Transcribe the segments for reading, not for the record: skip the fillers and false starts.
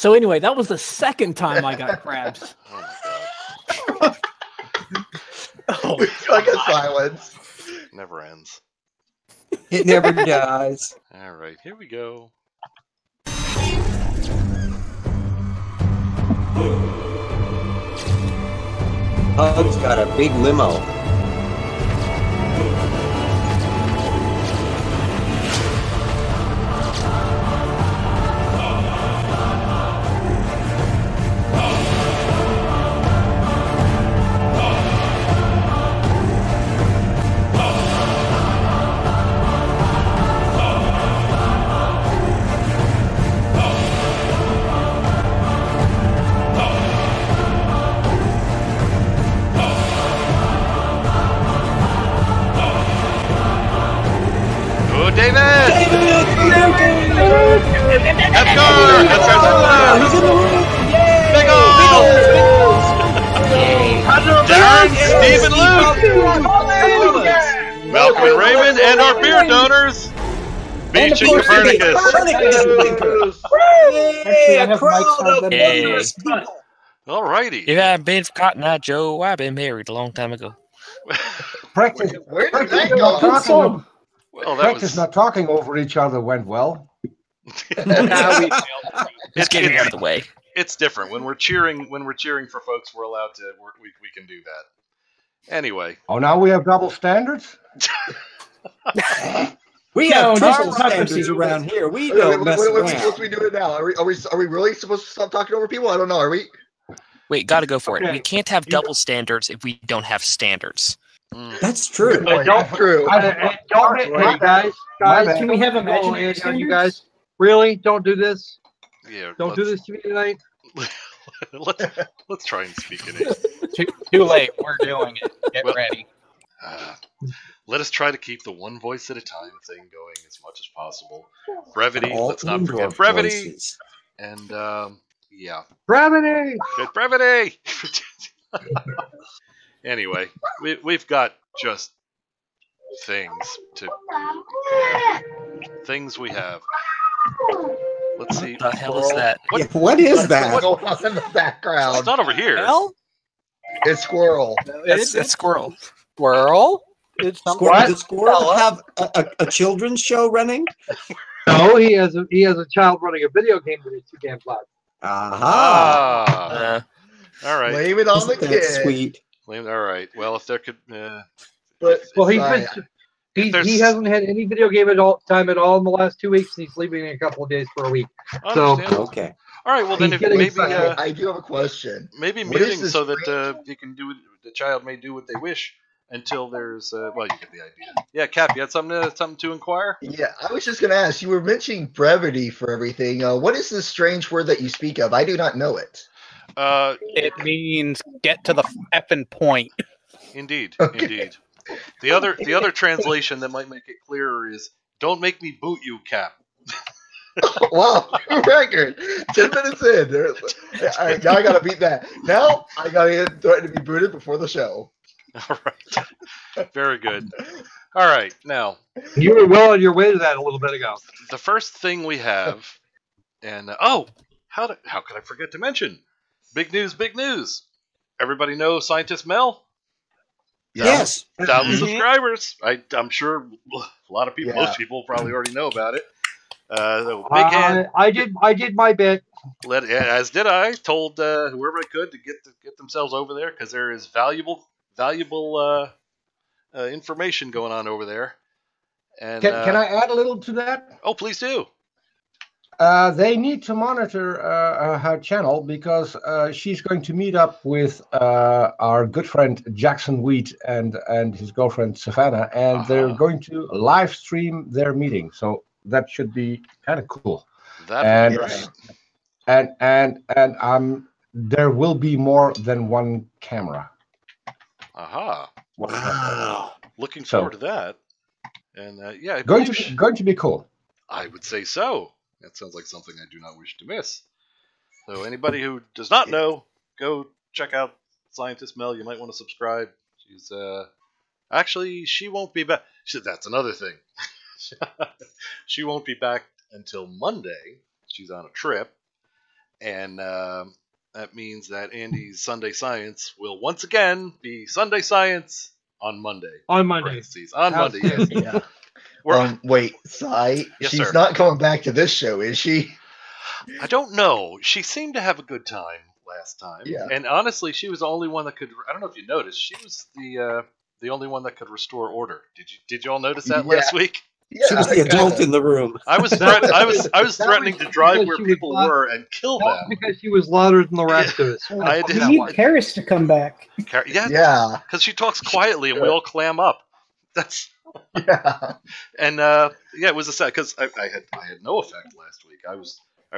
So anyway, that was the second time I got crabs. Oh my god. Oh, like a silence. Never ends. It never dies. All right, here we go. Hug's got a big limo. Steve and Luke! Malcolm and Raymond and our beer donors! Beach and Copernicus! Actually, I have Mike's Alrighty. If I hadn't been for Cotton Eye Joe, I'd been married a long time ago. Practice. Where did that go? Well, that Practice was... not talking over each other went well. Just getting out of the way. It's different when we're cheering. When we're cheering for folks, we're allowed to. We can do that. Anyway. Oh, now we have double standards. We have double standards around here. We don't mess around. What's we doing now? Are we really supposed to stop talking over people? I don't know. Are we? Wait, gotta go for it. We can't have double standards if we don't have standards. That's true. True. Don't, guys. Can we have imaginary standards? You guys, really? Don't do this. Yeah. Don't do this to me tonight. let's try and speak in it. Too late. We're doing it. Get ready. Let us try to keep the one voice at a time thing going as much as possible. Brevity. Let's not forget brevity. Voices. And yeah. Brevity. Good brevity. Anyway, we've got just things we have. Let's see. What the hell is that? What is that? What's going on in the background? It's not over here. Hell? It's squirrel. It's squirrel. Squirrel? Does Squirrel have a children's show running? No, he has a child running a video game that is too damn loud. Aha! All right. Blame it on the kid. Sweet. All right. Well, if there could. He hasn't had any video game time at all in the last 2 weeks. And he's sleeping in a couple of days for a week. So okay. All right. Well, then maybe I do have a question. Maybe muting so that you can do the child may do what they wish until there's well, you get the idea. Yeah, Cap, you had something to inquire? Yeah, I was just going to ask. You were mentioning brevity for everything. What is this strange word that you speak of? I do not know it. It means get to the effing point. Indeed, indeed. The other translation that might make it clearer is "Don't make me boot you, Cap." Wow, record. 10 minutes in. All right, now I gotta beat that. Now I gotta threaten to be booted before the show. All right, very good. All right, now you were well on your way to that a little bit ago. The first thing we have, and how could I forget to mention? Big news! Big news! Everybody know Scientist Mel? Yes. 1,000 subscribers. I'm sure a lot of people, most people probably already know about it. Big hand. I did my bit. As did I. Told whoever I could to get themselves over there because there is valuable information going on over there. And can I add a little to that? Oh, please do. They need to monitor her channel because she's going to meet up with our good friend Jackson Wheat and his girlfriend Savannah, and they're going to live stream their meeting. So that should be kind of cool. That would be great. And there will be more than one camera. Aha! Wow! Looking forward to that. And yeah, going to be cool. I would say so. That sounds like something I do not wish to miss. So anybody who does not know, go check out Scientist Mel. You might want to subscribe. She's actually she won't be back. That's another thing. She won't be back until Monday. She's on a trip, And that means that Andy's Sunday Science will once again be Sunday Science on Monday. On Monday. Parentheses. On Monday, yes. Yeah. We're- Wait, Sai, Yes, she's sir. not coming back to this show, is she? I don't know. She seemed to have a good time last time. Yeah. And honestly, she was the only one that could. I don't know if you noticed. She was the only one that could restore order. Did you all notice that Yeah. last week? Yeah, She was the adult in the room. I was threatening to drive where people were and kill That was them. because she was louder than the rest of us. I We did. need Paris to come back. Yeah, Yeah. because she talks quietly and we all clam up. That's Yeah. and yeah, it was a sad because I had no effect last week. I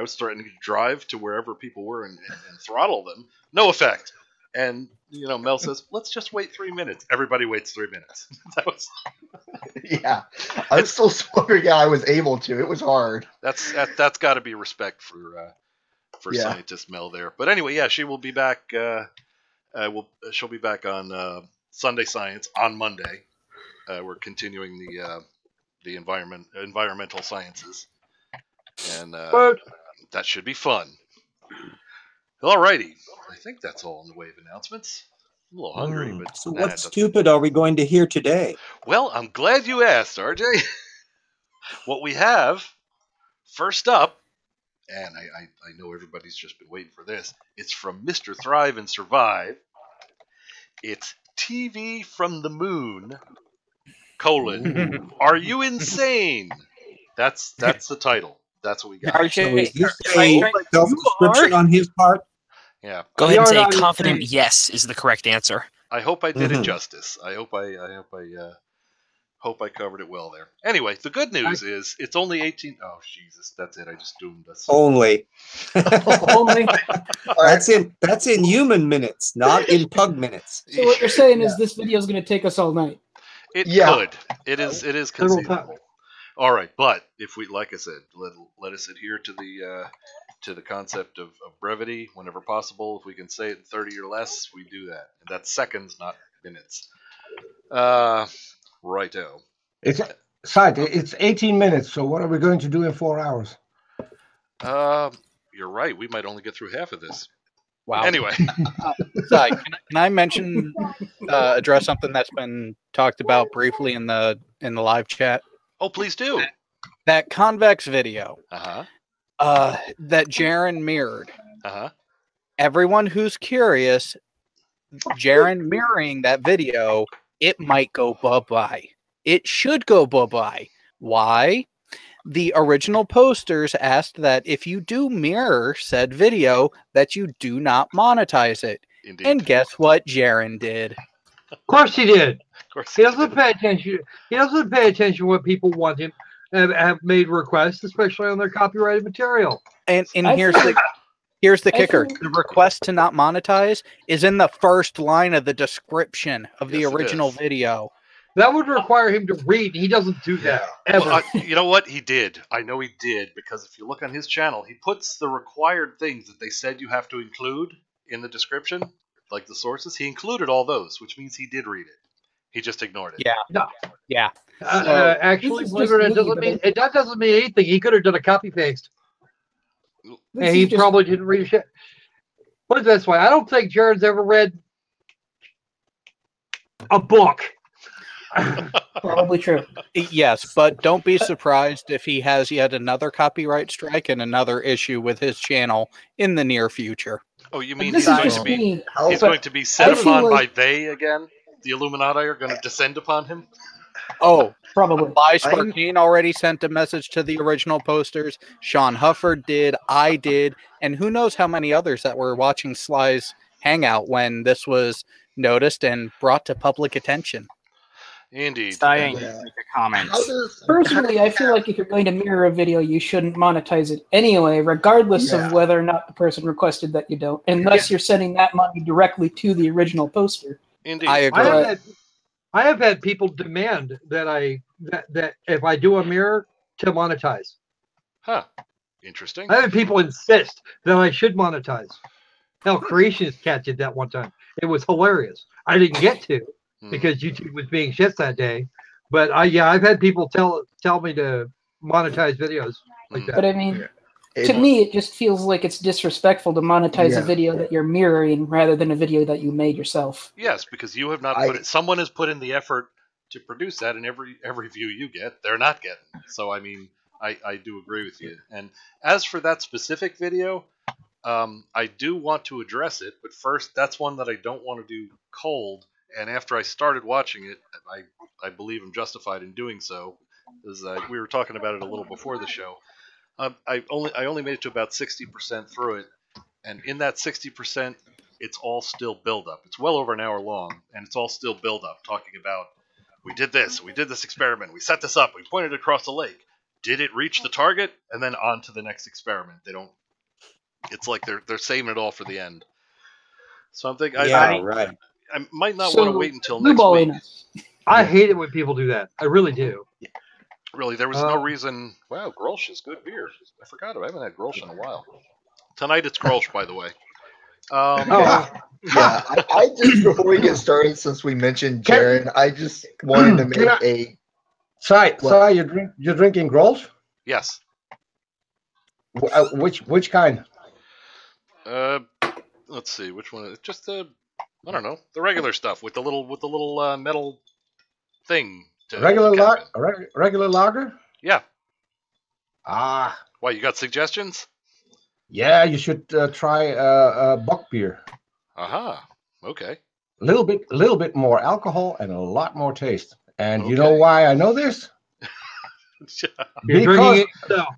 was threatening to drive to wherever people were and throttle them. No effect. And Mel says, "Let's just wait 3 minutes." Everybody waits 3 minutes. That was Yeah. I'm still swearing I was able to. It was hard. that's got to be respect for Yeah. Scientist Mel there. But anyway, yeah, she will be back. She'll be back on Sunday Science on Monday. We're continuing the environmental sciences, and that should be fun. Alrighty, I think that's all in the way of announcements. I'm a little hungry, but So what stupid are we going to hear today? Well, I'm glad you asked, RJ. What we have first up, and I know everybody's just been waiting for this. It's from Mr. Thrive and Survive. It's TV from the Moon. : Are you insane? That's the title. That's what we got. So is this a self-description on his part? Yeah. Go ahead and say are not confident insane. yes is the correct answer. I hope I did it justice. I hope I covered it well there. Anyway, the good news is it's only 18. Oh Jesus, that's it. I just doomed us. Only. Only. That's in human minutes, not in pug minutes. So what you're saying is this video is going to take us all night. It Yeah. could. It is Several conceivable. times. All right, but if we, like I said, let us adhere to the concept of brevity whenever possible. If we can say it in 30 or less, we do that. And that's seconds, not minutes. Righto. It's 18 minutes. So what are we going to do in 4 hours? You're right. We might only get through half of this. Wow. Anyway, Sorry, can I mention address something that's been talked about briefly in the live chat? oh please do. That convex video that Jaren mirrored. Everyone who's curious, Jaren mirroring that video, it might go bye-bye. It should go bye-bye. Why? The original posters asked that if you do mirror said video, that you do not monetize it. Indeed. And guess what Jaren did? Of course he did. Of course. He doesn't pay attention. He doesn't pay attention to what people want him have made requests, especially on their copyrighted material. And I here's the kicker. think- The request to not monetize is in the first line of the description of the Yes, it original is. video. That would require him to read. He doesn't do that ever. Well, you know what? He did. I know he did, because if you look on his channel, he puts the required things that they said you have to include in the description, like the sources. He included all those, which means he did read it. He just ignored it. Yeah. Actually, this is believe just it or not, me, that doesn't mean anything. He could have done a copy paste, This and he is just- probably didn't read shit. Put it this way: I don't think Jared's ever read a book. Probably true. Yes, but don't be surprised if he has yet another copyright strike and another issue with his channel in the near future. Oh, you mean This he's is going just to be me. he's but going to be set I feel upon like- by they again? The Illuminati are going to descend upon him? Oh, Probably. Lies Sparkine already sent a message to the original posters. Sean Hufford did. I did. And who knows how many others that were watching Sly's Hangout when this was noticed and brought to public attention. Indeed. Dying Yeah. to make a comment. Personally, I feel like if you're going to mirror a video, you shouldn't monetize it anyway, regardless Yeah. of whether or not the person requested that you don't, unless you're sending that money directly to the original poster. Indeed. I agree. I have had people demand that that if I do a mirror to monetize. Huh. Interesting. I had people insist that I should monetize. Hell, Creationist Cat did that one time. It was hilarious. I didn't get to because YouTube was being shit that day. But I've had people tell me to monetize videos like that. But I mean, To me, it just feels like it's disrespectful to monetize a video that you're mirroring rather than a video that you made yourself. Yes, because you have not put it. Someone has put in the effort to produce that, and every view you get, they're not getting. So I mean, I do agree with you. And as for that specific video, I do want to address it, but first, that's one that I don't want to do cold. And after I started watching it, I believe I'm justified in doing so, because we were talking about it a little before the show. I only made it to about 60% through it, and in that 60%, it's all still build-up. It's well over an hour long, and it's all still build-up, talking about, we did this experiment, we set this up, we pointed across the lake. Did it reach the target? And then on to the next experiment. They don't. It's like they're saving it all for the end. So I'm thinking, I might not want to wait until next week. I hate it when people do that. I really do. Really, there was no reason. Wow, Grolsch is good beer. I forgot. I haven't had Grolsch in a while. Tonight it's Grolsch, by the way. I just, before we get started, since we mentioned Jaron, I just wanted to make a. Sai, you're drinking Grolsch? Yes. Which kind? Let's see, which one? Just I don't know, the regular stuff with the little metal thing. Regular lager? Yeah. Ah. Why, you got suggestions? Yeah, you should try Bock beer. Aha. Okay. A little bit more alcohol and a lot more taste. And you know why I know this?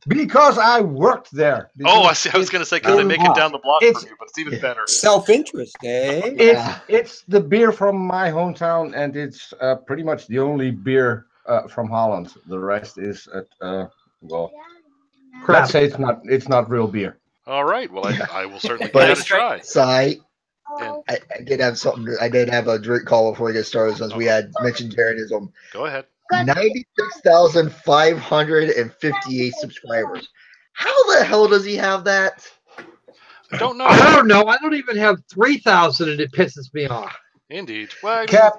because I worked there. I see. I was going to say, because they make it down the block from you, but it's even better. Self-interest, eh? It's the beer from my hometown, and it's pretty much the only beer from Holland. The rest is let's say it's not real beer. All right. Well, I will certainly give it a try. Sai, I did have something. I did have a drink call before we get started, since we had mentioned Jaronism. Go ahead. 96,558 subscribers. How the hell does he have that? I don't know. I don't know. I don't even have 3,000, and it pisses me off. Indeed. Well, Cap,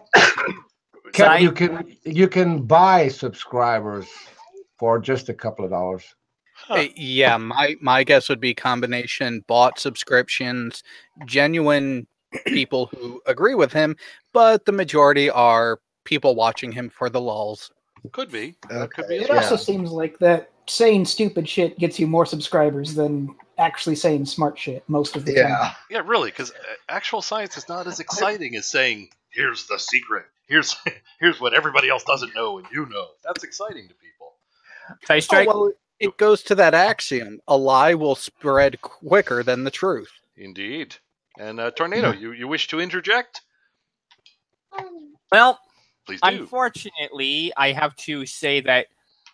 you can buy subscribers for just a couple of dollars. Huh. Yeah, my guess would be combination bought subscriptions, genuine people who agree with him, but the majority are people watching him for the lulz. Could be. Could be. It also seems like that saying stupid shit gets you more subscribers than actually saying smart shit most of the time. Yeah, really, because actual science is not as exciting as saying, here's the secret. Here's what everybody else doesn't know and you know. That's exciting to people. It goes to that axiom: a lie will spread quicker than the truth. Indeed. And Tornado, you wish to interject? Well, please do. Unfortunately, I have to say that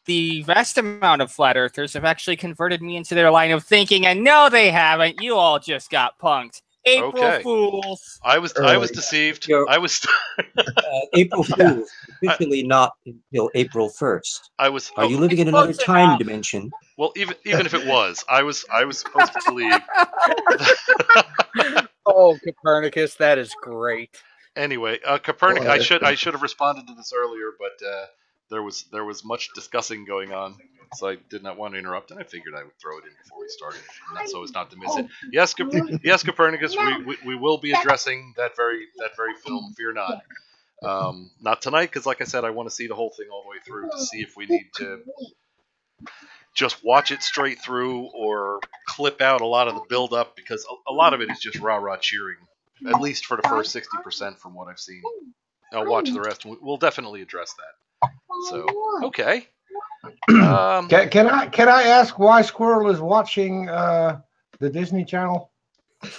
the vast amount of flat earthers have actually converted me into their line of thinking, and no, they haven't. You all just got punked. April Fools. I was deceived. April Fools. Officially not until April 1st. Are you living in another time dimension? Well, even if it was, I was supposed to believe. Oh, Copernicus, that is great. Anyway, Copernicus. I should have responded to this earlier, but there was much discussing going on, so I did not want to interrupt, and I figured I would throw it in before we started, so as not to miss it. Yes, Copernicus, we will be addressing that very film. Fear not. Not tonight, because like I said, I want to see the whole thing all the way through to see if we need to just watch it straight through or clip out a lot of the build-up, because a lot of it is just rah-rah cheering, at least for the first 60% from what I've seen. I'll watch the rest, and we'll definitely address that. So, okay. Can I ask why Squirrel is watching the Disney Channel?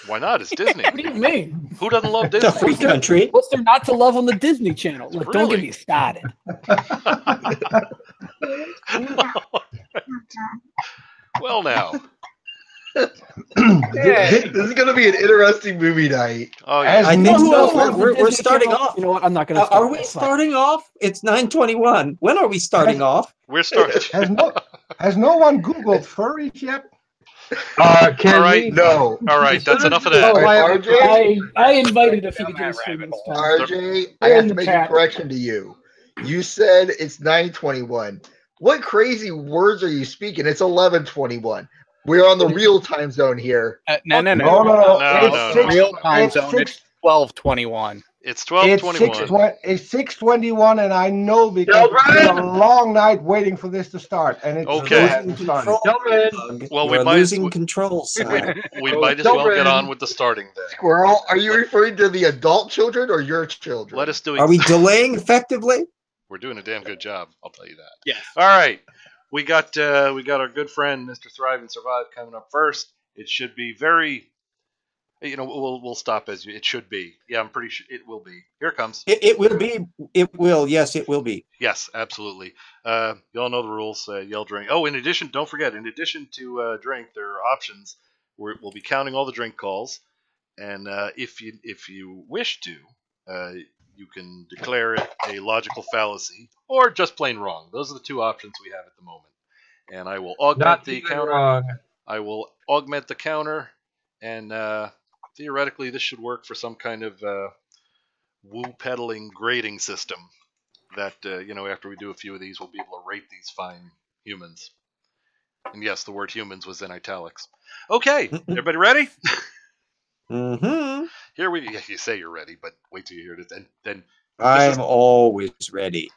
Why not? It's Disney. What do you mean? Who doesn't love Disney? The free country. What's there not to love on the Disney Channel? Look, Really? Don't get me started. Well, now. This is going to be an interesting movie night. Oh, yeah. I think so. We're starting off. You know what? I'm not going to. Are we starting off? It's 9:21. When are we starting off? We're starting. Has no one Googled furries yet? All right. No. All right. That's enough of that. RJ, I invited a few guys for this time. RJ, I have to make a correction to you. You said it's 9:21. What crazy words are you speaking? It's 11:21. We're on the real time zone here. No. It's real time zone. It's 12:21. It's 12:21. It's 6:21, and I know because it's been a long night waiting for this to start, and it's okay. Well, we're losing control. We might as well get on with the starting then. Squirrel, are you referring to the adult children or your children? Let us do it. Are we delaying effectively? We're doing a damn good job. I'll tell you that. Yes. All right. We got our good friend Mr. Thrive and Survive coming up first. It should be very. We'll stop as it should be. Yeah, I'm pretty sure it will be. Here it comes. It will be. It will. Yes, it will be. Yes, absolutely. You all know the rules. Yell, drink. Oh, in addition, don't forget. In addition to drink, there are options. We'll be counting all the drink calls, and if you wish to, you can declare it a logical fallacy or just plain wrong. Those are the two options we have at the moment. And I will augment the counter. Wrong. I will augment the counter, and theoretically, this should work for some kind of woo-peddling grading system that, after we do a few of these, we'll be able to rate these fine humans. And yes, the word humans was in italics. Okay, everybody ready? Mm-hmm. You say you're ready, but wait till you hear it. Then I'm always ready.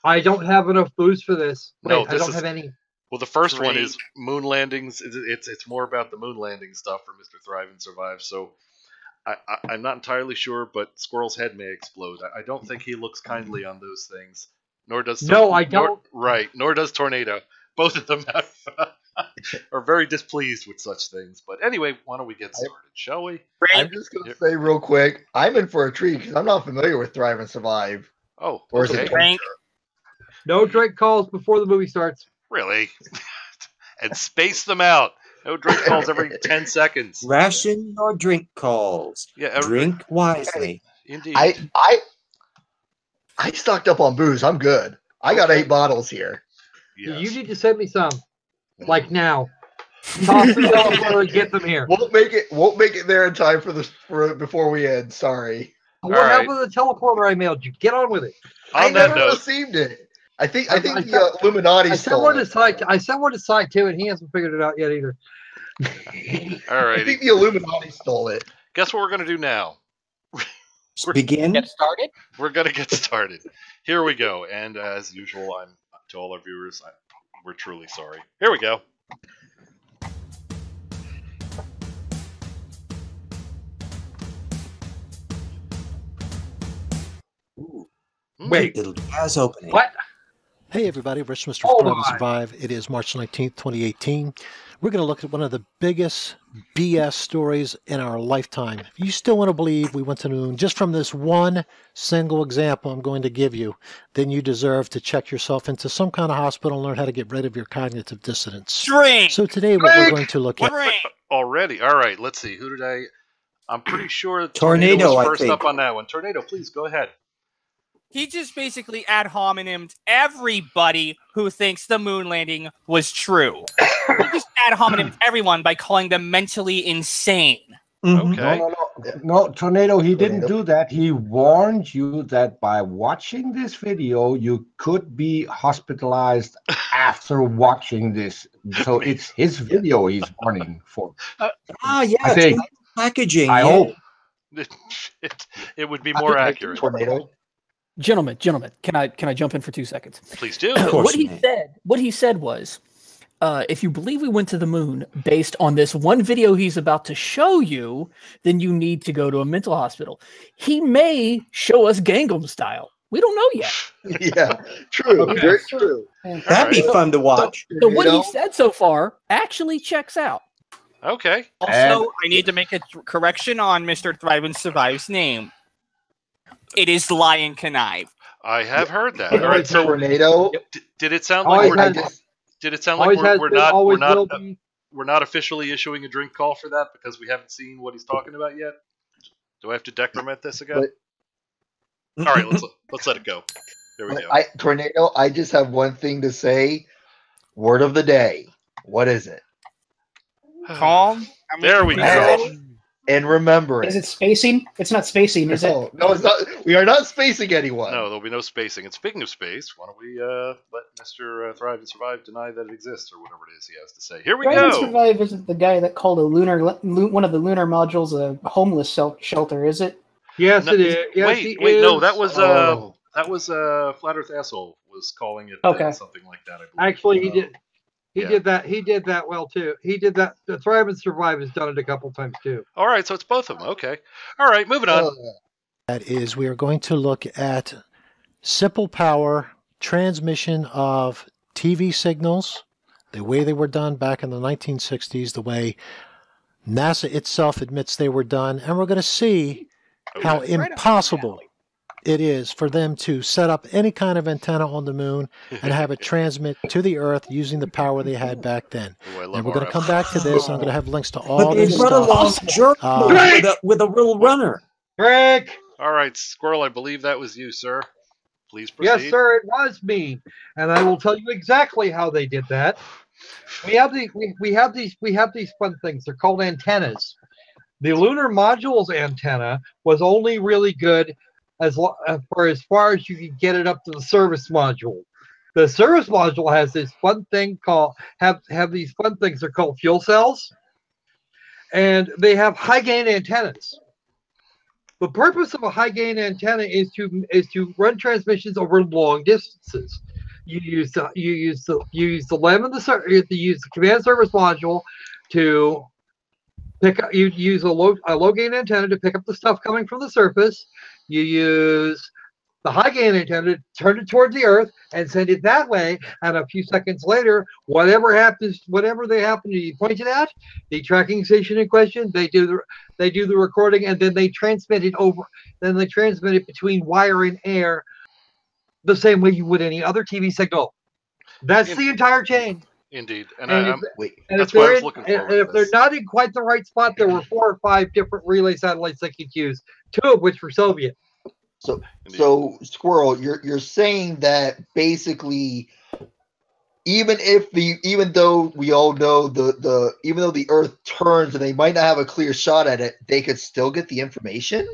I don't have enough booze for this. Wait, I don't have any. Well, the first one is moon landings. It's more about the moon landing stuff for Mr. Thrive and Survive. So I'm not entirely sure, but Squirrel's head may explode. I don't think he looks kindly on those things. Nor does I don't. Nor does Tornado. Both of them are very displeased with such things. But anyway, why don't we get started, shall we? I'm just going to say real quick, I'm in for a treat because I'm not familiar with Thrive and Survive. Oh, or is it drink? No drink calls before the movie starts. Really? And space them out. No drink calls every 10 seconds. Ration your drink calls. Yeah, drink wisely. Indeed. I stocked up on booze. I'm good. I got 8 bottles here. Yes. You need to send me some, like now. Toss them over and get them here. Won't make it there in time for before we end. Sorry. What happened to the teleporter I mailed you? Get on with it. I never received it. I think the Illuminati stole it. I sent one to Side 2, and he hasn't figured it out yet either. All right. I think the Illuminati stole it. Guess what we're going to do now? Begin. Get started? We're going to get started. Here we go. And as usual, to all our viewers, we're truly sorry. Here we go. Ooh. Wait. Little jazz opening. What? Hey everybody, Mr. Thrive and Survive. It is March 19th, 2018. We're going to look at one of the biggest BS stories in our lifetime. If you still want to believe we went to the moon, just from this one single example I'm going to give you, then you deserve to check yourself into some kind of hospital and learn how to get rid of your cognitive dissonance. Drink! So today what we're going to look at... Already? All right, let's see. Who did I'm pretty sure Tornado was first up on that one. Tornado, please, go ahead. He just basically ad hominem everybody who thinks the moon landing was true. He just ad hominem everyone by calling them mentally insane. Okay. No, Tornado, he didn't do that. He warned you that by watching this video, you could be hospitalized after watching this. So it's his video he's warning for. Yeah, I think. Packaging. I hope. It would be more accurate. Tornado. Gentlemen, can I jump in for 2 seconds? Please do. What he said was, if you believe we went to the moon based on this one video he's about to show you, then you need to go to a mental hospital. He may show us Gangnam Style. We don't know yet. Yeah, true. Okay. Very true. That'd be fun to watch. So what he said so far actually checks out. Okay. Also, I need to make a correction on Mr. Thrive and Survive's name. It is Lion Connive. I have heard that. All right, so Tornado. Did it sound like we're not officially issuing a drink call for that because we haven't seen what he's talking about yet? Do I have to decrement this again? All right, let's let it go. There we go. Tornado, I just have one thing to say. Word of the day. What is it? Calm. There we go. and remember it. Is it spacing? It's not spacing, is it? No, it's not. We are not spacing anyone. No, there'll be no spacing. And speaking of space, why don't we let Mr. Thrive and Survive deny that it exists, or whatever it is he has to say. Here we Thrive go. and Survive isn't the guy that called one of the lunar modules a homeless shelter, is it? Yes, it is. Yes, wait, no, that was Flat Earth Asshole was calling it something like that. I believe. Actually, he did. He did that. He did that well too. He did that. The Thrive and Survive has done it a couple times too. All right, so it's both of them. Okay. All right, moving on. That is, we are going to look at simple power transmission of TV signals, the way they were done back in the 1960s, the way NASA itself admits they were done, and we're going to see how impossible it is for them to set up any kind of antenna on the moon and have it transmit to the Earth using the power they had back then. And we're going to come back to this. I'm going to have links to all this stuff. With a real runner. Rick! All right, Squirrel, I believe that was you, sir. Please proceed. Yes, sir, it was me. And I will tell you exactly how they did that. We have these fun things. They're called antennas. The lunar module's antenna was only really good as far as you can get it up to the service module. The service module has this fun thing called have these fun things. They're called fuel cells, and they have high gain antennas. The purpose of a high gain antenna is to run transmissions over long distances. You use the LEM and you use the command service module to pick up. You use a low gain antenna to pick up the stuff coming from the surface. You use the high gain antenna to turn it towards the Earth and send it that way. And a few seconds later, whatever they happen to be pointed at, the tracking station in question, they do the recording, and then they transmit it over. Then they transmit it between wire and air, the same way you would any other TV signal. That's the entire chain. Indeed, and that's why I was looking forward to this. If they're not in quite the right spot, there were 4 or 5 different relay satellites they could use, 2 of which were Soviet. So Squirrel, you're saying that basically, even though we all know even though the Earth turns and they might not have a clear shot at it, they could still get the information.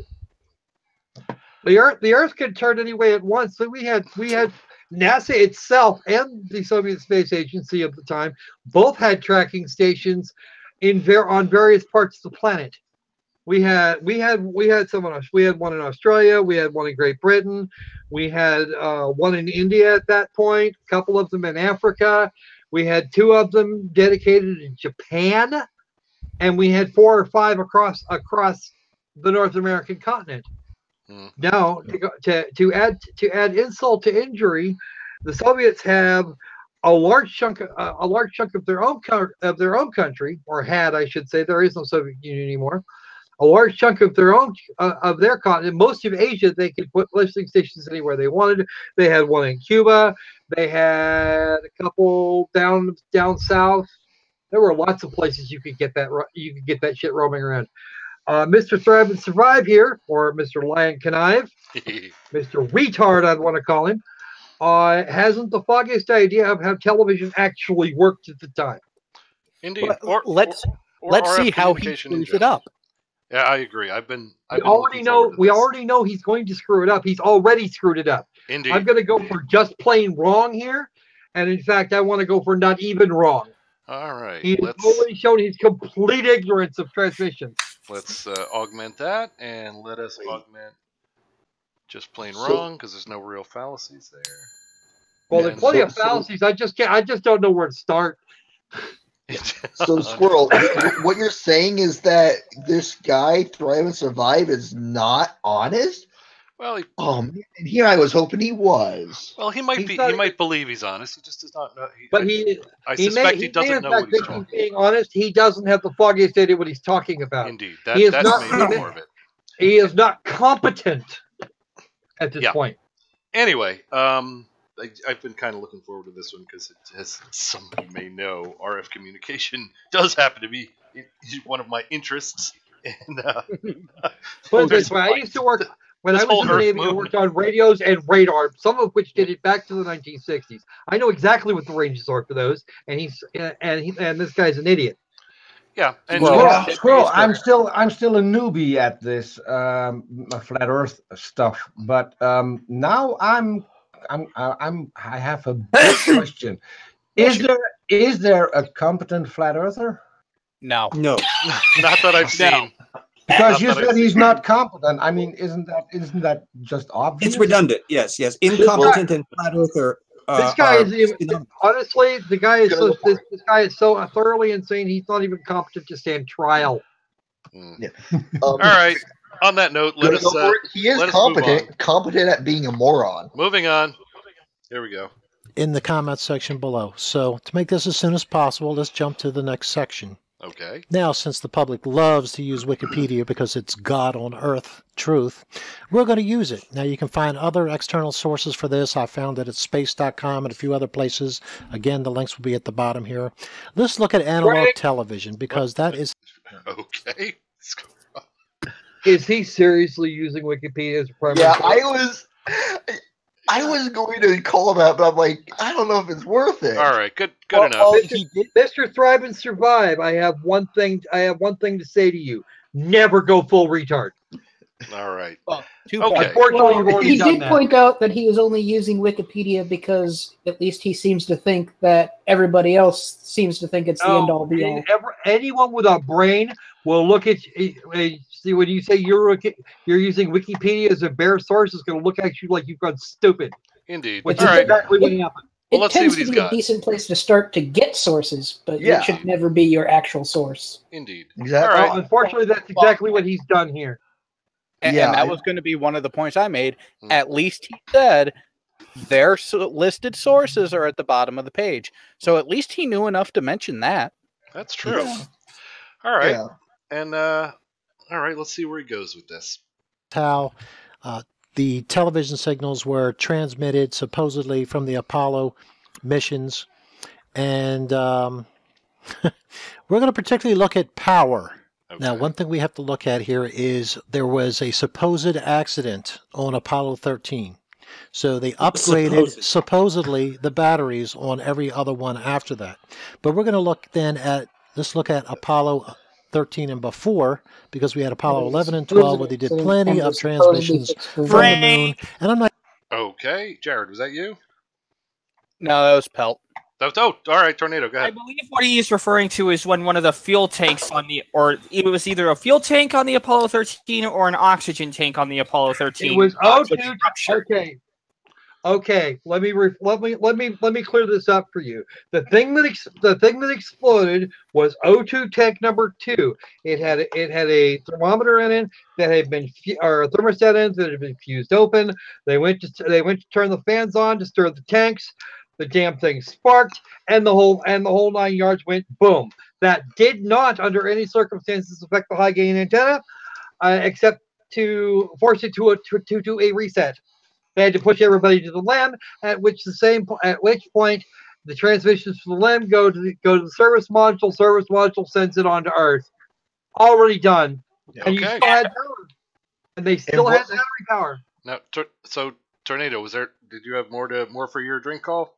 The Earth could turn any way it wants. So we had NASA itself and the Soviet Space Agency at the time both had tracking stations on various parts of the planet. We had some. We had one in Australia. We had one in Great Britain. We had one in India at that point. A couple of them in Africa. We had 2 of them dedicated in Japan, and we had 4 or 5 across the North American continent. Now, to add insult to injury, the Soviets have a large chunk of their own country, or had, I should say. There is no Soviet Union anymore. A large chunk of their continent, most of Asia, they could put listening stations anywhere they wanted. They had one in Cuba. They had a couple down south. There were lots of places you could get that shit roaming around. Mr. Thrive and Survive here, or Mr. Lion Connive, Mr. Retard, I'd want to call him, hasn't the foggiest idea of how television actually worked at the time. Indeed. Let's see how he screws it up. Yeah, I agree. We already know he's going to screw it up. He's already screwed it up. Indeed. I'm going to go for just plain wrong here, and in fact, I want to go for not even wrong. All right. He's already shown his complete ignorance of transmission. Let's augment that, and let us augment just plain wrong, because there's no real fallacies there. Well, there's plenty of fallacies. I just don't know where to start. So, Squirrel, what you're saying is that this guy, Thrive and Survive, is not honest? Well, here I was hoping he was. Well, he might be. He might believe he's honest. He just does not know. I suspect he doesn't know what he's talking about. Being honest, he doesn't have the foggiest idea what he's talking about. Indeed, that's maybe more of it. He is not competent at this point. Anyway, I've been kind of looking forward to this one because, as somebody may know, RF communication does happen to be one of my interests. And I used to work. When I was in the Navy, I worked on radios and radar, some of which dated back to the 1960s. I know exactly what the ranges are for those, and this guy's an idiot. Yeah, and Squirrel, I'm still a newbie at this flat Earth stuff, but now I have a big question. Is there a competent flat earther? No. Not that I've seen. Because you said he's not competent. I mean, isn't that just obvious? It's redundant. Yes. Incompetent and flat earther. This guy is even, honestly, this guy is so thoroughly insane. He's not even competent to stand trial. Yeah. All right. On that note, he is competent at being a moron. Moving on. Here we go. In the comments section below. So to make this as soon as possible, let's jump to the next section. Okay. Now, since the public loves to use Wikipedia because it's God on earth truth, we're going to use it. Now, you can find other external sources for this. I found it at space.com and a few other places. Again, the links will be at the bottom here. Let's look at analog television because that is... Okay. Is he seriously using Wikipedia as a primary? Yeah, I was going to call him out, but I'm like, I don't know if it's worth it. All right, good enough. Mr. Thrive and Survive, I have one thing to say to you. Never go full retard. All right. Well, he did point out that he was only using Wikipedia because at least he seems to think that everybody else seems to think it's the end all be all. Anyone with a brain will look at see when you say you're using Wikipedia as a bare source, is going to look at you like you've gone stupid. Indeed. Which is exactly what happened. It tends to be a decent place to start to get sources, but it should never be your actual source. Indeed. Exactly. Well, unfortunately, that's exactly what he's done here. And that was going to be one of the points I made. At least he said their listed sources are at the bottom of the page. So at least he knew enough to mention that. That's true. Yeah. All right. Yeah. And all right, let's see where he goes with this. How the television signals were transmitted supposedly from the Apollo missions. And we're going to particularly look at power. Okay. Now, one thing we have to look at here is there was a supposed accident on Apollo 13. So they upgraded supposedly the batteries on every other one after that. But we're going to look then at, let's look at Apollo 13 and before, because we had Apollo 11 and 12 where they did plenty of transmissions from the moon. And I'm not... Okay. Jared, was that you? No, that was Pelt. Oh, all right, Tornado, go ahead. I believe what he is referring to is when one of the fuel tanks or it was either a fuel tank on the Apollo 13 or an oxygen tank on the Apollo 13. It was okay. Let me clear this up for you. The thing that exploded was O2 tank number 2. It had a thermometer in it that had been or a thermostat in it that had been fused open. They went to turn the fans on to stir the tanks. The damn thing sparked, and the whole 9 yards went boom. That did not, under any circumstances, affect the high gain antenna, except to force it to do a reset. They had to push everybody to the LEM, at which point the transmissions from the LEM go to the service module. Service module sends it on to Earth. Already done, and you still had power, and they still had battery power. Now, so Tornado, did you have more for your drink call?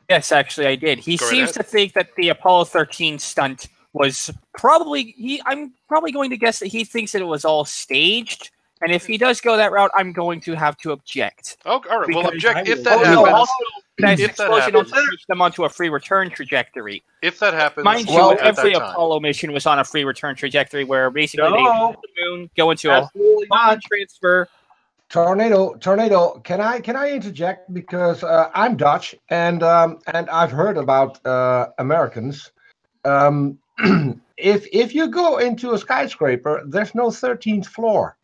Yes, actually, I did. He seems to think that the Apollo 13 stunt was probably... I'm probably going to guess that he thinks that it was all staged. And if he does go that route, I'm going to have to object. Oh, all right. Well, object if that happens. Also, that explosion also pushed them onto a free return trajectory. If that happens... Mind you, every Apollo mission was on a free return trajectory where basically they go to the moon, go into a transfer... Tornado, can I interject because I'm Dutch and I've heard about Americans. If you go into a skyscraper, there's no 13th floor.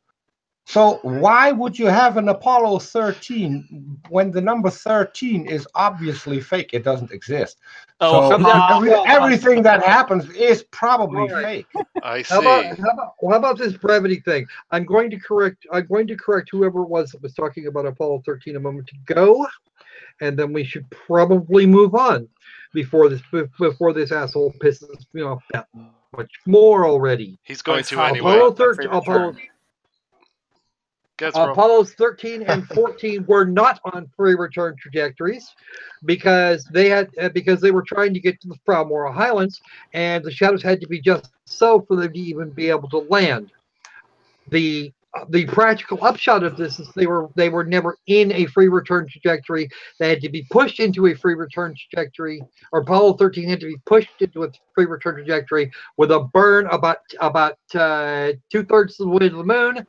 So why would you have an Apollo 13 when the number 13 is obviously fake? It doesn't exist. So everything that happens is probably fake. I see. How about this brevity thing? I'm going to correct whoever it was that was talking about Apollo 13 a moment ago, and then we should probably move on before this asshole pisses me off that much more already. He's going to anyway. Apollo Apollos 13 and 14 were not on free return trajectories because they were trying to get to the Balmoral Highlands, and the shadows had to be just so for them to even be able to land. The practical upshot of this is they were never in a free return trajectory. They had to be pushed into a free return trajectory, or Apollo 13 had to be pushed into a free return trajectory with a burn about 2/3 of the way to the moon,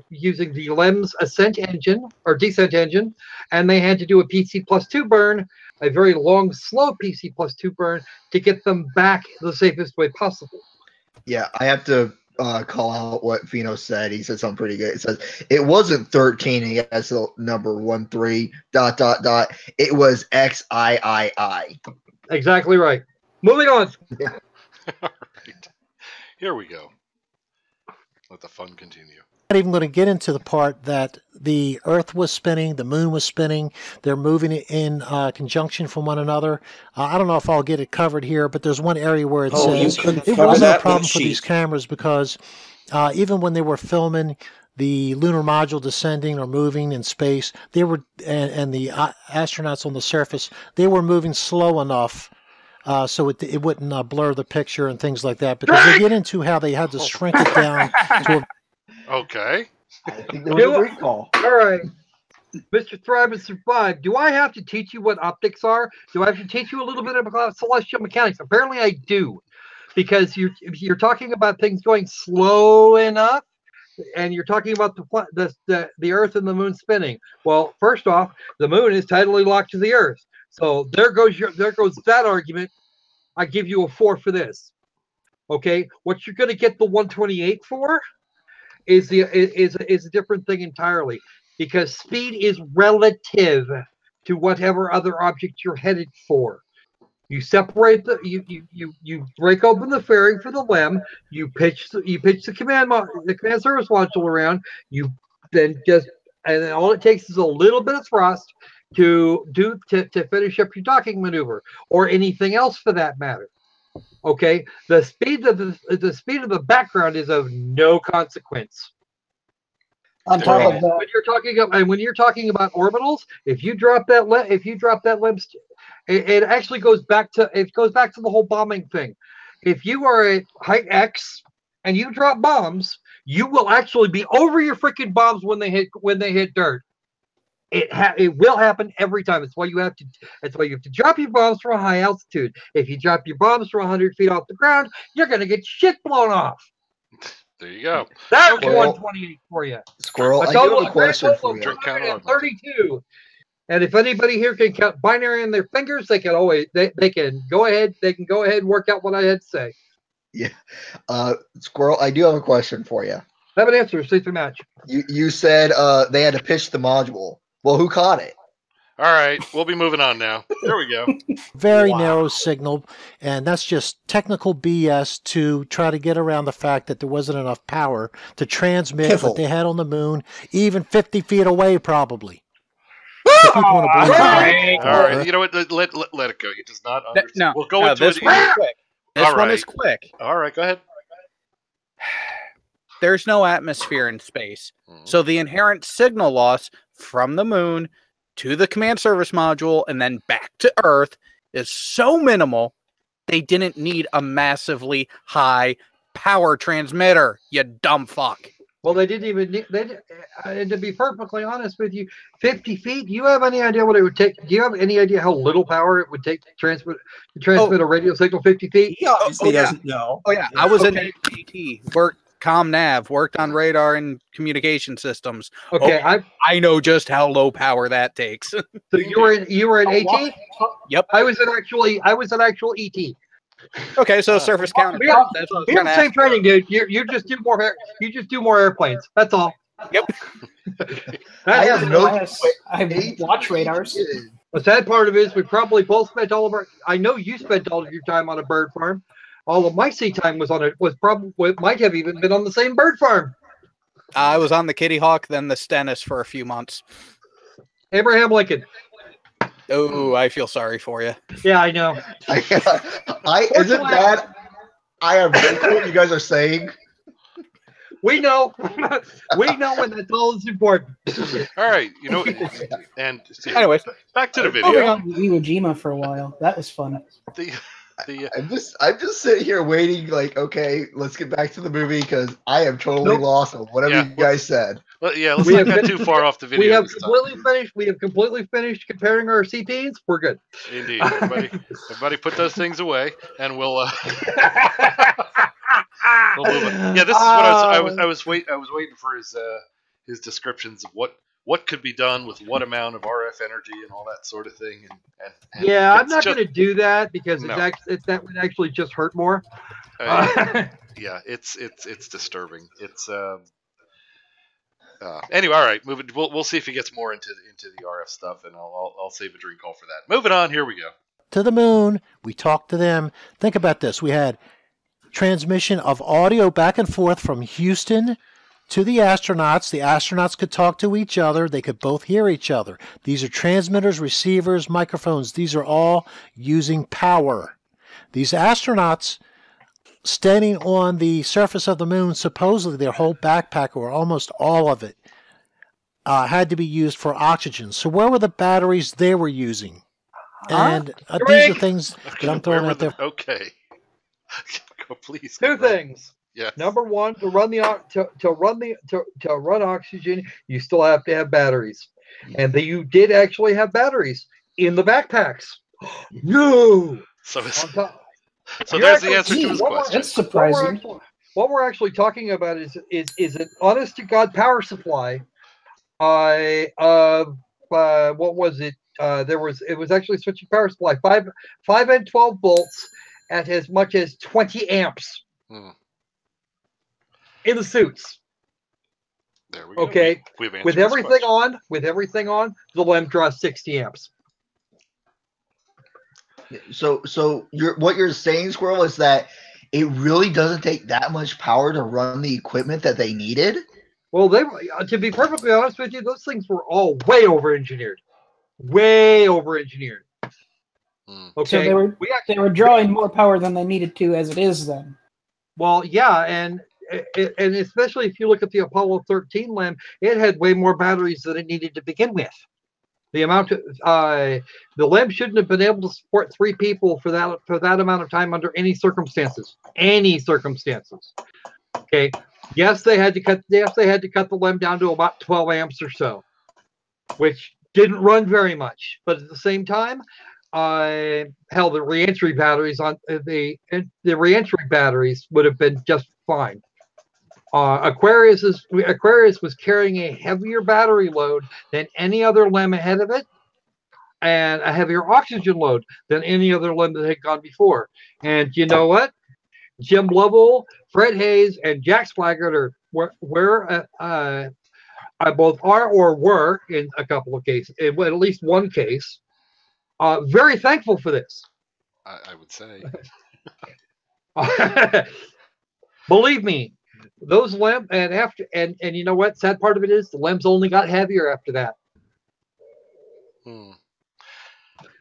using the LEMS ascent engine or descent engine, and they had to do a PC+2 burn, a very long, slow PC+2 burn to get them back the safest way possible. Yeah, I have to call out what Fino said. He said something pretty good. It says it wasn't 13. He has the number 13 ... It was XIII. Exactly right. Moving on. Yeah. All right. Here we go. Let the fun continue. I'm not even going to get into the part that the Earth was spinning, the Moon was spinning. They're moving in conjunction from one another. I don't know if I'll get it covered here, but there's one area where it says it wasn't a problem for these cameras because even when they were filming the lunar module descending or moving in space, they were and the astronauts on the surface, they were moving slow enough so it wouldn't blur the picture and things like that, because they get into how they had to shrink it down to a... Okay. I think there was a recall. All right. Mr. Thrive and Survive, do I have to teach you what optics are? Do I have to teach you a little bit about celestial mechanics? Apparently I do, because you're talking about things going slow enough, and you're talking about the Earth and the Moon spinning. Well, first off, the Moon is tidally locked to the Earth. So there goes that argument. I give you a 4 for this. Okay, what you're going to get the 128 for is a different thing entirely, because speed is relative to whatever other object you're headed for. You separate you break open the fairing for the LEM. You pitch the command service module around. You then and then all it takes is a little bit of thrust to finish up your docking maneuver or anything else for that matter. Okay, the speed of the background is of no consequence. On top of that, when you're talking about orbitals, if you drop that LEM, it actually goes back to the whole bombing thing. If you are at height X and you drop bombs, you will actually be over your freaking bombs when they hit dirt. It will happen every time. That's why you have to drop your bombs from a high altitude. If you drop your bombs from 100 feet off the ground, you're gonna get shit blown off. There you go. That's 128 for you. Squirrel, I do have a question for you. 32. And if anybody here can count binary on their fingers, they can go ahead and work out what I had to say. Yeah. Squirrel, I do have a question for you. I have an answer. Stay through match. You said they had to pitch the module. Well, who caught it? All right, we'll be moving on now. There we go. Very narrow signal, and that's just technical BS to try to get around the fact that there wasn't enough power to transmit what they had on the Moon, even 50 feet away, probably. All right, you know what? Let it go. He does not understand. No, we'll go into this one is quick. This one is quick. All right, go ahead. There's no atmosphere in space, so the inherent signal loss from the Moon to the command service module and then back to Earth is so minimal, they didn't need a massively high power transmitter, you dumb fuck. Well, they didn't even need, to be perfectly honest with you, 50 feet, do you have any idea what it would take? Do you have any idea how little power it would take to transmit a radio signal 50 feet? He obviously doesn't know. Oh, yeah. I was in AT, worked ComNav, worked on radar and communication systems. Okay, I know just how low power that takes. So you were in AT? Yep. I was an actual ET. Okay, so surface counter. We have the same training, dude. You just do more airplanes. That's all. Yep. I have watch radars. The sad part of it is we probably both spent all of our. I know you spent all of your time on a bird farm. All of my sea time might have even been on the same bird farm. I was on the Kitty Hawk, then the Stennis for a few months. Abraham Lincoln. Oh, I feel sorry for you. Yeah, I know. Isn't that I am grateful what you guys are saying? We know. We know, and that's all that's important. All right, and anyways, back to the video. We on Iwo Jima for a while. That was fun. I'm just sitting here waiting. Like, okay, let's get back to the movie because I am totally lost on whatever you guys said. Let's not get too far off the video. We have completely finished. We have completely finished comparing our CPs. We're good. Indeed, everybody, put those things away, and we'll move on. Yeah, this is what I was waiting for his descriptions of what could be done with what amount of RF energy and all that sort of thing. And yeah, I'm not going to do that because that would actually just hurt more. Yeah, it's disturbing. It's anyway, all right. Moving. We'll see if he gets more into the RF stuff, and I'll save a dream call for that. Moving on. Here we go. To the moon. We talked to them. Think about this. We had transmission of audio back and forth from Houston to the astronauts. The astronauts could talk to each other. They could both hear each other. These are transmitters, receivers, microphones. These are all using power. These astronauts standing on the surface of the moon, supposedly their whole backpack, or almost all of it, had to be used for oxygen. So where were the batteries they were using? And these are things that I'm throwing out there. Okay. Go, please. Two things. Yeah. Number one, to run oxygen, you still have to have batteries, and you did actually have batteries in the backpacks. No. So there's the answer to his question. That's surprising. What we're actually talking about is an honest to God power supply. What was it? It was actually switching power supply 5 and 12 volts at as much as 20 amps in the suits. There we go. Okay, with everything on, the LEM draws 60 amps. So what you're saying, Squirrel, is that it really doesn't take that much power to run the equipment that they needed? Well, to be perfectly honest with you, those things were all way over-engineered. Way over-engineered. Okay, so they were drawing more power than they needed to as it is then. Well, yeah, and especially if you look at the Apollo 13 LEM, it had way more batteries than it needed to begin with. The amount of the LEM shouldn't have been able to support 3 people for that amount of time under any circumstances. Any circumstances. Okay. Yes, they had to cut the LEM down to about 12 amps or so, which didn't run very much. But at the same time, hell, the reentry batteries would have been just fine. Aquarius was carrying a heavier battery load than any other LEM ahead of it, and a heavier oxygen load than any other LEM that had gone before. And you know what? Jim Lovell, Fred Hayes, and Jack Swaggart both are or were in a couple of cases, in at least one case, very thankful for this. I would say. Believe me, those LEM and you know what? Sad part of it is the LEMs only got heavier after that.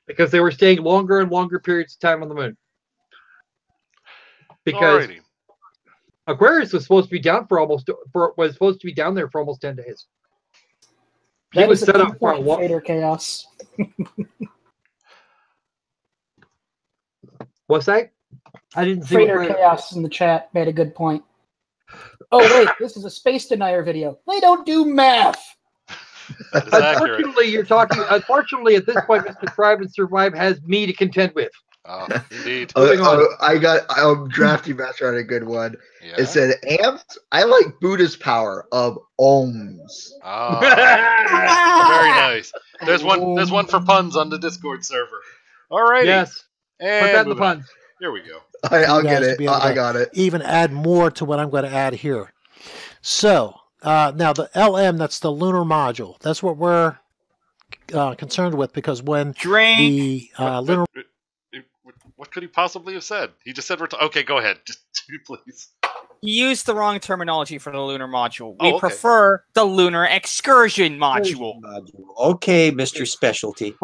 Because they were staying longer and longer periods of time on the moon. Because Aquarius was supposed to be down was supposed to be down there for almost 10 days. He was set up for a while. Fader chaos. What's that? I didn't see. Fader chaos in the chat made a good point. Oh wait, this is a space denier video. They don't do math. Unfortunately, Unfortunately, at this point, Mr. Thrive and Survive has me to contend with. Indeed. I got Drafty Master on a good one. Yeah. It said amps. I like Buddha's power of ohms. Very nice. There's one for puns on the Discord server. All right. Yes. And put that in the puns. Here we go. I'll get it. I got it. Even add more to what I'm going to add here. So now the LM, that's the lunar module. That's what we're concerned with, because when the lunar. What could he possibly have said? He just said, okay, go ahead. Just please. He used the wrong terminology for the lunar module. We prefer the lunar excursion module. Okay, Mr. Specialty.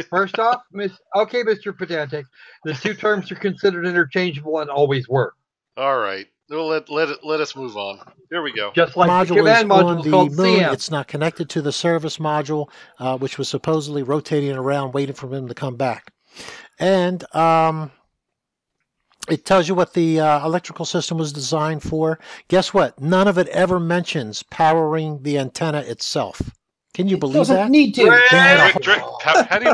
First off, Mr. Pedantic, the two terms are considered interchangeable and always were. All right. let us move on. Here we go. Just like the command module called CM. It's not connected to the service module, which was supposedly rotating around, waiting for him to come back. And it tells you what the electrical system was designed for. Guess what? None of it ever mentions powering the antenna itself. Can you believe that? Need to. How do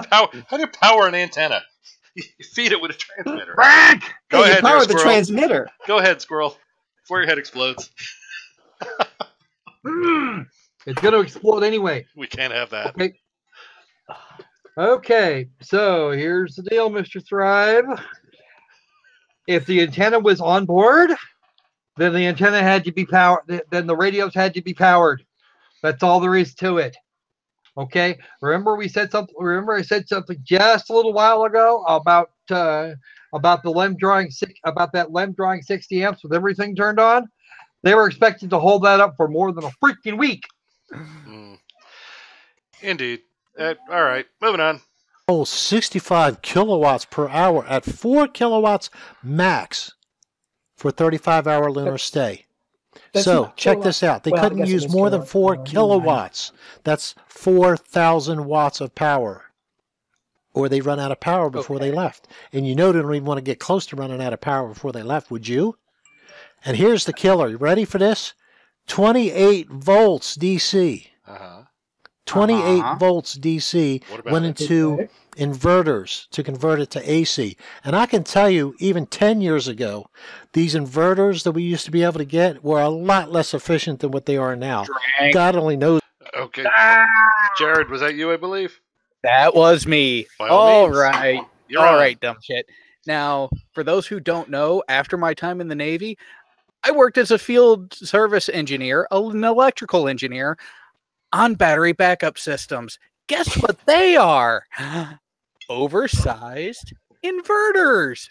you power an antenna? You feed it with a transmitter. Go ahead, power the transmitter. Go ahead, squirrel. Before your head explodes. It's going to explode anyway. We can't have that. Okay, so here's the deal, Mr. Thrive. If the antenna was on board, then the antenna had to be powered. Then the radios had to be powered. That's all there is to it. Okay. Remember we said something. Remember I said something just a little while ago about the LEM drawing about that LEM drawing 60 amps with everything turned on. They were expected to hold that up for more than a freaking week. Indeed. All right, moving on. 65 kilowatts per hour at 4 kilowatts max for 35-hour lunar stay. So check this out. They couldn't use more than 4 kilowatts. That's 4,000 watts of power. Or they run out of power before they left. And you know they don't even want to get close to running out of power before they left, would you? And here's the killer. You ready for this? 28 volts DC. 28 volts DC went into inverters to convert it to AC. And I can tell you, even 10 years ago, these inverters that we used to be able to get were a lot less efficient than what they are now. God only knows. Okay. Jared, was that you, I believe? That was me. All right. You're on. All right, dumb shit. Now, for those who don't know, after my time in the Navy, I worked as a field service engineer, an electrical engineer, on battery backup systems. Guess what they are? Oversized inverters.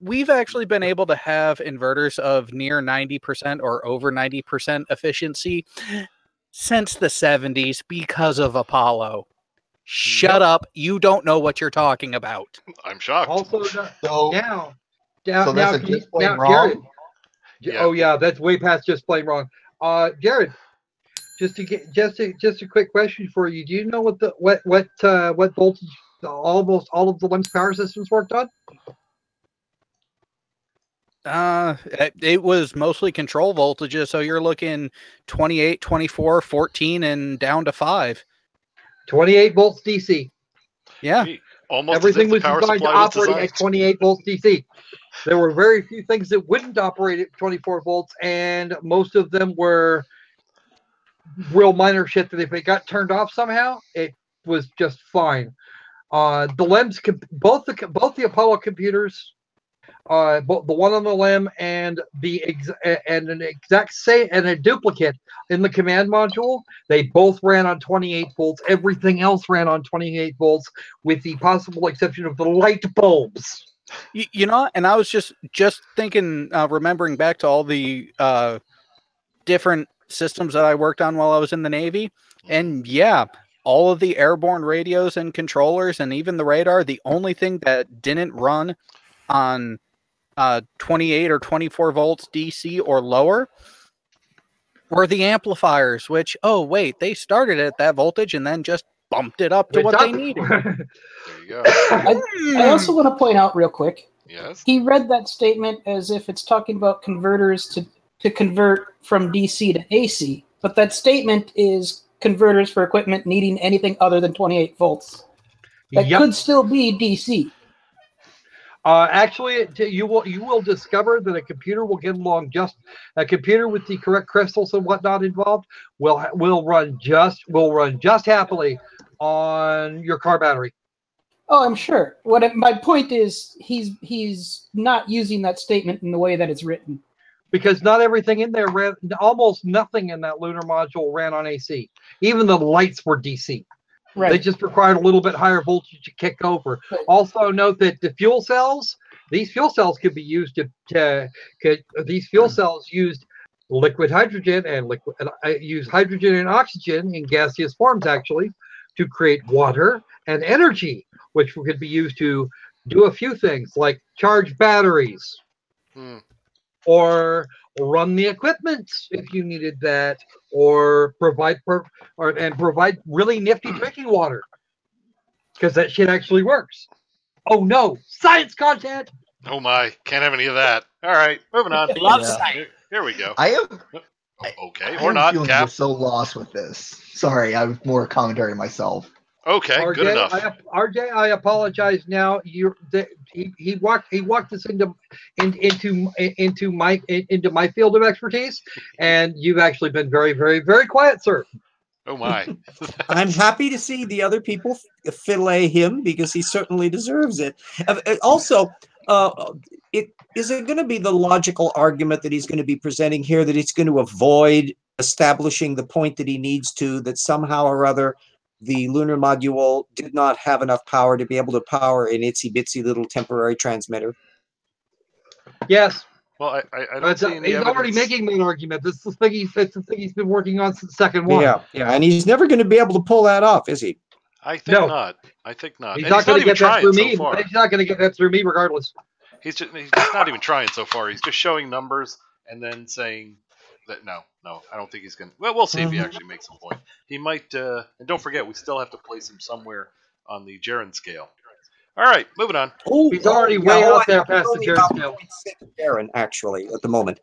We've actually been able to have inverters of near 90% or over 90% efficiency since the 70s because of Apollo. Shut up. You don't know what you're talking about. I'm shocked. Also, now, that's just plain wrong? Jared, oh, yeah, that's way past just plain wrong. Jared, just a quick question for you. Do you know what voltage almost all of the LEM's power systems worked on? It was mostly control voltages, so you're looking 28, 24, 14, and down to 5. 28 volts DC. Yeah. Almost everything was designed to operate at 28 volts DC. There were very few things that wouldn't operate at 24 volts, and most of them were real minor shit that if it got turned off somehow, it was just fine. The LEMs, both the Apollo computers, both the one on the LEM and a duplicate in the command module, they both ran on 28 volts. Everything else ran on 28 volts, with the possible exception of the light bulbs. You know, and I was just thinking, remembering back to all the different systems that I worked on while I was in the Navy, and yeah, all of the airborne radios and controllers and even the radar, the only thing that didn't run on 28 or 24 volts DC or lower were the amplifiers, which, oh wait, they started at that voltage and then just bumped it up to what they needed. There you go. I also want to point out real quick, yes, he read that statement as if it's talking about converters to convert from DC to AC, but that statement is converters for equipment needing anything other than 28 volts. That could still be DC. Actually, you will discover that a computer will get along a computer with the correct crystals and whatnot involved will run just happily on your car battery. Oh, I'm sure. My point is he's not using that statement in the way that it's written. Because not everything in there ran, almost nothing in that lunar module ran on AC. Even the lights were DC. Right. They just required a little bit higher voltage to kick over. Right. Also note that the fuel cells, these fuel cells could be used these fuel cells used liquid hydrogen and use hydrogen and oxygen in gaseous forms actually to create water and energy, which could be used to do a few things like charge batteries. or run the equipment if you needed that, or provide really nifty drinking water, because that shit actually works. Oh no, science content! Oh my, can't have any of that. All right, moving on. Love science. Here we go. I am. Okay, I or am not, feeling Cap. we're so lost with this. Sorry, I have more commentary myself. Okay, RJ, good enough. RJ, I apologize. Now he walked us into my field of expertise, and you've actually been very, very, very quiet, sir. Oh my! I'm happy to see the other people fillet him because he certainly deserves it. Also, is it going to be the logical argument that he's going to be presenting here that he's going to avoid establishing the point that he needs to, that somehow or other the lunar module did not have enough power to be able to power an itsy-bitsy little temporary transmitter? Yes. Well, I don't see any he's evidence. already making an argument. This is the thing he's been working on since second one. Yeah, and he's never going to be able to pull that off, is he? I think not. I think not. He's and not going to get that through me. So far. He's not going to get that through me, regardless. He's not even trying so far. He's just showing numbers and then saying that no, I don't think he's going to. Well, we'll see if he actually makes a point. He might. And don't forget, we still have to place him somewhere on the Jaren scale. All right, moving on. He's already way out there past the Jaren scale. Jaren, actually, at the moment.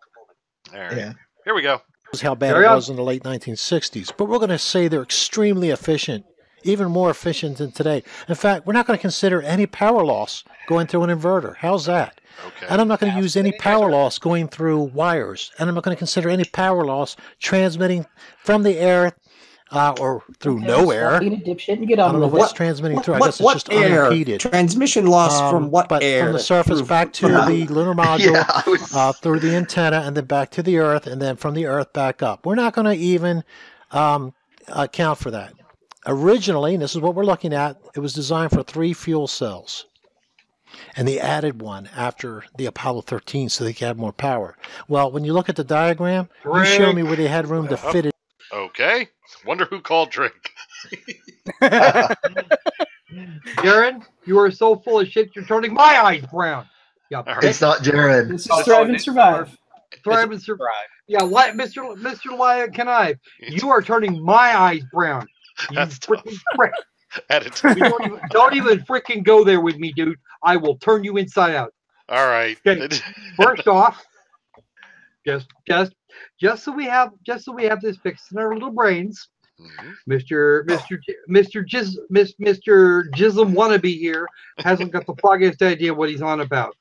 All right, here we go. This is how bad it was in the late 1960s. But we're going to say they're extremely efficient, even more efficient than today. In fact, we're not going to consider any power loss going through an inverter. How's that? Okay. And I'm not going to use any power loss going through wires. And I'm not going to consider any power loss transmitting from the air or through no air. I don't know what's transmitting through. I guess it's just unimpeded. Transmission loss from what air? From the surface back to the lunar module, through the antenna, and then back to the Earth, and then from the Earth back up. We're not going to even account for that. Originally, and this is what we're looking at, it was designed for 3 fuel cells. And they added one after the Apollo 13 so they could have more power. Well, when you look at the diagram, you show me where they had room to fit it. Okay. Wonder who called drink. Jaren, you are so full of shit, you're turning my eyes brown. Yeah, it's not Jaren. This is Thrive and Survive. Thrive and Survive. Yeah, Mr. Lion Knife, you are turning my eyes brown. You freaking prick. Don't even freaking go there with me, dude. I will turn you inside out. All right. Okay. First off, just so we have this fixed in our little brains, Mr. Jism wannabe here hasn't got the foggiest idea what he's on about.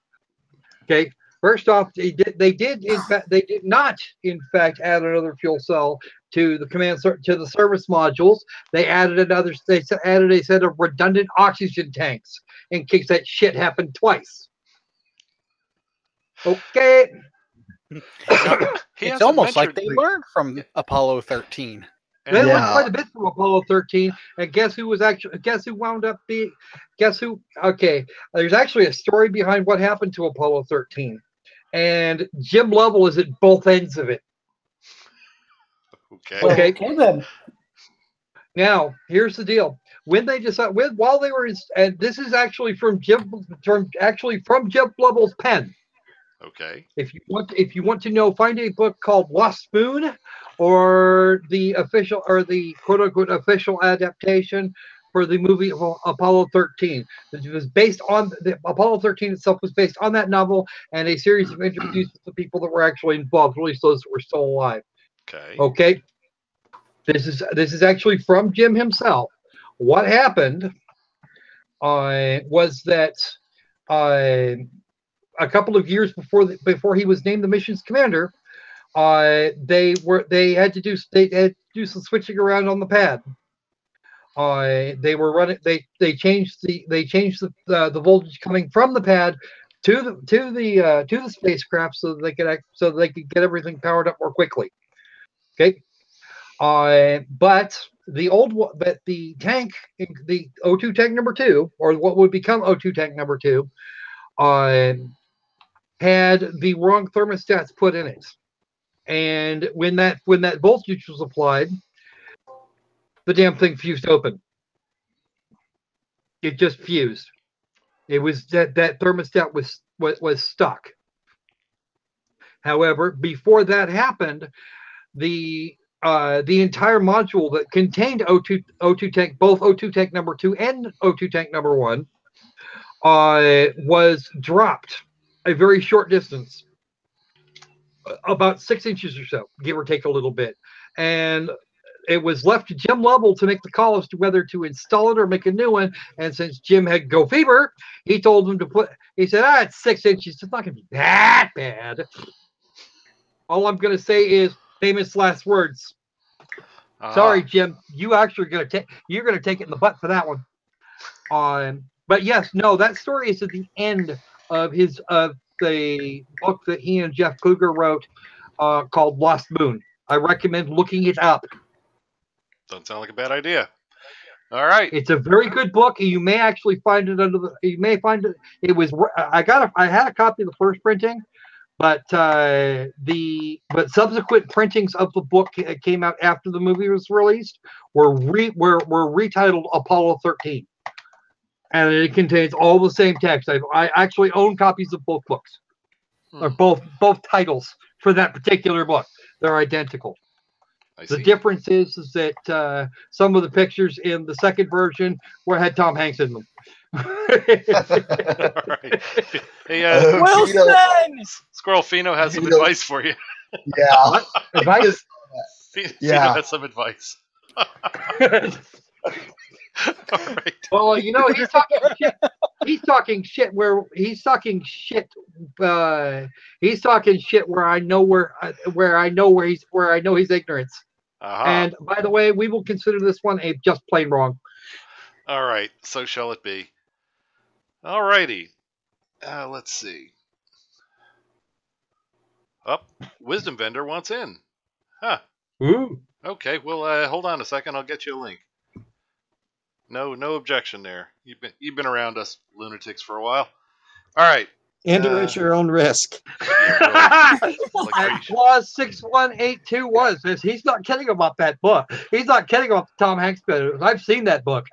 Okay. First off, they did not in fact add another fuel cell to the service modules. They added a set of redundant oxygen tanks in case that shit happened twice. Okay. It's almost like they learned from Apollo 13. They learned quite a bit from Apollo 13, and guess who wound up being? Okay, there's actually a story behind what happened to Apollo 13, and Jim Lovell is at both ends of it. Okay then. Now, here's the deal. When they decided, while they were, and this is actually from Jim Lovell's pen. Okay. If you want to know, find a book called Lost Spoon, or the official or the quote unquote official adaptation for the movie Apollo 13. It was based on the Apollo 13 itself was based on that novel and a series of interviews with the people that were actually involved, at least those that were still alive. Okay. This is actually from Jim himself. What happened was that a couple of years before he was named the mission's commander, they had to do some switching around on the pad. They were running. They changed the voltage coming from the pad to the spacecraft so that they could get everything powered up more quickly. Okay. But the tank, the O2 tank number 2, or what would become O2 tank number 2, had the wrong thermostats put in it, and when that voltage was applied, the damn thing fused open. It just fused. It was that thermostat was stuck. However, before that happened, the entire module that contained O2 tank, both O2 tank number 2 and O2 tank number 1, was dropped a very short distance, about 6 inches or so, give or take a little bit, and it was left to Jim Lovell to make the call as to whether to install it or make a new one. And since Jim had go fever, he told him to put. He said, "It's 6 inches. It's not going to be that bad." All I'm going to say is famous last words. Sorry, Jim. You actually going to take. You're going to take it in the butt for that one. But yes, no, that story is at the end of the book that he and Jeff Kluger wrote, called Lost Moon. I recommend looking it up. Doesn't sound like a bad idea. All right. It's a very good book. You may actually find it under the. You may find it. It was. I had a copy of the first printing, but subsequent printings of the book came out after the movie was released were retitled Apollo 13, and it contains all the same text. I actually own copies of both books, or both titles for that particular book. They're identical. The difference is that some of the pictures in the second version had Tom Hanks in them. All right. Hey, Wilson! Squirrel Fino has some advice for you. Yeah. Advice? Fino has some advice. All right. Well, he's talking shit. He's talking shit where he's talking shit. He's talking shit where I know his ignorance. And by the way, we will consider this one a just plain wrong. All right, so shall it be. All righty. Let's see. Wisdom Vendor wants in. Huh. Ooh. Okay, well, hold on a second. I'll get you a link. No objection there. You've been around us lunatics for a while. All right. Enter at your own risk. Yeah, really. Clause 6182 was this. He's not kidding about that book. He's not kidding about Tom Hanks. I've seen that book.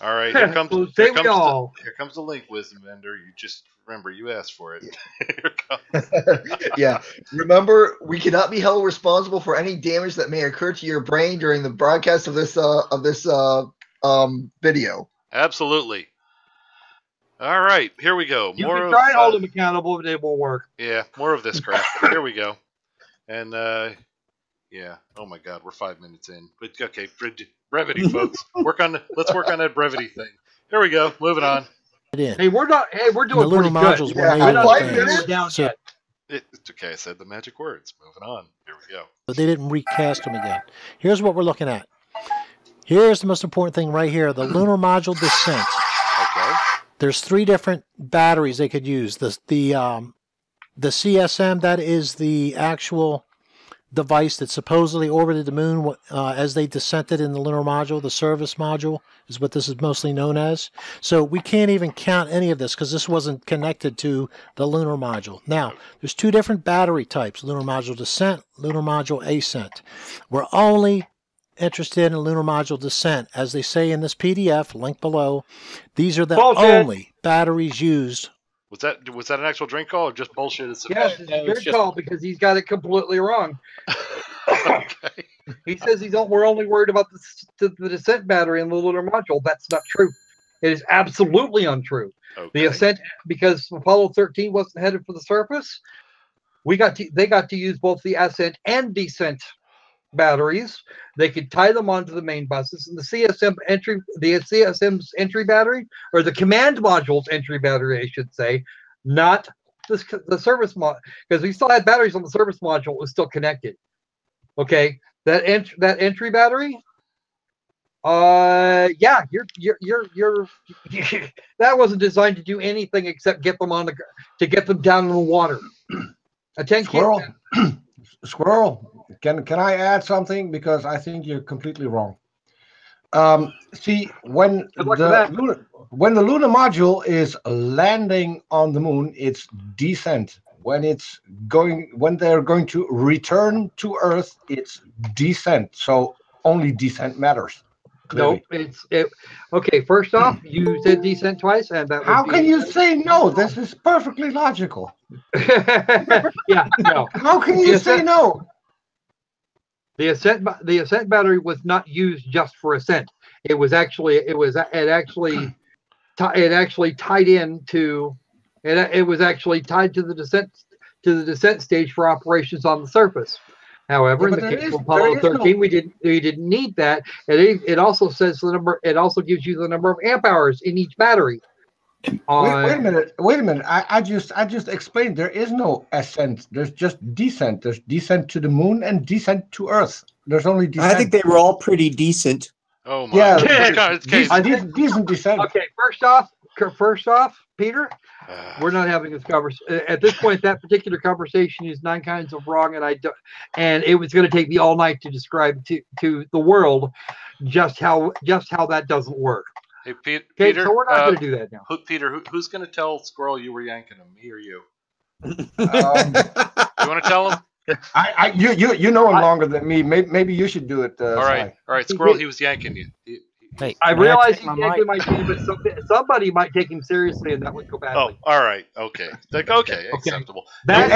All right, here comes the link, Wisdom Vendor. You just remember you asked for it. Here it comes. Yeah. Remember, we cannot be held responsible for any damage that may occur to your brain during the broadcast of this video. Absolutely. All right, here we go. You can try and hold them accountable, but it won't work. Yeah, more of this crap. Here we go. And, yeah. Oh, my God, we're 5 minutes in. But, okay, brevity, folks. Let's work on that brevity thing. Here we go. Moving on. Hey, we're doing pretty good. We're not 5 minutes down yet. It's okay. I said the magic words. Moving on. Here we go. But they didn't recast them again. Here's what we're looking at. Here's the most important thing right here. The lunar module descent. Okay. There's 3 different batteries they could use. The CSM, that is the actual device that supposedly orbited the moon as they descended in the lunar module. The service module is what this is mostly known as. So we can't even count any of this because this wasn't connected to the lunar module. Now, there's 2 different battery types, lunar module descent, lunar module ascent. We're only interested in lunar module descent. As they say in this PDF, link below, these are the only batteries used. Was that an actual drink call or just bullshit? Yes, it's a good call because he's got it completely wrong. Okay. He says we're only worried about the descent battery in the lunar module. That's not true. It is absolutely untrue. Okay. The ascent, because Apollo 13 wasn't headed for the surface, they got to use both the ascent and descent batteries. They could tie them onto the main buses, and the CSM's entry battery, or the command module's entry battery, I should say, not the service module, because we still had batteries on the service module. It was still connected. Okay, that entry battery. Yeah, you're that wasn't designed to do anything except get them down in the water. A tank. Squirrel. Can I add something? Because I think you're completely wrong. See, when the lunar module is landing on the moon, it's descent. When they're going to return to Earth, it's descent. So only descent matters. Clearly. Nope. Okay, first off, you said descent twice, and that How would can be you say no? This is perfectly logical. yeah, no. How can you say no? The ascent battery was not used just for ascent. It actually tied into it was actually tied to the descent stage for operations on the surface. However, in the case of Apollo 13, we didn't need that. It also says the number. It also gives you the number of amp hours in each battery. Wait a minute. I just explained. There is no ascent. There's just descent. There's descent to the moon and descent to Earth. There's only descent. I think they were all pretty decent. Oh my! Yeah, decent descent. Okay, first off, Peter, we're not having this conversation at this point. That particular conversation is 9 kinds of wrong, and it was going to take me all night to describe to the world just how that doesn't work. Hey, Peter. Okay, so we're not going to do that now. Peter, who's going to tell Squirrel you were yanking him? Me or you? You want to tell him? You know him longer than me. Maybe you should do it. All right, Squirrel. He was yanking you. Hey, I realize he's yanking my chain, but somebody might take him seriously, and that would go badly. Oh, all right, okay, acceptable. By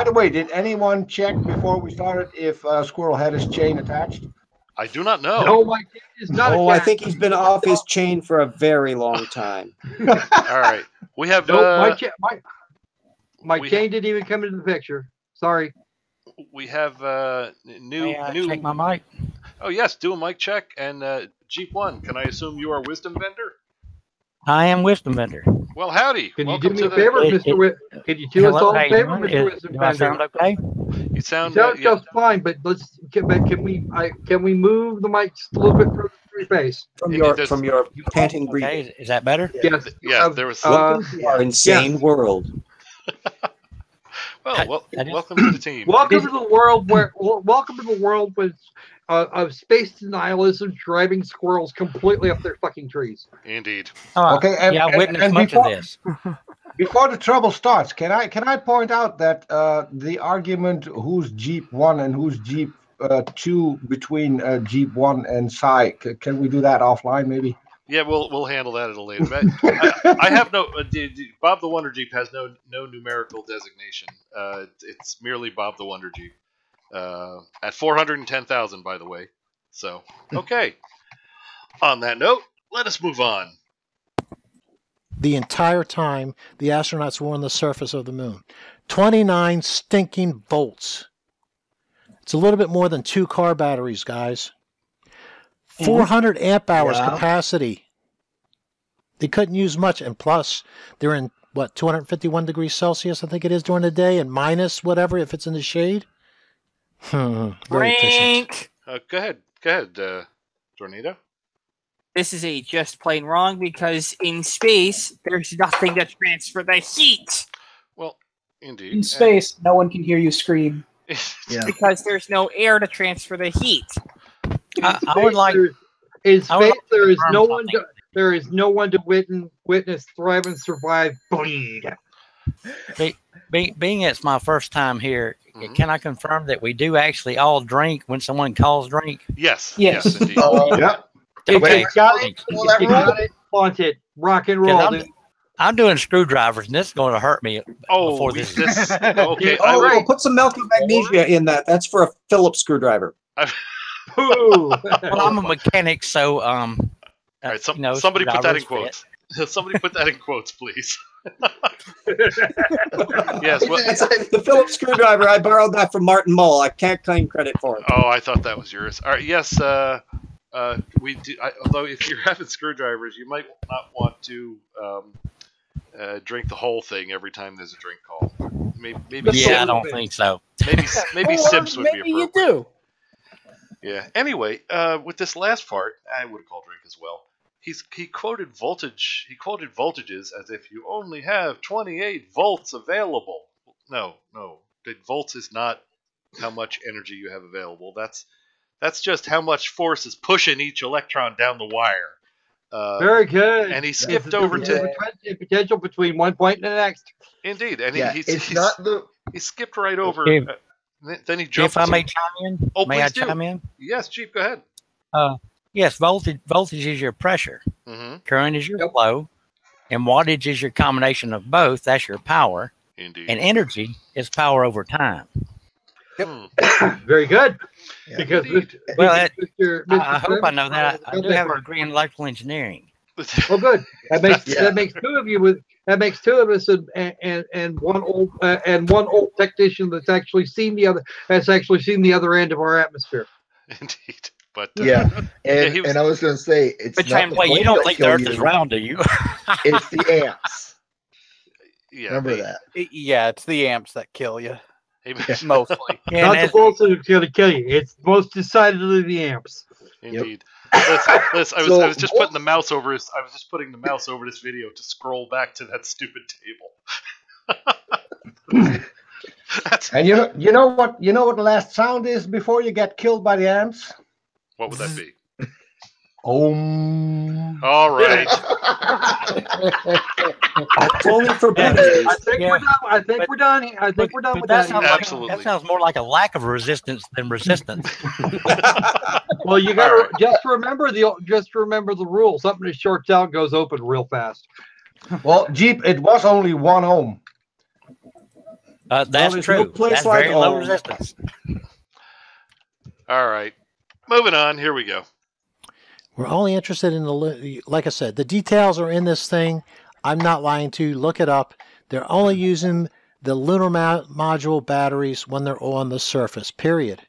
the way, did anyone check before we started if Squirrel had his chain attached? I do not know. No, my chain is not. Oh, I think he's been off his chain for a very long time. All right, we have. My chain didn't even come into the picture. Sorry. We have new. Check my mic. Oh yes, do a mic check. And Jeep 1, can I assume you are Wisdom Vendor? I am Wisdom Vendor. Well, howdy. Can you do me a favor, Mr. Can you do us all a favor, Mr. Wisdom Vendor? Do I sound okay? You sound just fine, but can we move the mic just a little bit further through your face? From your panting breathing. Okay, is that better? Yes. Yeah, there was. Welcome to our insane world. Well, welcome to the team. Welcome to the world with of space denialism driving squirrels completely up their fucking trees. Indeed. Okay, I witnessed much of this. Before the trouble starts, can I point out that the argument who's Jeep 1 and who's Jeep 2 between Jeep 1 and Psy, can we do that offline maybe? Yeah, we'll handle that at a later. I have no. Bob the Wonder Jeep has no numerical designation. It's merely Bob the Wonder Jeep. At 410,000, by the way. So okay. On that note, let us move on. The entire time the astronauts were on the surface of the moon, 29 stinking volts. It's a little bit more than 2 car batteries, guys. 400 amp hours capacity. They couldn't use much, and plus they're in 251 degrees Celsius, I think it is, during the day, and minus whatever if it's in the shade. Very efficient. Go ahead, Tornado. This is just plain wrong because in space there's nothing to transfer the heat. Well, indeed. In space, no one can hear you scream. Because there's no air to transfer the heat. In space, there is no one to witness, thrive, and survive bleed. Being it's my first time here, can I confirm that we do actually all drink when someone calls drink? Yes, indeed. Yep. Okay. If you got it, flaunt it, rock and roll. I'm doing screwdrivers, and this is going to hurt me before this. Okay. Put some milk and magnesia in that. That's for a Phillips screwdriver. Well, I'm a mechanic, so all right, somebody put that in quotes. Somebody put that in quotes, please. Yes, the Phillips screwdriver. I borrowed that from Martin Mull. I can't claim credit for it. Oh, I thought that was yours. All right, yes. We do. Although, if you're having screwdrivers, you might not want to drink the whole thing every time there's a drink call. Maybe. Yeah, I don't think so. Maybe sips would be appropriate. Maybe you do. Yeah. Anyway, with this last part, I would have called drink as well. He quoted voltage. He quoted voltages as if you only have 28 volts available. No. The volts is not how much energy you have available. That's just how much force is pushing each electron down the wire. Very good. And he skipped over to potential between one point and the next. Indeed, and he skipped right over. Then he jumped. If I may chime in, Oh, may I please do. chime in? Yes, Chief, go ahead. Yes, voltage is your pressure. Current is your flow. And wattage is your combination of both. That's your power. Indeed. And energy is power over time. Very good. Yeah, because well, Mr. I hope I know that. I do have a degree in electrical engineering. Oh, good. That makes two of you with that makes two of us and one old technician that's actually seen the other end of our atmosphere. Indeed. But and I was going to say it's not the you don't think the Earth is round, do you? It's the amps. Yeah, remember that. Yeah, it's the amps that kill you. Mostly. Not the volts that's going to kill you. It's most decidedly the amps. Indeed. Liz, I was just putting the mouse over I was just putting the mouse over this video to scroll back to that stupid table. And you know what the last sound is before you get killed by the amps? What would that be? Om. All right. It's only for babies. I think we're done. I think we're done with that. Absolutely. That sounds more like a lack of resistance than resistance. Well, you got to just remember the rule. Something that shorts out goes open real fast. Well, Jeep, it was only 1 ohm. That's true. That's very low resistance. All right. Moving on. Here we go. We're only interested in like I said, the details are in this thing. I'm not lying to you. Look it up. They're only using the lunar module batteries when they're on the surface, period.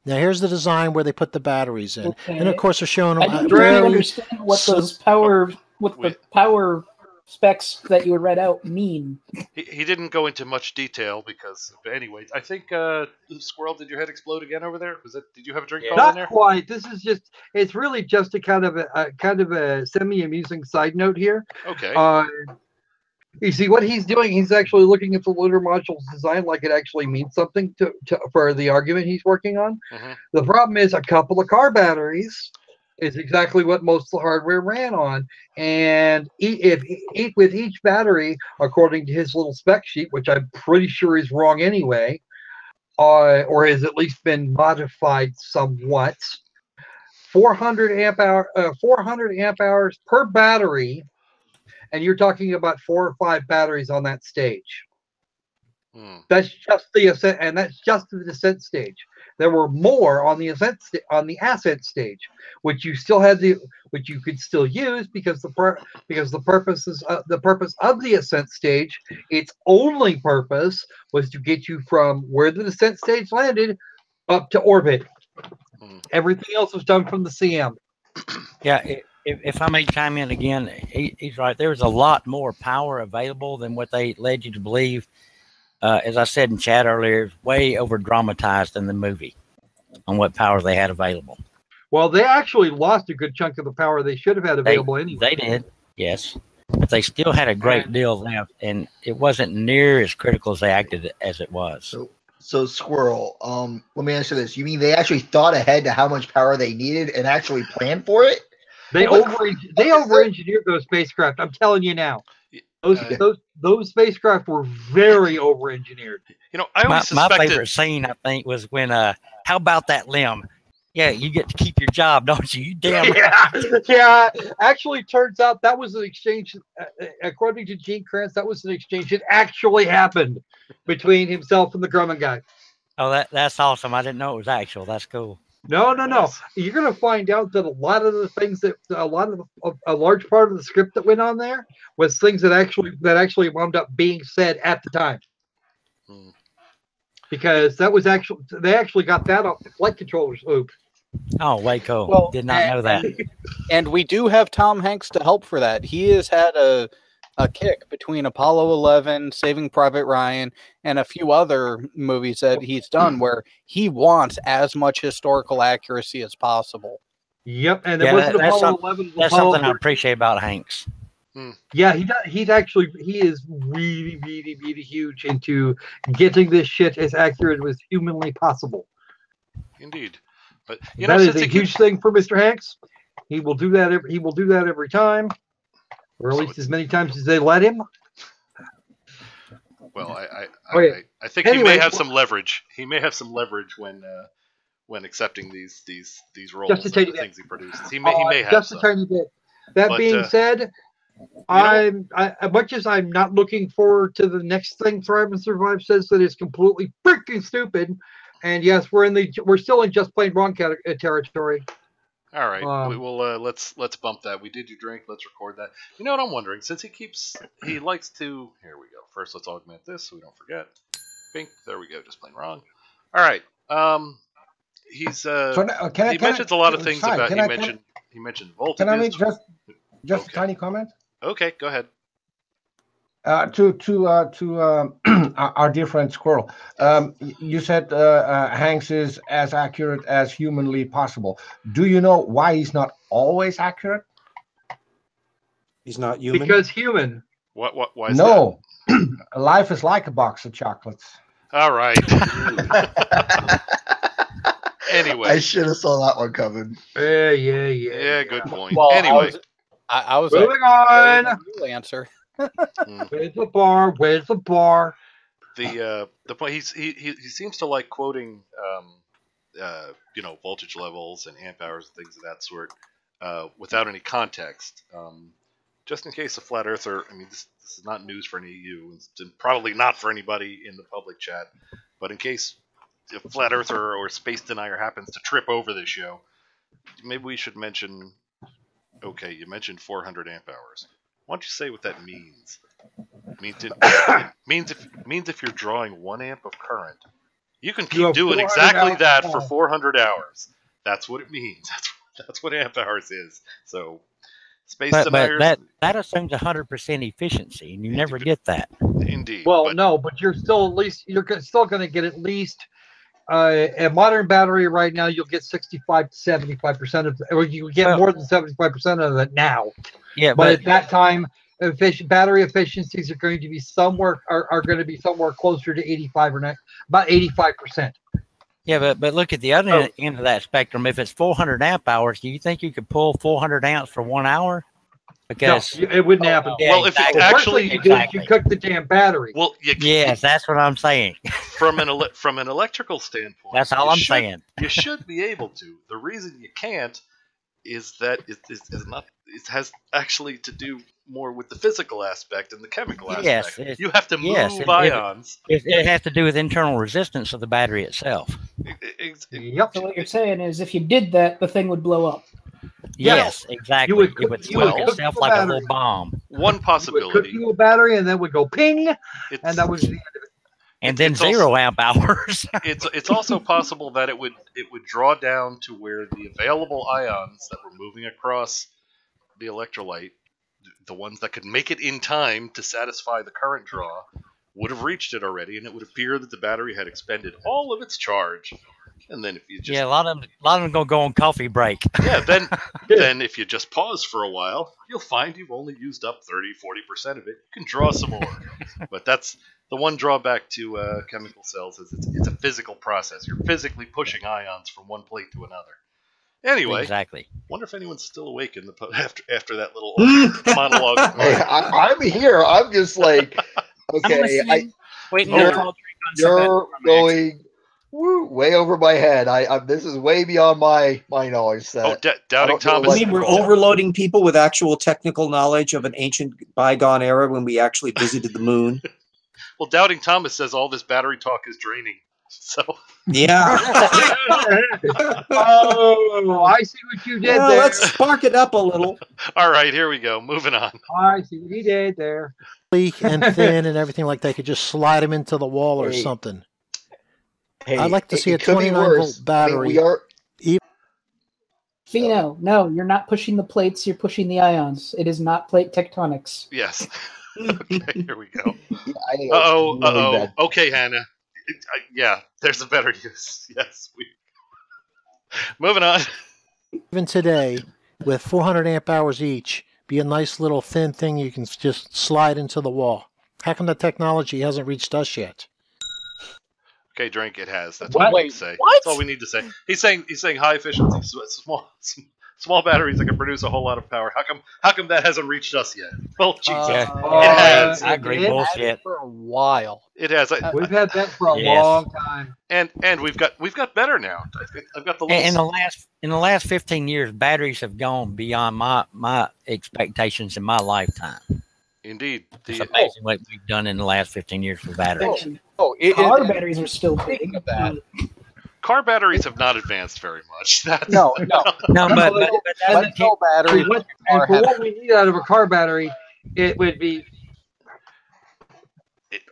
Now, here's the design where they put the batteries in. Okay. And, of course, they're showing them. I didn't really understand what those power specs that you would read out mean. He didn't go into much detail because, anyway, I think Squirrel, did your head explode again over there? Did you have a drink call in there? Not quite. This is it's really just a kind of a semi-amusing side note here. Okay. You see what he's doing? He's actually looking at the lunar module's design like it actually means something for the argument he's working on. The problem is a couple of car batteries is exactly what most of the hardware ran on. And with each battery, according to his little spec sheet, which I'm pretty sure is wrong anyway, or has at least been modified somewhat, 400 amp hours per battery, and you're talking about 4 or 5 batteries on that stage. That's just the ascent, and that's just the descent stage. There were more on the ascent stage, which you could still use because the purpose of the ascent stage, its only purpose was to get you from where the descent stage landed up to orbit. Everything else was done from the CM. Yeah, if I may chime in again, he's right. There was a lot more power available than what they led you to believe. As I said in chat earlier, it's way over dramatized in the movie on what power they had available. Well, they actually lost a good chunk of the power they should have had available anyway. They did, yes. But they still had a great deal left, and it wasn't near as critical as they acted as it was. So Squirrel, let me answer this. You mean they actually thought ahead to how much power they needed and actually planned for it? They over-engineered those spacecraft. I'm telling you now. Those spacecraft were very over-enginered. You know, I always my favorite scene, I think, was when how about that limb? Yeah, you get to keep your job, don't you? You damn right. Yeah. Actually, turns out that was an exchange. According to Gene Kranz, that was an exchange that actually happened between himself and the Grumman guy. Oh, that's awesome! I didn't know it was actual. That's cool. No. You're going to find out that a lot of the things a large part of the script that went on there was things that actually wound up being said at the time. Because they actually got that off the flight controller's loop. Oh, way cool. Well, did not know that. And we do have Tom Hanks to help for that. He has had a kick between Apollo 11, Saving Private Ryan, and a few other movies that he's done where he wants as much historical accuracy as possible. Yep, and Apollo 11. That's something I appreciate about Hanks. Yeah, he is really, really, really huge into getting this shit as accurate as humanly possible. Indeed, but that is a huge thing for Mr. Hanks. He will do that. He will do that every time, or at least as many times as they let him. Well, I think he may have some leverage. He may have some leverage when when accepting these roles and the things he produces. He may have just some. a tiny bit. That being said, I much as I'm not looking forward to the next thing Thrive and Survive says that is completely freaking stupid, and yes, we're still in just plain wrong territory. All right, let's bump that. We did your drink. Let's record that. You know what I'm wondering? Since he likes to. Here we go. First, let's augment this so we don't forget. Pink. There we go. Just plain wrong. All right. He's he mentions a lot of things about. He mentioned voltages. Can I make just a tiny comment? Okay, go ahead. To our dear friend Squirrel, you said Hanks is as accurate as humanly possible. Do you know why he's not always accurate? He's not human. Because human. Why is no. Life is like a box of chocolates. All right. Anyway, I should have saw that one coming. Yeah, good point. Well, anyway, I was moving on. Real answer. Where's the bar? Where's the bar? The point he seems to like quoting voltage levels and amp hours and things of that sort without any context. Just in case a flat earther, I mean, this is not news for any of you, and probably not for anybody in the public chat, but in case a flat earther or space denier happens to trip over this show, maybe we should mention. Okay, you mentioned 400 amp hours. Why don't you say what that means? It means if you're drawing 1 amp of current, you can keep doing exactly that for 400 hours. That's what it means. That's what amp hours is. So, space deniers. But that assumes 100% efficiency, and you never get that. Indeed. Well, no, but you're still going to get at least. A modern battery right now, you'll get 65 to 75% of, or you get more than 75% of it now. Yeah, but at that time, battery efficiencies are going to be somewhere closer to 85 or not, about 85%. Yeah, but look at the other end of that spectrum. If it's 400 amp hours, do you think you could pull 400 amps for 1 hour? Because no, it wouldn't happen. Yeah, well, exactly. If you cook the damn battery. Well, yes, that's what I'm saying. From an electrical standpoint, that's all I'm saying. You should be able to. The reason you can't is that it has actually to do more with the physical aspect and the chemical aspect. Yes, you have to move ions. It has to do with internal resistance of the battery itself. Yep. So what you're saying is, if you did that, the thing would blow up. Yes, exactly. It would swell itself like a little bomb. One possibility. Cook you a battery, and then would go ping, and that was the end of it. And then 0 amp hours. It's also possible that it would draw down to where the available ions that were moving across the electrolyte, the ones that could make it in time to satisfy the current draw, would have reached it already, and it would appear that the battery had expended all of its charge. And then if you just a lot of them gonna go on coffee break. Yeah, then if you just pause for a while, you'll find you've only used up 30-40% of it. You can draw some more, but that's the one drawback to chemical cells is it's a physical process. You're physically pushing ions from one plate to another. Anyway, exactly. Wonder if anyone's still awake in the after that little monologue. Hey, I'm here. I'm just like, okay, you're going. Woo, way over my head. This is way beyond my knowledge set. Oh, Doubting Thomas. I mean, we're overloading people with actual technical knowledge of an ancient bygone era when we actually visited the moon. Well, Doubting Thomas says all this battery talk is draining. So yeah. Oh, I see what you did there. Let's spark it up a little. All right, here we go. Moving on. I see what he did there. And thin and everything like that. You could just slide them into the wall or something. Hey, I'd like to see a 29-volt battery. I mean, Fino, no, you're not pushing the plates. You're pushing the ions. It is not plate tectonics. Yes. Okay, here we go. Uh-oh. Okay, Hannah. Yeah, there's a better use. Yes. Moving on. Even today, with 400 amp hours each, be a nice little thin thing you can just slide into the wall. How come the technology hasn't reached us yet? Okay, Drink, it has. That's what we need to say. What? That's all we need to say. He's saying high efficiency, Small batteries that can produce a whole lot of power. How come that hasn't reached us yet? Well, Jesus, Yeah. it has. I agree. Bullshit. For a while. It has. We've had that for a Yes. long time. And we've got better now. I've got the little... In the last 15 years, batteries have gone beyond my expectations in my lifetime. Indeed. It's amazing what we've done in the last 15 years for batteries. Car batteries are still big. Car batteries have not advanced very much. That's... No, but batteries. And for what we need out of a car battery, it would be.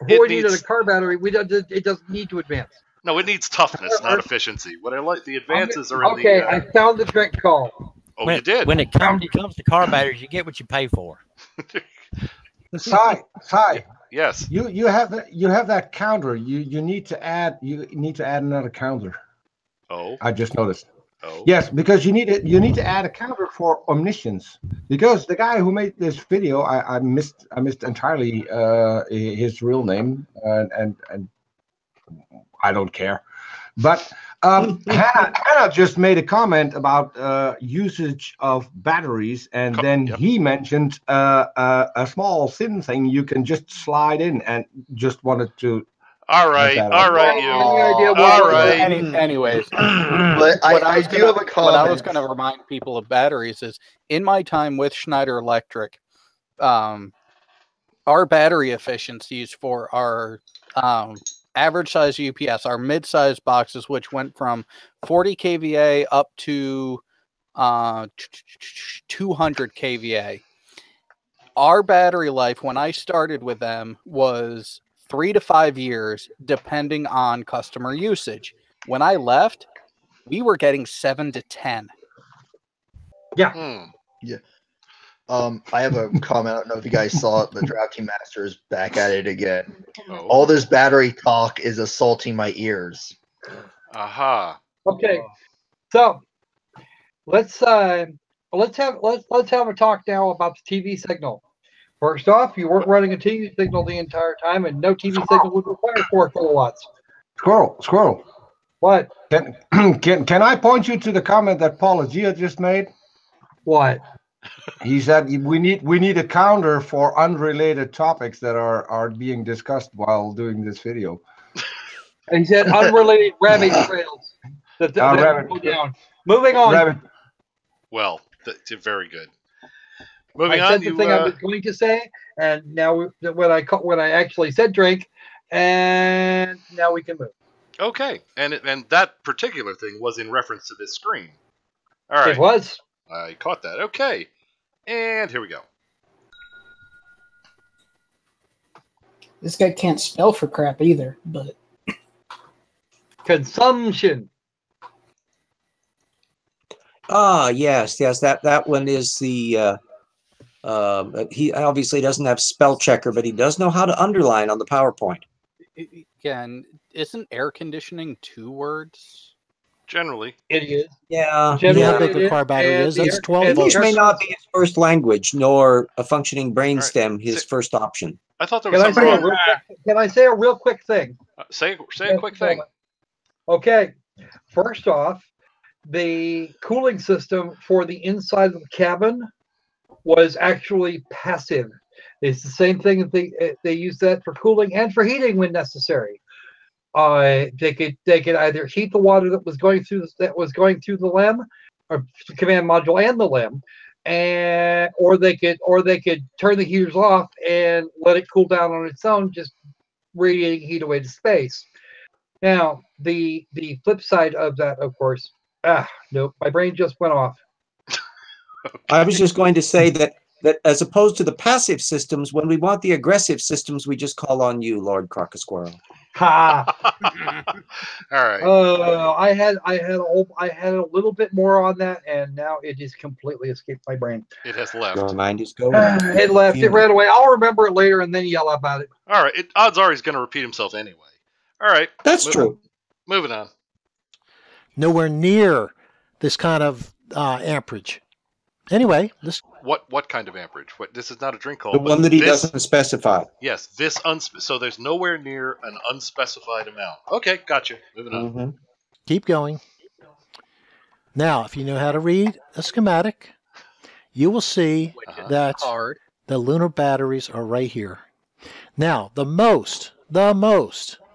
What we need out of a car battery, it doesn't need to advance. No, it needs toughness, not efficiency. What I like, the advances are in the... Okay, I found the trick call. Oh, you did? When it comes to car batteries, you get what you pay for. Sai, yes. You have that counter. You need to add another counter. Oh. I just noticed. Oh. Yes, because you need to add a counter for omniscience. Because the guy who made this video, I missed entirely his real name, and I don't care. But Hannah just made a comment about usage of batteries, and then he mentioned a small SIN thing you can just slide in, and just wanted to. All right, you. All right. Anyways, but I do have a comment. What I was going to remind people of batteries is, in my time with Schneider Electric, our battery efficiencies for our average size UPS, our mid-size boxes, which went from 40 kVA up to 200 kVA. Our battery life when I started with them was 3 to 5 years, depending on customer usage. When I left, we were getting 7 to 10. Yeah. Yeah. I have a comment. I don't know if you guys saw it, but Drafting Master is back at it again. Oh. All this battery talk is assaulting my ears. Aha. Okay. So let's have a talk now about the TV signal. First off, you weren't running a TV signal the entire time, and no TV signal would require 4 kilowatts. Squirrel. What? Can I point you to the comment that Paula Gia just made? What? He said we need a counter for unrelated topics that are being discussed while doing this video. And he said unrelated rabbit trails that go down. Moving on. Well, very good. Moving I on. said the thing I was going to say, and now when I actually said drink, and now we can move. Okay, and that particular thing was in reference to this screen. All right. It was. I caught that. Okay, and here we go. This guy can't spell for crap either, but consumption. Yes. That one is the. He obviously doesn't have spell checker, but he does know how to underline on the PowerPoint. Again, isn't air conditioning 2 words? Generally, it is. Yeah. You know how big a car battery is? That's 12 volts. English may not be his first language, nor a functioning brainstem his first option. I thought there was something. Can I say a real quick thing? Say a quick thing. Okay. First off, the cooling system for the inside of the cabin was actually passive. It's the same thing that they use that for cooling and for heating when necessary. They could either heat the water that was going through the LEM, or the command module and the LEM, or they could turn the heaters off and let it cool down on its own, just radiating heat away to space. Now the flip side of that, of course, nope, my brain just went off. I was just going to say that as opposed to the passive systems, when we want the aggressive systems, we just call on you, Lord Croc-a-Squirrel. Ha! All right. I had a little bit more on that, and now it just completely escaped my brain. It has left. Your mind is going. It left. It ran away. I'll remember it later and then yell about it. All right. Odds are he's going to repeat himself anyway. All right. That's true. Moving on. Nowhere near this kind of amperage. Anyway, this what kind of amperage? This is not a drink call. The one that he doesn't specify. Yes, this so there's nowhere near an unspecified amount. Okay, gotcha. Moving on. Keep going. Now, if you know how to read a schematic, you will see that the lunar batteries are right here. Now, the most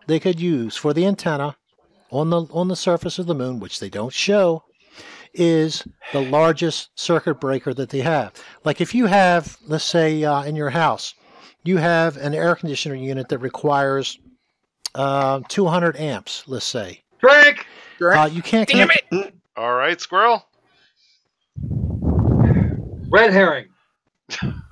they could use for the antenna on the surface of the moon, which they don't show, is the largest circuit breaker that they have. Like if you have, let's say in your house, you have an air conditioner unit that requires 200 amps, let's say. Drink! You can't connect. Damn it! All right, Squirrel. Red herring.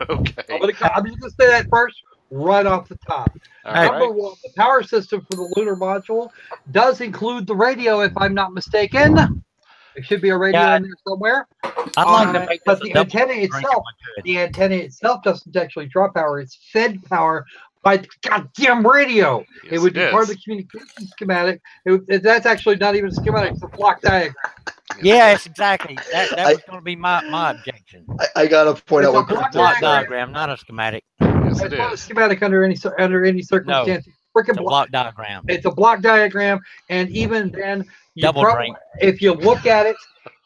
Okay. I'm just going to say that first, right off the top. Number one, the power system for the lunar module does include the radio, if I'm not mistaken. There should be a radio in there somewhere. I'd like to make but the antenna itself doesn't actually draw power. It's fed power by the goddamn radio. Yes, it would be part of the communication schematic. That's actually not even a schematic. It's a block diagram. Yes, exactly. That was going to be my objection. I gotta point out It's a block diagram, not a schematic. Yes, it's not a schematic under any circumstance. No, Freaking it's a block diagram. It's a block diagram, and even then, if you look at it,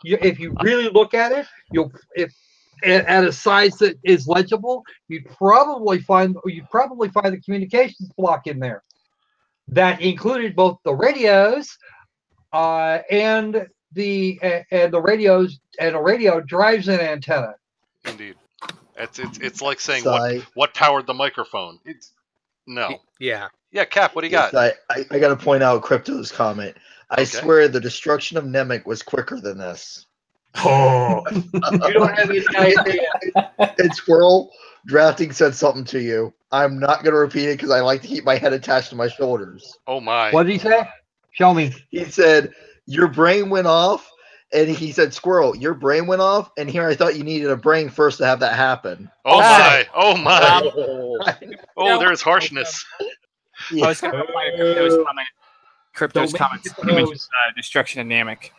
if you really look at it, at a size that is legible, you'd probably find the communications block in there that included both the radios and the radios, and a radio drives an antenna. Indeed, it's like saying what powered the microphone. Yeah. Cap, what do you got? I got to point out Crypto's comment. I swear the destruction of Namek was quicker than this. Oh, you don't have any idea. And Squirrel drafting said something to you. I'm not going to repeat it because I like to keep my head attached to my shoulders. Oh my! What did he say? Show me. He said your brain went off, and he said, "Squirrel, your brain went off." And here I thought you needed a brain first to have that happen. Oh my! Oh my! Oh, there's harshness. I was going to reply to Crypto's comments. Destruction of Namek.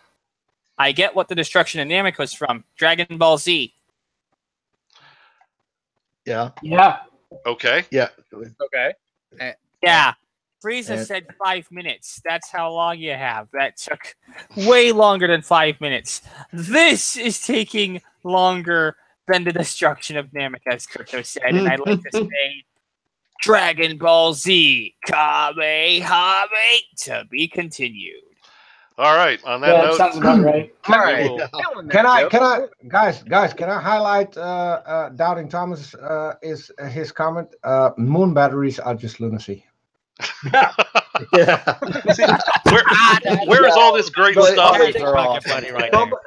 I get what the destruction of Namek was from. Dragon Ball Z. Yeah. Yeah. Okay. Yeah. Okay. Yeah. Frieza said 5 minutes. That's how long you have. That took way longer than 5 minutes. This is taking longer than the destruction of Namek, as Crypto said. And I'd like to say Dragon Ball Z Kamehameha to be continued. All right. On that note, sounds about right. All right. Can I, guys? Can I highlight Doubting Thomas? Is his comment? Moon batteries are just lunacy. Yeah. See, where is all this great stuff?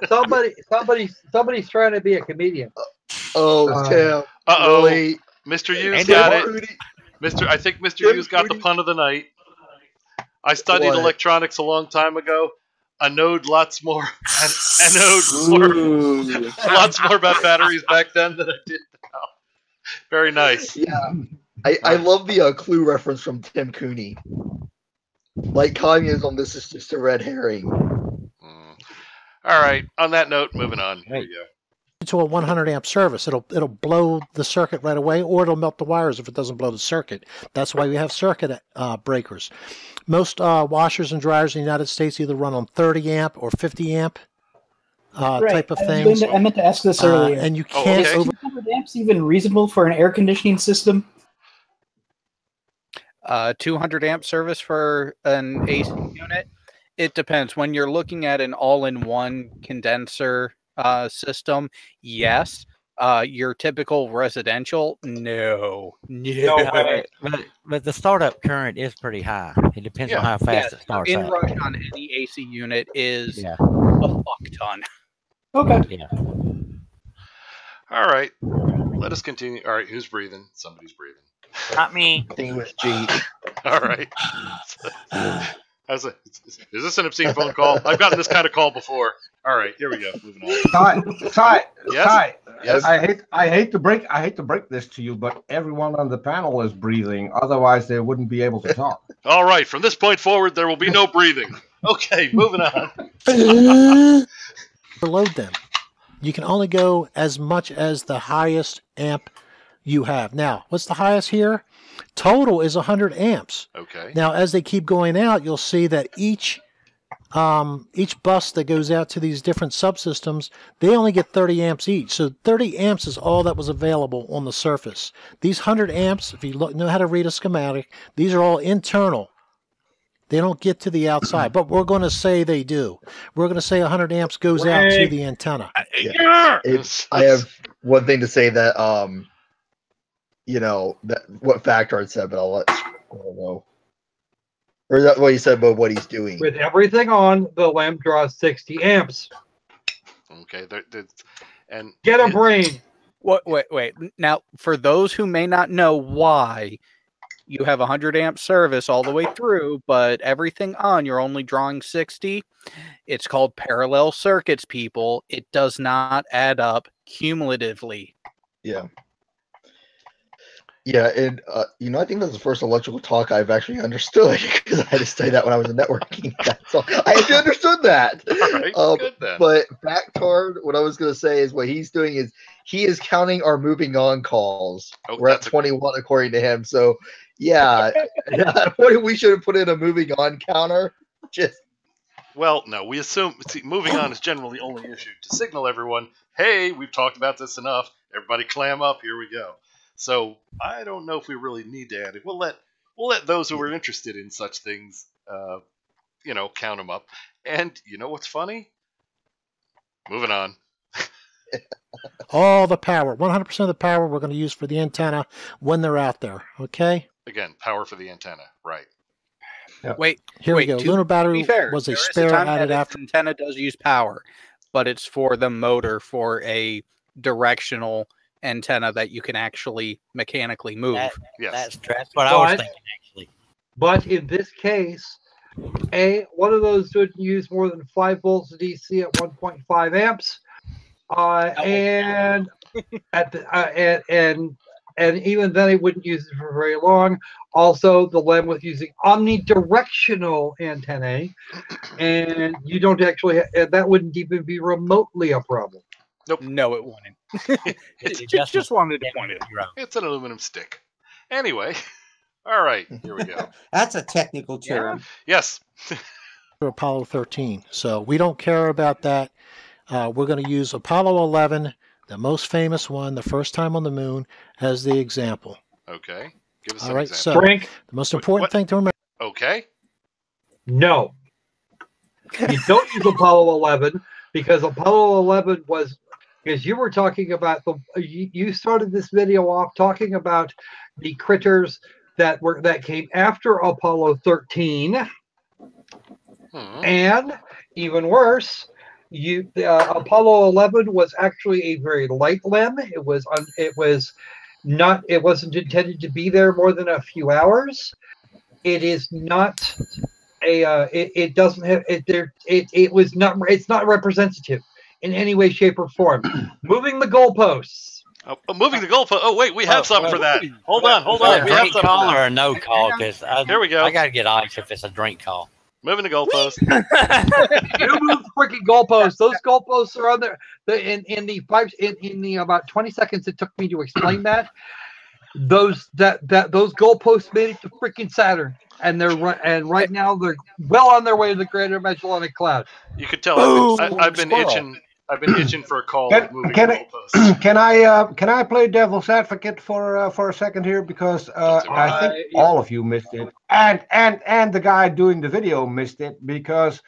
Somebody's trying to be a comedian. Tim. Really? Mr. Hughes got it. I think Mr. Hughes got the pun of the night. I studied electronics a long time ago. Lots more about batteries back then than I did now. Very nice. Yeah. I love the Clue reference from Tim Cooney. Like communism, this is just a red herring. All right. On that note, moving on. Here we go. To a 100 amp service, it'll blow the circuit right away, or it'll melt the wires if it doesn't blow the circuit. That's why we have circuit breakers. Most washers and dryers in the United States either run on 30 amp or 50 amp type of things. I meant to ask this earlier. And you can't. Is 200 amps even reasonable for an air conditioning system? 200 amp service for an AC unit. It depends. When you're looking at an all-in-one condenser system, yes. Your typical residential, no. But the startup current is pretty high. It depends on how fast it starts. Inrush on any AC unit is a fuck ton. Okay. Yeah. All right. Let us continue. All right. Who's breathing? Somebody's breathing. Not me. I think it was G. All right. Is this an obscene phone call? I've gotten this kind of call before. All right, here we go. Moving on. Ty. Yes. I hate to break this to you, but everyone on the panel is breathing. Otherwise, they wouldn't be able to talk. All right. From this point forward, there will be no breathing. Okay, moving on. Overload them. You can only go as much as the highest amp you have. Now, what's the highest here? Total is 100 amps. Okay. Now, as they keep going out, you'll see that each each bus that goes out to these different subsystems, they only get 30 amps each. So 30 amps is all that was available on the surface. These 100 amps, if you know how to read a schematic, these are all internal. They don't get to the outside, but we're going to say they do. We're going to say 100 amps goes out to the antenna. Yeah. I have one thing to say that, that what Factard said, but I'll let Squirrel know. Or is that what he said about what he's doing? With everything on, the lamp draws 60 amps. Okay, and get a brain. Wait. Now, for those who may not know why you have 100 amp service all the way through, but everything on, you're only drawing 60, it's called parallel circuits, people. It does not add up cumulatively. Yeah. Yeah, and I think that's the first electrical talk I've actually understood, because I had to study that when I was in networking. So I actually understood that. All right, good then. But Factard, what I was going to say is what he's doing is he is counting our moving on calls. We're at 21 according to him. So yeah, we should have put in a moving on counter. Well, no, we assume moving on is generally only issued to signal everyone, hey, we've talked about this enough. Everybody clam up. Here we go. So I don't know if we really need to add it. We'll let those who are interested in such things, count them up. And you know what's funny? Moving on. All the power, 100% of the power we're going to use for the antenna when they're out there. Okay. Again, power for the antenna, right? Yeah. Here we go. Lunar battery was a spare added after. Antenna does use power, but it's for the motor for a directional antenna that you can actually mechanically move. Yes. That's what I was thinking, actually. But in this case, one of those wouldn't use more than 5 volts DC at 1.5 amps, and even then it wouldn't use it for very long. Also, the LEM was using omnidirectional antennae, and you don't actually that wouldn't even be remotely a problem. Nope. No, it wouldn't. It just wanted to point it out. It's an aluminum stick. Anyway, all right, here we go. That's a technical term. Yes. Apollo 13. So we don't care about that. We're going to use Apollo 11, the most famous one, the first time on the moon, as the example. Okay. Give us all an right. example. So Frank, the most important thing to remember. Okay. No. You don't use Apollo 11 because Apollo 11 was, because you were talking about you started this video off talking about the critters that came after Apollo 13, and even worse, Apollo 11 was actually a very light LEM. It wasn't intended to be there more than a few hours. It is not it doesn't have it's not representative in any way, shape, or form. Moving the goalposts. Moving the goalpost. Oh wait, we have something for that. Hold on. We have something call for that. or a no call? Because here we go. I gotta get ice if it's a drink call. Moving the goalpost. You move the freaking goalposts. Those goalposts are on there. In the about 20 seconds it took me to explain that. Those goalposts made it to freaking Saturn, and right now they're well on their way to the Greater Magellanic Cloud. You could tell I've been itching. I've been itching for a call. Can I play devil's advocate for a second here, because I think all of you missed it, and the guy doing the video missed it, because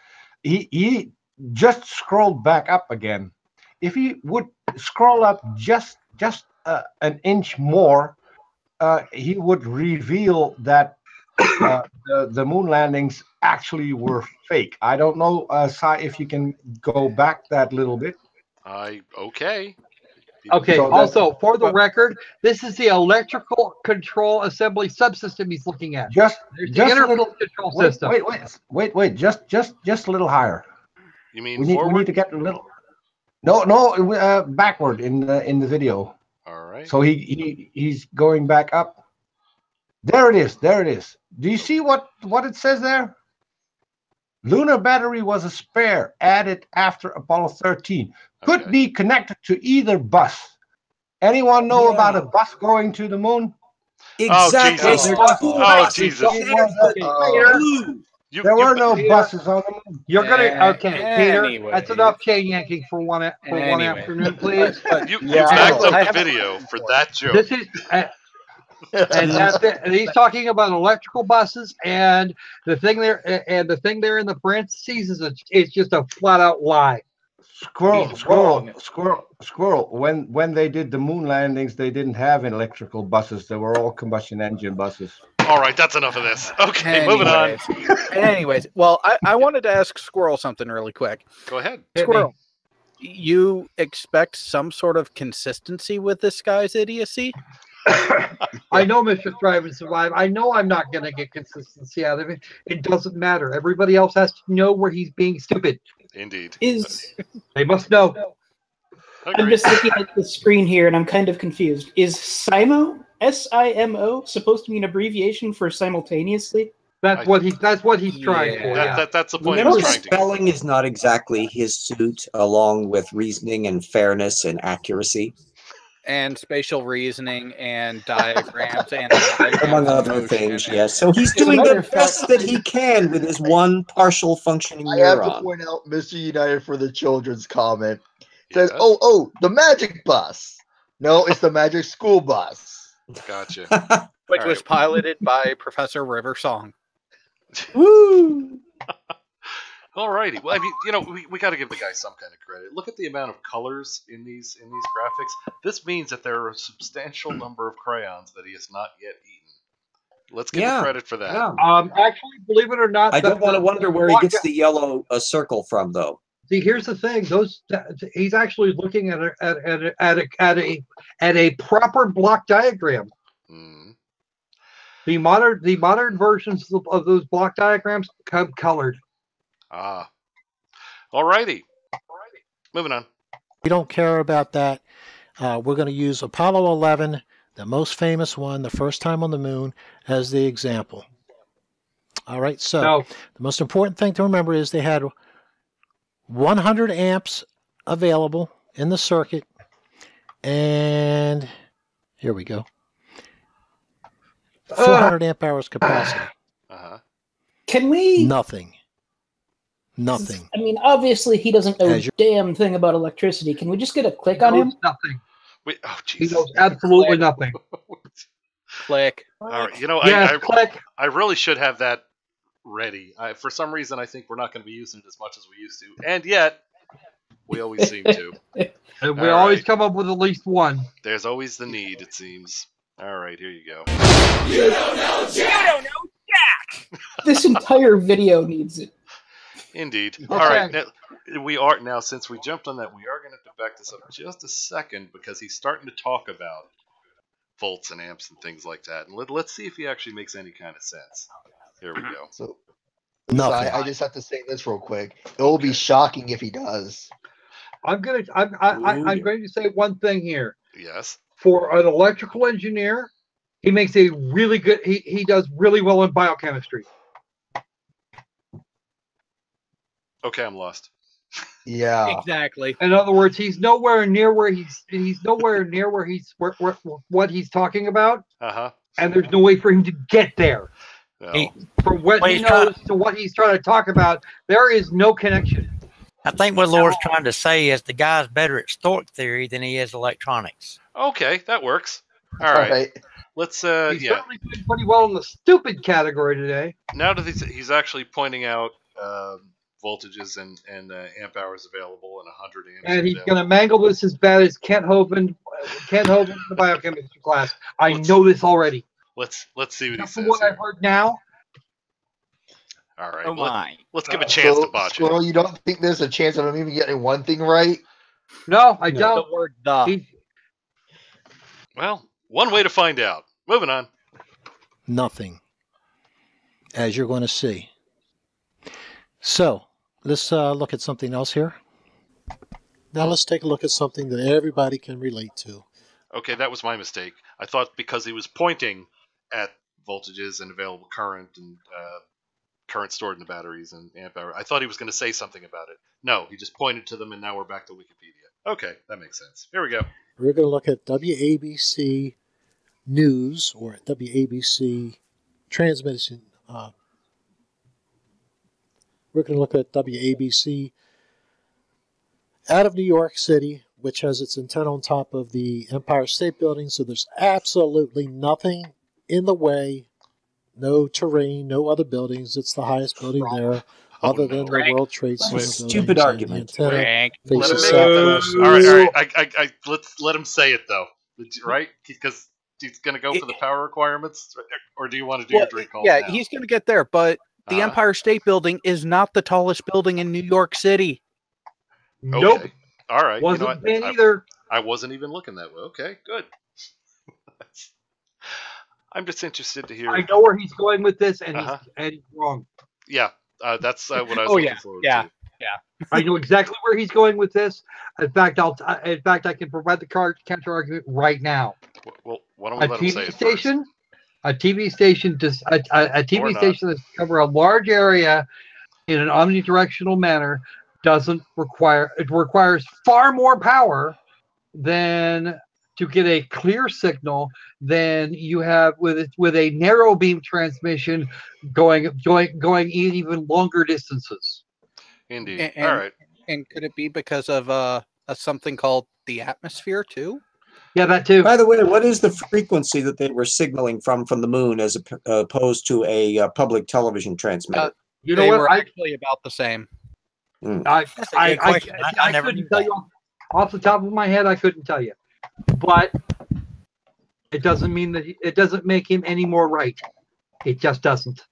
he just scrolled back up again. If he would scroll up just an inch more, he would reveal that the moon landings actually were fake. I don't know, Sai, if you can go back that little bit. Okay. Okay. So also, for the record, this is the electrical control assembly subsystem he's looking at. Just the interval control system. Wait. Just a little higher. You mean we need to get a little. No, backward in the video. All right. So he's going back up. There it is. Do you see what it says there? Lunar battery was a spare added after Apollo 13. Could be connected to either bus. Anyone know about a bus going to the moon? Exactly. Oh, Jesus. There were no buses on the moon. You're gonna Peter. Anyways. That's enough chain yanking for one afternoon, please. You backed up the video for that joke. This is. And that's it. And he's talking about electrical buses, and the thing there in the parentheses is it's just a flat out lie. Squirrel. When they did the moon landings, they didn't have electrical buses. They were all combustion engine buses. All right, that's enough of this. Okay, moving on. Anyways, well, I wanted to ask Squirrel something really quick. Go ahead. Squirrel, you expect some sort of consistency with this guy's idiocy? I know Mr. Thrive and Survive. I know I'm not going to get consistency out of it. It doesn't matter. Everybody else has to know where he's being stupid. Indeed. They must know. I'm just looking at the screen here, and I'm kind of confused. Is SIMO, SIMO, supposed to be an abbreviation for simultaneously? That's what he's trying for. That's the point. Remember, spelling is not exactly his suit, along with reasoning and fairness and accuracy. And spatial reasoning and diagrams and among other things, yes. So he's doing the best that he can with his one partial functioning neuron. I have to point out Mr. United for the children's comment. It says, oh, the magic bus. No, it's the magic school bus. Gotcha. Which was piloted by Professor River Song. Woo! All righty. Well, I mean, we got to give the guy some kind of credit. Look at the amount of colors in these graphics. This means that there are a substantial number of crayons that he has not yet eaten. Let's give him credit for that. Yeah. Actually, believe it or not, I don't want to wonder where he gets the yellow circle from, though. See, here's the thing: he's actually looking at a proper block diagram. Mm. The modern versions of those block diagrams come colored. Ah. Alrighty. Moving on. We don't care about that. We're going to use Apollo 11, the most famous one, the first time on the moon, as the example. All right, so the most important thing to remember is they had 100 amps available in the circuit, and here we go. 400 amp hours capacity. Can we? Nothing. I mean, obviously, he doesn't know a damn thing about electricity. Can we just get a click on him? Nothing. Wait, oh, jeez. He knows absolutely nothing. Click. All right, click. I really should have that ready. For some reason, I think we're not going to be using it as much as we used to, and yet we always seem to. And we always come up with at least one. There's always the need, it seems. All right, here you go. You don't know Jack. This entire video needs it. Indeed. Okay. All right. Now, since we jumped on that, we are going to have to back this up just a second because he's starting to talk about volts and amps and things like that. And let's see if he actually makes any kind of sense. Here we go. So, I just have to say this real quick. It will be shocking if he does. I'm going to say one thing here. Yes. For an electrical engineer, he makes a really good. He does really well in biochemistry. Okay, I'm lost. Yeah, exactly. In other words, he's nowhere near where what he's talking about. And there's no way for him to get there. No. From what he knows to what he's trying to talk about, there is no connection. I think what Laura's trying to say is the guy's better at stork theory than he is electronics. Okay, that works. All right. Let's he's certainly doing pretty well in the stupid category today. Now that he's actually pointing out voltages and amp hours available and 100 amps. And he's going to mangle this as bad as Kent Hovind in the biochemistry class. I know this already. Let's see what he says. From what I've heard now. All right. Oh my. Let's give a chance to botch Squirrel, you don't think there's a chance of him even getting one thing right? No, I don't. The word "the." Well, one way to find out. Moving on. Nothing, as you're going to see. So, let's look at something else here. Now let's take a look at something that everybody can relate to. Okay, that was my mistake. I thought because he was pointing at voltages and available current and current stored in the batteries and amp hour, I thought he was going to say something about it. No, he just pointed to them, and now we're back to Wikipedia. Okay, that makes sense. Here we go. We're going to look at WABC News, or WABC Transmission we're going to look at WABC out of New York City, which has its antenna on top of the Empire State Building. So there's absolutely nothing in the way, no terrain, no other buildings. It's the highest building there, other than the World Trade Center building. Stupid argument. The antenna faces southwest. All right. Let's let him say it though, right? Because he's going to go for the power requirements, or do you want to do your drink call? Yeah, he's going to get there, but the Empire State Building is not the tallest building in New York City. Nope. Okay. All right. Wasn't either. I wasn't even looking that way. Okay, good. I'm just interested to hear. I know where he's going with this, and he's wrong. Yeah, that's what I was looking forward to. Yeah. I know exactly where he's going with this. In fact, I can provide the counter argument right now. Well, why don't we let him say it station, first? A TV station does a TV station that cover a large area in an omnidirectional manner requires far more power than to get a clear signal than you have with a narrow beam transmission going even longer distances. Indeed. All right. And could it be because of something called the atmosphere too? Yeah, that too. By the way, what is the frequency that they were signaling from the moon as opposed to a public television transmitter? They were actually about the same. I couldn't tell you off the top of my head. I couldn't tell you, but it doesn't mean that it doesn't make him any more right. It just doesn't.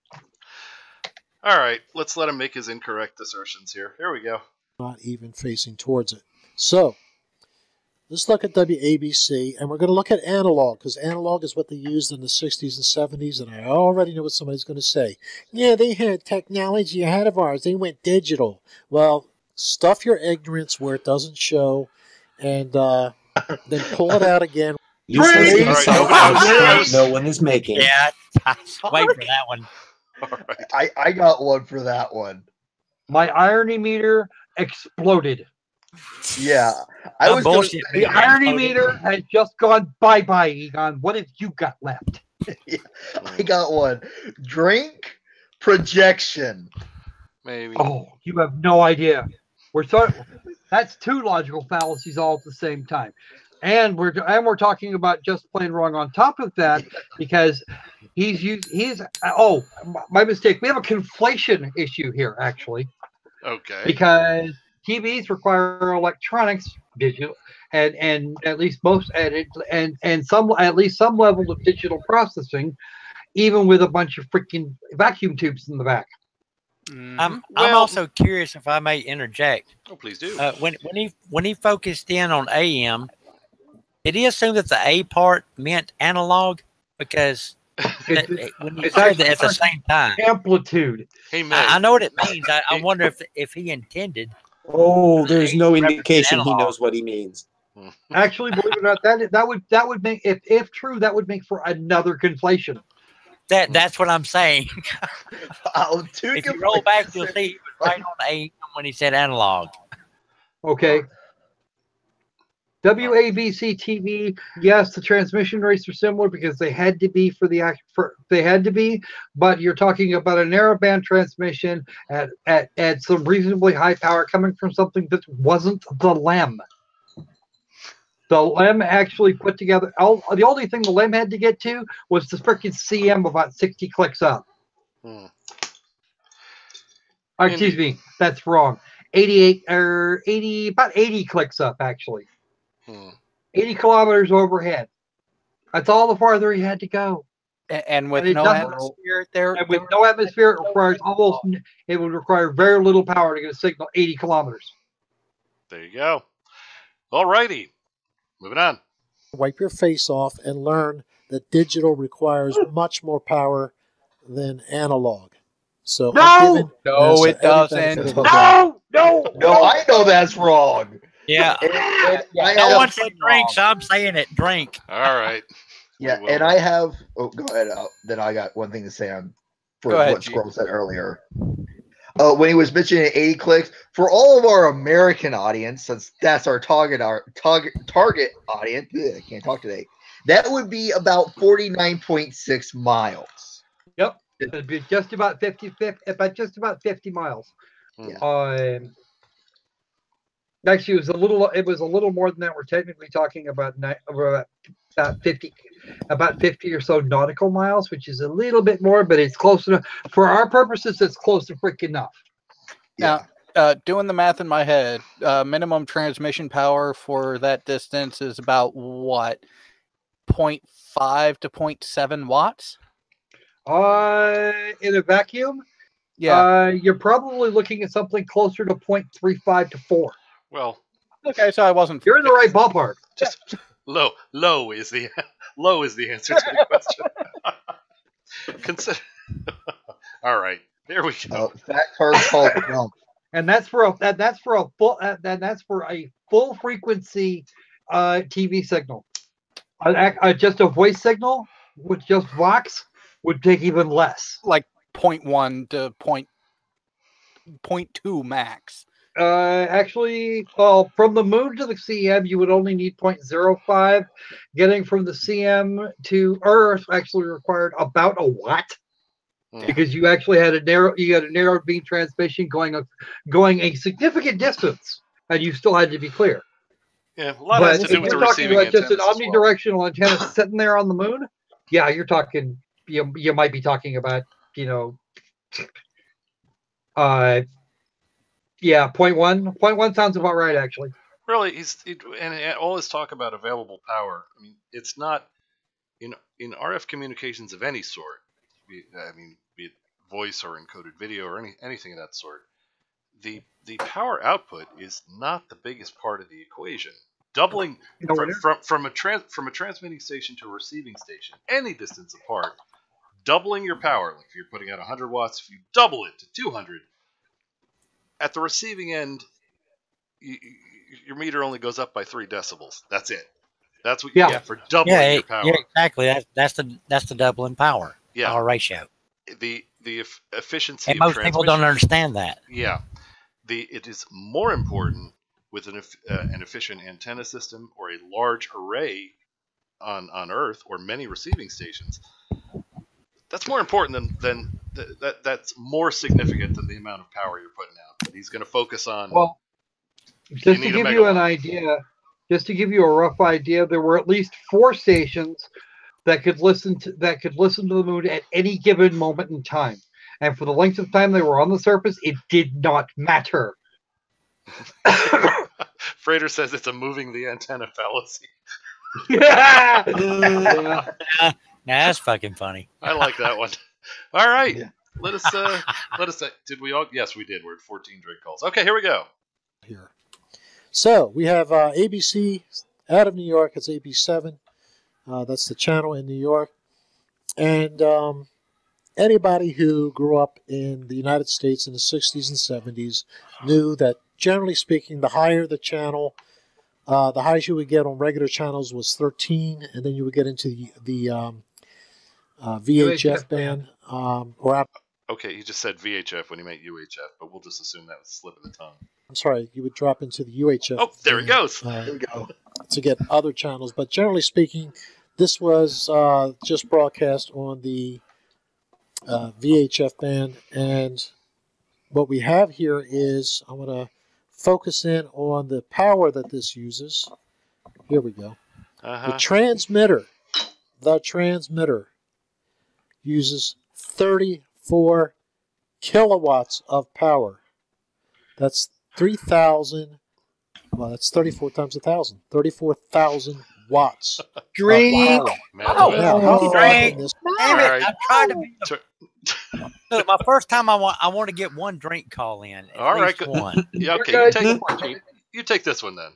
All right, let's let him make his incorrect assertions here. Here we go. Not even facing towards it. So let's look at WABC, and we're going to look at analog, because analog is what they used in the 60s and 70s, and I already know what somebody's going to say. Yeah, they had technology ahead of ours. They went digital. Well, stuff your ignorance where it doesn't show, and then pull it out again. No one is making. Yeah, wait for that one. All right. I got one for that one. My irony meter exploded. Yeah, the irony meter had just gone bye-bye, Egon. What have you got left? Yeah, I got one. Drink projection. Maybe. Oh, you have no idea. That's two logical fallacies all at the same time. And we're talking about just plain wrong on top of that, because my mistake. We have a conflation issue here, actually. Okay. Because TVs require electronics, digital, and at least at least some level of digital processing, even with a bunch of freaking vacuum tubes in the back. I'm also curious, if I may interject. Oh, please do. When he focused in on AM, did he assume that the A part meant analog? Because when you said that at the same time, amplitude. Hey, I know what it means. I wonder if he intended. Oh, there's no indication he knows what he means. Actually, believe it or not, that would make, if true, that would make for another conflation. That's what I'm saying. If you roll back, you'll see he was right on AM when he said analog. Okay. WABC TV, yes, the transmission rates are similar because they had to be but you're talking about a narrowband transmission at some reasonably high power coming from something that wasn't the LEM. The LEM actually put together, the only thing the LEM had to get to was the freaking CM about 60 clicks up. Excuse me, that's wrong. 80 clicks up, actually. 80 kilometers overhead. That's all the farther he had to go. And with no atmosphere there. And with no atmosphere, it would require very little power to get a signal 80 kilometers. There you go. All righty. Moving on. Wipe your face off and learn that digital requires much more power than analog. So no, it doesn't. No, I know that's wrong. Yeah. No one said drink, so I'm saying it. Drink. All right. Yeah, and I have. Oh, go ahead. Then I got one thing to say on for what Squirrel said earlier. When he was mentioning 80 clicks, for all of our American audience, since that's our target audience, I can't talk today. That would be about 49.6 miles. Yep, it'd be just about 50 miles. Yeah. Actually, it was a little more than that. We're technically talking about 50 or so nautical miles, which is a little bit more, but it's close enough for our purposes. It's close to freaking enough. Yeah. Doing the math in my head, minimum transmission power for that distance is about what, 0.5 to 0.7 watts? In a vacuum, yeah, you're probably looking at something closer to 0.35 to 4. Well, okay, so I wasn't. You're in the right ballpark. Just low is the answer to the question. Consider. All right, there we go. That card's called jump. And that's for a full frequency TV signal. Just a voice signal with just Vox would take even less. Like 0.1 to 0.2 max. Actually, well, from the moon to the CM, you would only need 0.05. Getting from the CM to Earth actually required about a watt. Because you actually had a narrow beam transmission going a significant distance, and you still had to be clear. Yeah, a lot has to do with the receiving antennas. Just an omnidirectional antenna sitting there on the moon. Yeah, you're talking. You might be talking about 0.1. 0.1 sounds about right, actually. Really, and all his talk about available power. I mean, it's not in RF communications of any sort. Be it voice or encoded video or anything of that sort, the power output is not the biggest part of the equation. Doubling from a transmitting station to a receiving station, any distance apart, doubling your power. Like if you're putting out 100 watts, if you double it to 200, at the receiving end, your meter only goes up by 3 decibels. That's it. That's what you get for doubling your power. Yeah, exactly. That's the doubling power. Yeah. Power ratio. The efficiency. And most people don't understand that. Yeah. It is more important with an efficient antenna system or a large array on Earth or many receiving stations. That's more important than that's more significant than the amount of power you're putting out. But he's going to focus on. Well, just to give you an idea, just to give you a rough idea, there were at least 4 stations that could listen to the moon at any given moment in time, and for the length of time they were on the surface, it did not matter. Frater says it's a moving the antenna fallacy. Yeah. Nah, that's fucking funny. I like that one. All right, let us. Did we all? Yes, we did. We're at 14 drink calls. Okay, here we go. Here. So we have ABC out of New York. It's AB7. That's the channel in New York. And anybody who grew up in the United States in the 60s and 70s knew that, generally speaking, the higher the channel, the highest you would get on regular channels was 13, and then you would get into the VHF band. Okay, he just said VHF when he meant UHF, but we'll just assume that was a slip of the tongue. I'm sorry, you would drop into the UHF. Oh, there he goes. There we go. To get other channels, but generally speaking, this was just broadcast on the VHF band, and what we have here is, I'm going to focus in on the power that this uses. Here we go. The transmitter uses 34 kilowatts of power. That's 3,000. Well, that's 34 times 1,000. 34,000 watts. Drink. Drink. Damn it! I'm trying to be. Look, my first time, I want to get one drink call in. All right, good. One. Yeah, okay. You take this one then.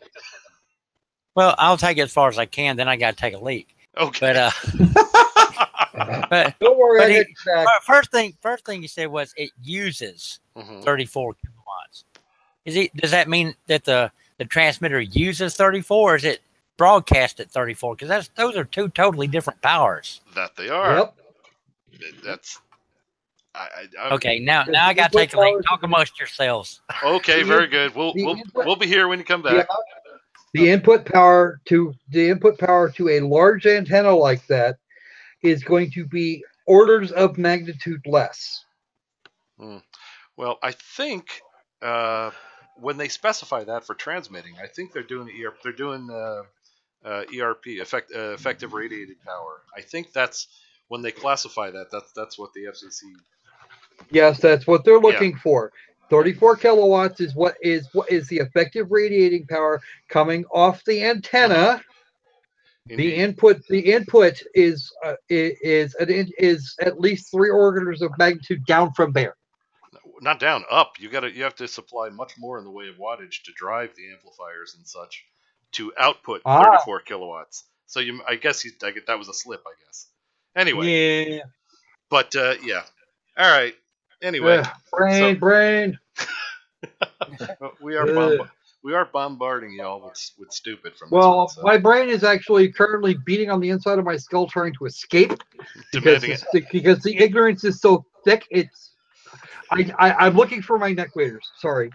Well, I'll take it as far as I can. Then I got to take a leak. Okay. But don't worry. First thing you said was it uses 34 kilowatts. Does that mean that the transmitter uses 34, or is it broadcast at 34? Because those are 2 totally different powers. That they are. Yep. That's. Okay, now I got to take a leak. Talk amongst yourselves. Okay, very good. We'll be here when you come back. The input power to a large antenna like that is going to be orders of magnitude less. Well, I think when they specify that for transmitting, I think they're doing ERP, effective radiated power. I think that's when they classify that. That's what the FCC. Yes, that's what they're looking for. 34 kilowatts is what is the effective radiating power coming off the antenna. The input is at least 3 orders of magnitude down from there. Not down, up. You have to supply much more in the way of wattage to drive the amplifiers and such to output 34 kilowatts. So I guess that was a slip, I guess. Anyway. Yeah. But yeah. All right. Anyway. Brain. we are bombarding y'all with stupid from this Well, so. My brain is actually currently beating on the inside of my skull trying to escape because the ignorance is so thick. I'm looking for my neck waders. Sorry.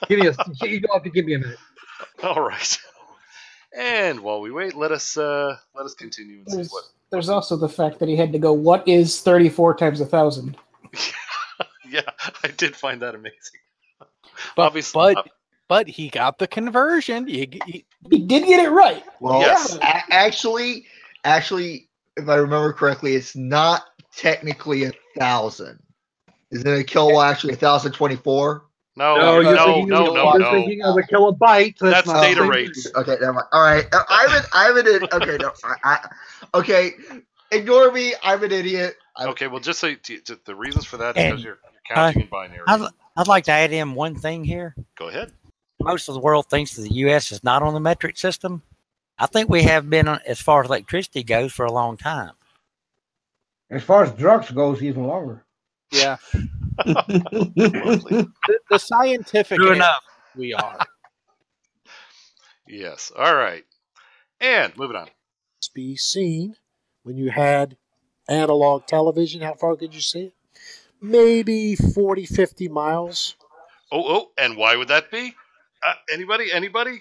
You have to give me a minute. All right. And while we wait, let us continue and see what. There's also the fact that he had to go, what is 34 times 1,000? Yeah, I did find that amazing. Obviously, but he got the conversion. He did get it right. Well, yes. Actually, if I remember correctly, it's not technically 1,000. Isn't it a kilowatt actually 1,024? No. You're thinking of a kilobyte. That's data rates. Okay, never mind. All right, okay, no, okay. Ignore me. I'm an idiot. Okay, well, just say the reasons for that is because you're counting in binary. I'd like to add in one thing here. Go ahead. Most of the world thinks that the U.S. is not on the metric system. I think we have been on, as far as electricity goes, for a long time. As far as drugs goes, even longer. Yeah. the scientific True enough. We are. Yes. All right. And moving on. To be seen when you had analog television. How far could you see it? Maybe 40, 50 miles. Oh, and why would that be? Anybody? Let me.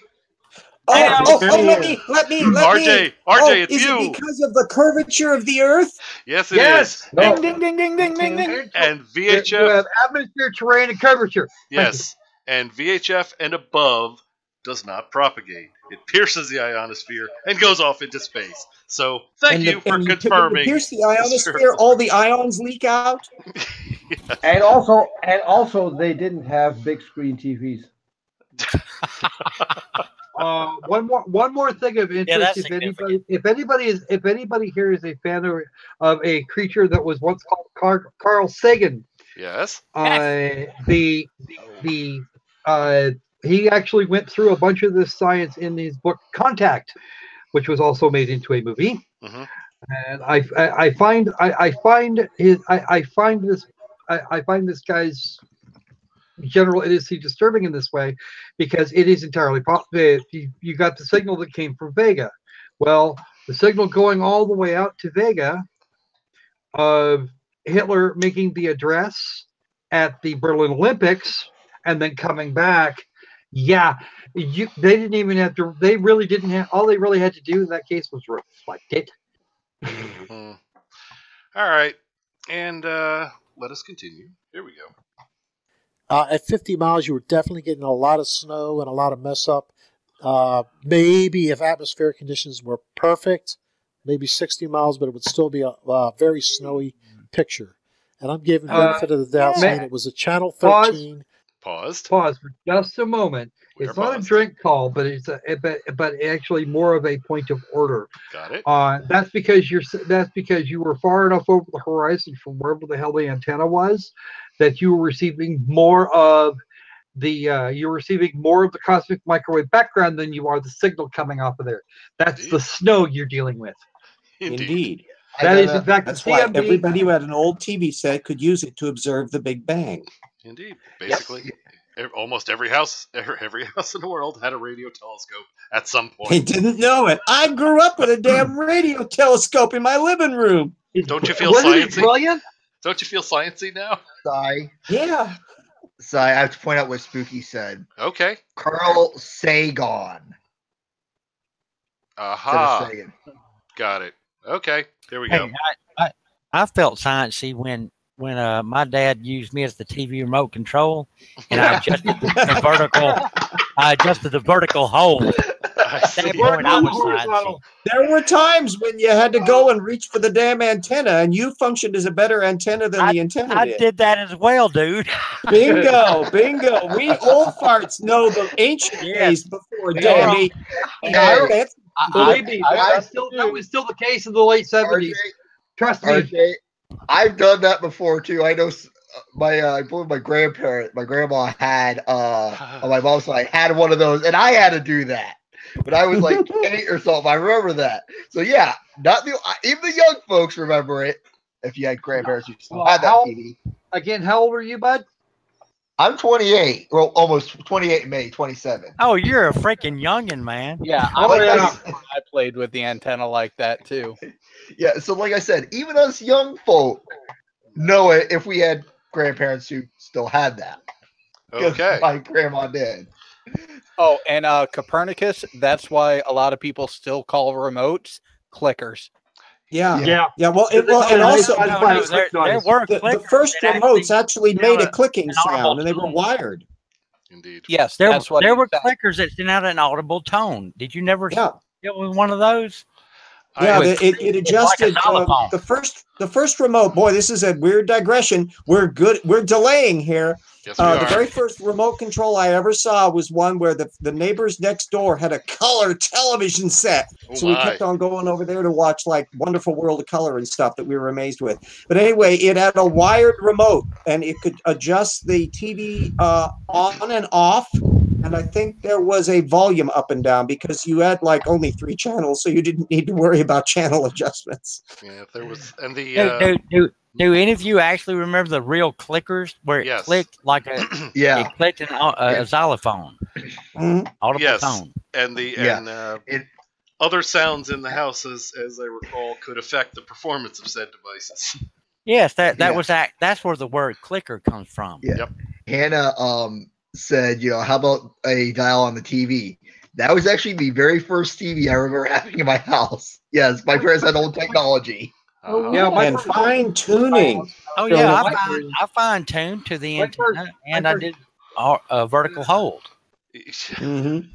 RJ, it's is you. It because of the curvature of the Earth? Yes, it is. No. Ding. And VHF. You have atmosphere, terrain, and curvature. Yes, and VHF and above does not propagate. It pierces the ionosphere and goes off into space. So thank you for confirming. Pierce the ionosphere, all the ions leak out. Yes. And also, they didn't have big screen TVs. One more thing of interest. If anybody here is a fan of a creature that was once called Carl Sagan. Yes. He actually went through a bunch of this science in his book Contact, which was also made into a movie. Mm-hmm. And I find this guy's general idiocy disturbing in this way, because it is entirely possible. You got the signal that came from Vega. Well, the signal going all the way out to Vega of Hitler making the address at the Berlin Olympics and then coming back. Yeah, they didn't even have to. They really didn't have. All they really had to do in that case was reflect it. Mm-hmm. All right, and let us continue. Here we go. At 50 miles, you were definitely getting a lot of snow and a lot of mess up. Maybe if atmospheric conditions were perfect, maybe 60 miles, but it would still be a very snowy picture. And I'm giving benefit of the doubt, saying it was a Channel 13. Pause for just a moment. It's not a drink call, but it's but actually more of a point of order. Got it. That's because you were far enough over the horizon from wherever the hell the antenna was, that you were receiving more of the cosmic microwave background than you are the signal coming off of there. That's Indeed. The snow you're dealing with. Indeed. That is in fact that's why everybody who had an old TV set could use it to observe the Big Bang. Indeed. Basically, almost every house in the world had a radio telescope at some point. They didn't know it. I grew up with a damn radio telescope in my living room. Don't you feel sciencey? Brilliant? Don't you feel sciencey now? Sigh. Yeah. Sigh. I have to point out what Spooky said. Okay. Carl Sagan. Aha. Got it. Okay. There we go. I felt sciencey when when my dad used me as the TV remote control, and I adjusted the vertical hold. At that point, I was horizontal. There were times when you had to go and reach for the damn antenna, and you functioned as a better antenna than the antenna did. I did that as well, dude. Bingo, bingo. We old farts know the ancient days before Danny. Believe me, that was still the case in the late 70s. Trust me. RJ, I've done that before too. I know I believe my grandma had on my mom's side had one of those, and I had to do that. But I was like 8 or something. I remember that. So yeah, even the young folks remember it. If you had grandparents who still had that TV. Again, how old are you, bud? I'm 28. Well, almost 28 in May, 27. Oh, you're a freaking youngin', man. Yeah, I played with the antenna like that too. Yeah, so like I said, even us young folk know it if we had grandparents who still had that. Okay. My grandma did. Oh, and Copernicus, that's why a lot of people still call remotes clickers. Yeah. Well, and also the first remotes actually made a clicking sound, and they were wired. Indeed. Yes, there were clickers that sent out an audible tone. Did you never get with one of those? Yeah, it adjusted the first remote. Boy, this is a weird digression. We're delaying here. Yes, the very first remote control I ever saw was one where the neighbors next door had a color television set. So we kept on going over there to watch like Wonderful World of Color and stuff that we were amazed with. But anyway, it had a wired remote and it could adjust the TV on and off. And I think there was a volume up and down because you had like only 3 channels, so you didn't need to worry about channel adjustments. Yeah, there was, and the do any of you actually remember the real clickers where it clicked like a it clicked a xylophone, audible tone, and other sounds in the house, as I recall, could affect the performance of said devices. Yes, that's where the word clicker comes from. Yeah. Yep. Hannah said, how about a dial on the TV? That was actually the very first TV I remember having in my house. Yes, my parents had old technology. And fine tuning. Oh yeah, I fine tuned to the antenna, and I did a vertical hold. Mm-hmm.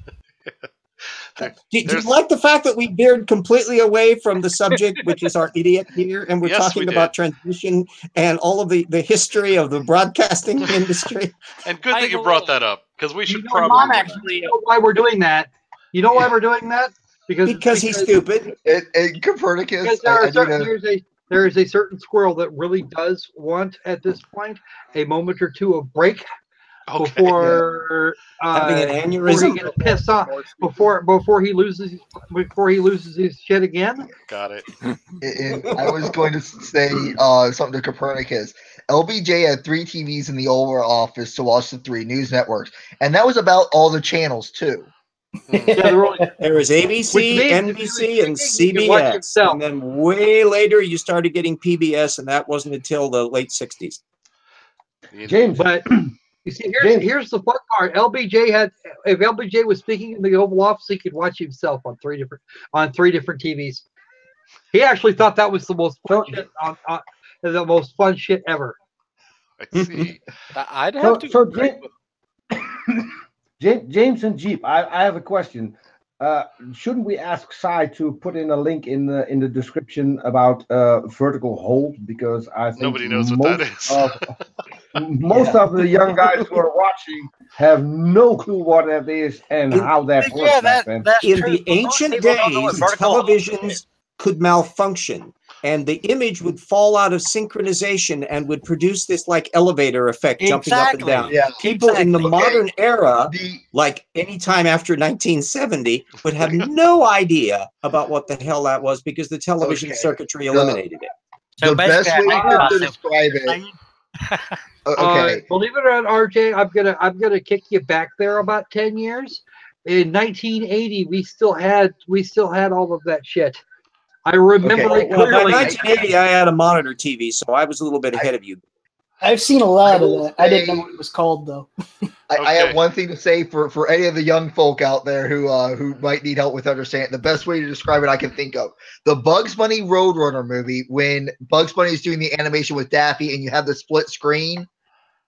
Do you like the fact that we veered completely away from the subject, which is our idiot here, and we're talking about transmission and all of the history of the broadcasting industry? And good that you brought that up, because we should probably... actually, why we're doing that? You know why we're doing that? Because he's stupid. And Copernicus. There is a certain squirrel that really does want, at this point, a moment or two of break. Before having an aneurysm, piss off before he loses his shit again. Got it. And I was going to say something to Copernicus. LBJ had 3 TVs in the Oval Office to watch the 3 news networks, and that was about all the channels too. There was ABC, NBC, and CBS, and then way later you started getting PBS, and that wasn't until the late '60s. James, but. You see, here's the fun part. If LBJ was speaking in the Oval Office, he could watch himself on 3 different TVs. He actually thought that was the most fun shit the most fun shit ever. I see. I'd have to. James and Jeep, I have a question. Shouldn't we ask Sai to put in a link in the description about vertical hold, because I think nobody knows what that is. Most of the young guys who are watching have no clue what that is and how that works. In the ancient days, televisions could malfunction, and the image would fall out of synchronization and would produce this like elevator effect, jumping up and down. Yeah, people in the modern era, like anytime after 1970, would have no idea about what the hell that was because the television circuitry eliminated it. So the best way to describe it. Believe it or not, RJ, I'm gonna kick you back there about 10 years. In 1980, we still had all of that shit. I remember it clearly. By 1980, I had a monitor TV, so I was a little bit ahead of you. I've seen a lot of that. I didn't know what it was called though. I have one thing to say for any of the young folk out there who might need help with understanding. The best way to describe it I can think of: the Bugs Bunny Roadrunner movie, when Bugs Bunny is doing the animation with Daffy, and you have the split screen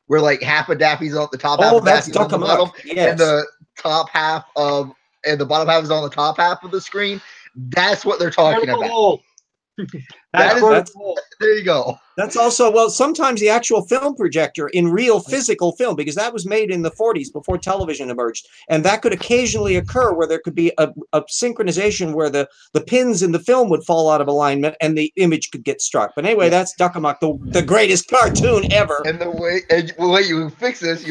where like half of Daffy's on the top, half of Daffy's on the bottom, and the top half of and the bottom half is on the top half of the screen. That's what they're talking about. There you go. That's also, well, sometimes the actual film projector in real physical film, because that was made in the 40s before television emerged. And that could occasionally occur where there could be a synchronization where the pins in the film would fall out of alignment and the image could get struck. But anyway, that's Duck 'Em Up, the greatest cartoon ever. And the way you fix this,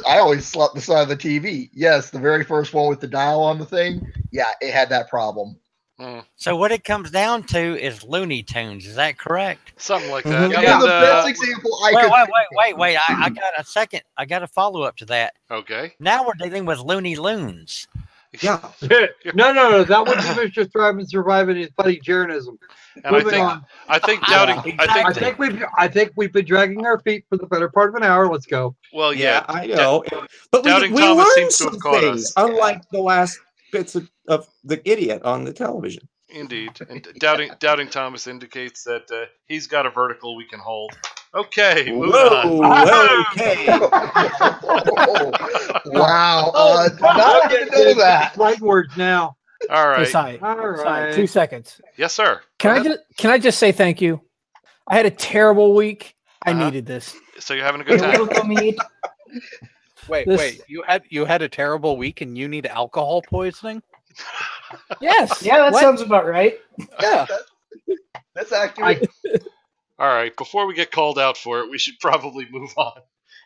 I always slap the side of the TV. Yes, the very first one with the dial on the thing. Yeah, it had that problem. So what it comes down to is Looney Tunes. Is that correct? Something like that. Yeah, the best example Wait. I got a second. I got a follow up to that. Okay. Now we're dealing with Looney Loons. Yeah. No. That would be Mr. Thrive and Survive and his buddy Jaronism. I think we've been dragging our feet for the better part of an hour. Let's go. Well, yeah, I know. But we Thomas learned seems to some have caught things, us. unlike the last bits of the idiot on the television. Indeed. And Doubting Thomas indicates that he's got a vertical we can hold. Okay, moving on. Okay. Wow. Not going to know that. Right words now. All right. Hey, Si, 2 seconds. Yes, sir. Can I just say thank you? I had a terrible week. I needed this. So you're having a good time. Wait. You had a terrible week and you need alcohol poisoning? Yes. Yeah, that sounds about right. Yeah. That's accurate. All right. Before we get called out for it, we should probably move on.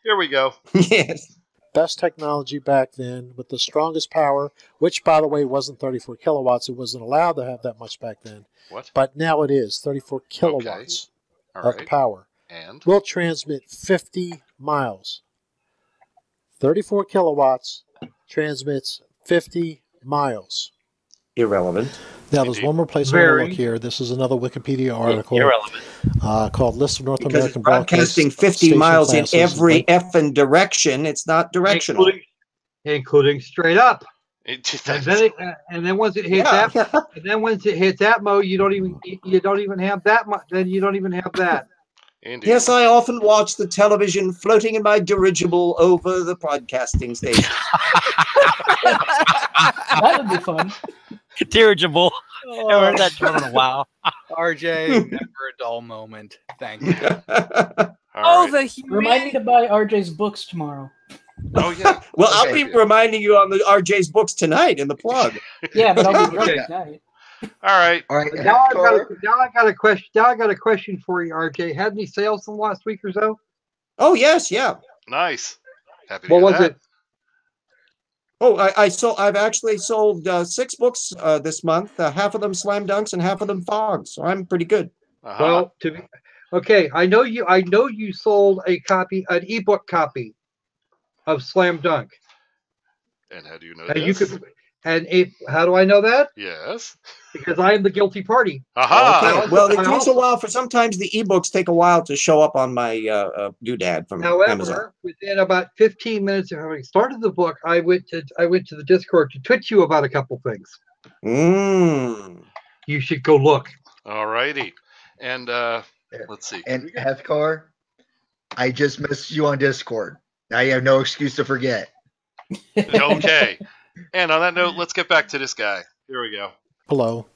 Here we go. Yes. Best technology back then with the strongest power, which, by the way, wasn't 34 kilowatts. It wasn't allowed to have that much back then. What? But now it is 34 kilowatts of power. And? Will transmit 50 miles. 34 kilowatts transmits 50 miles. Irrelevant. Now, there's one more place I want to look here. This is another Wikipedia article called List of North American Broadcasting 50 miles in every effing direction. It's not directional. Including straight up. And then once it hits that mode, you don't even have that much. Then you don't even have that. Indeed. Yes, I often watch the television floating in my dirigible over the broadcasting station. That would be fun. Dirigible. I haven't heard that term in a while. RJ, never a dull moment. Thank you. Remind me to buy RJ's books tomorrow. Oh, yeah. Well, I'll be reminding you on the RJ's books tonight in the plug. Yeah, but I'll be drunk tonight. All right. Now I got a question. Now I got a question for you, RJ. Had any sales in the last week or so? Oh yes, yeah. Nice. Happy to What hear was that. it? Oh, I've actually sold 6 books this month. Half of them slam dunks and half of them fogs. So I'm pretty good. Well, okay. I know you sold an ebook copy of Slam Dunk. And how do you know that? How do I know that? Yes. Because I am the guilty party. Aha! Okay. Well, it takes a while sometimes the ebooks take a while to show up on my doodad from Amazon. However, within about 15 minutes of having started the book, I went to the Discord to twitch you about a couple things. You should go look. All righty. And let's see. And Hefcar, I just missed you on Discord. Now you have no excuse to forget. Okay. And on that note, let's get back to this guy. Here we go. Hello.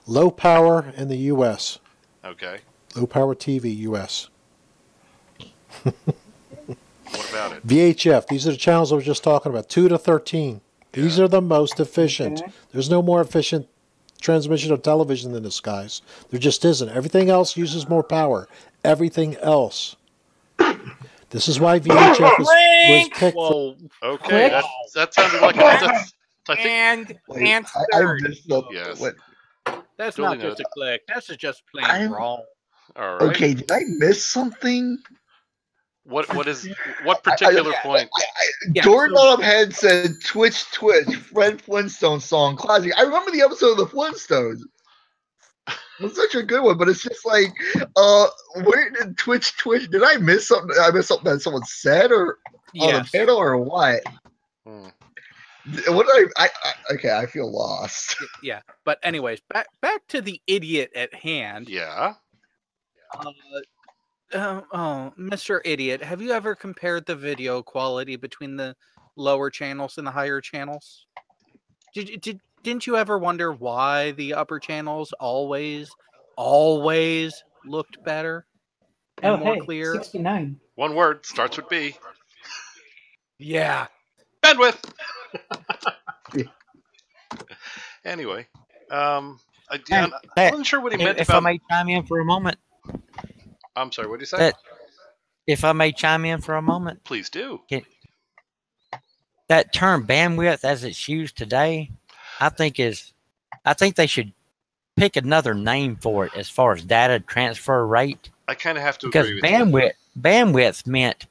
Low power in the U.S. Okay. Low power TV, U.S. What about it? VHF. These are the channels I was just talking about. 2 to 13. These are the most efficient. Okay. There's no more efficient transmission of television than this, guys. There just isn't. Everything else uses more power. Everything else. This is why VHF was picked. Whoa. Okay, that sounded like a... Yes. That's not just a click. That's just plain wrong. All right. Okay, did I miss something? What particular point? Doorknob Head said Twitch, Fred Flintstone song classic. I remember the episode of the Flintstones. was such a good one, but it's just like, where did Twitch? Did I miss something? I missed something that someone said or on the panel or what? What did I okay, I feel lost. Yeah, but anyways, back to the idiot at hand. Yeah. Mr. Idiot, have you ever compared the video quality between the lower channels and the higher channels? Didn't you ever wonder why the upper channels always looked better and more clear? 69. One word, starts with B. Yeah. Bandwidth. Anyway, I wasn't sure what he meant if about... I may chime in for a moment. I'm sorry, what did you say? If I may chime in for a moment. Please do. That term bandwidth as it's used today, I think they should pick another name for it as far as data transfer rate. I kind of have to because agree with bandwidth meant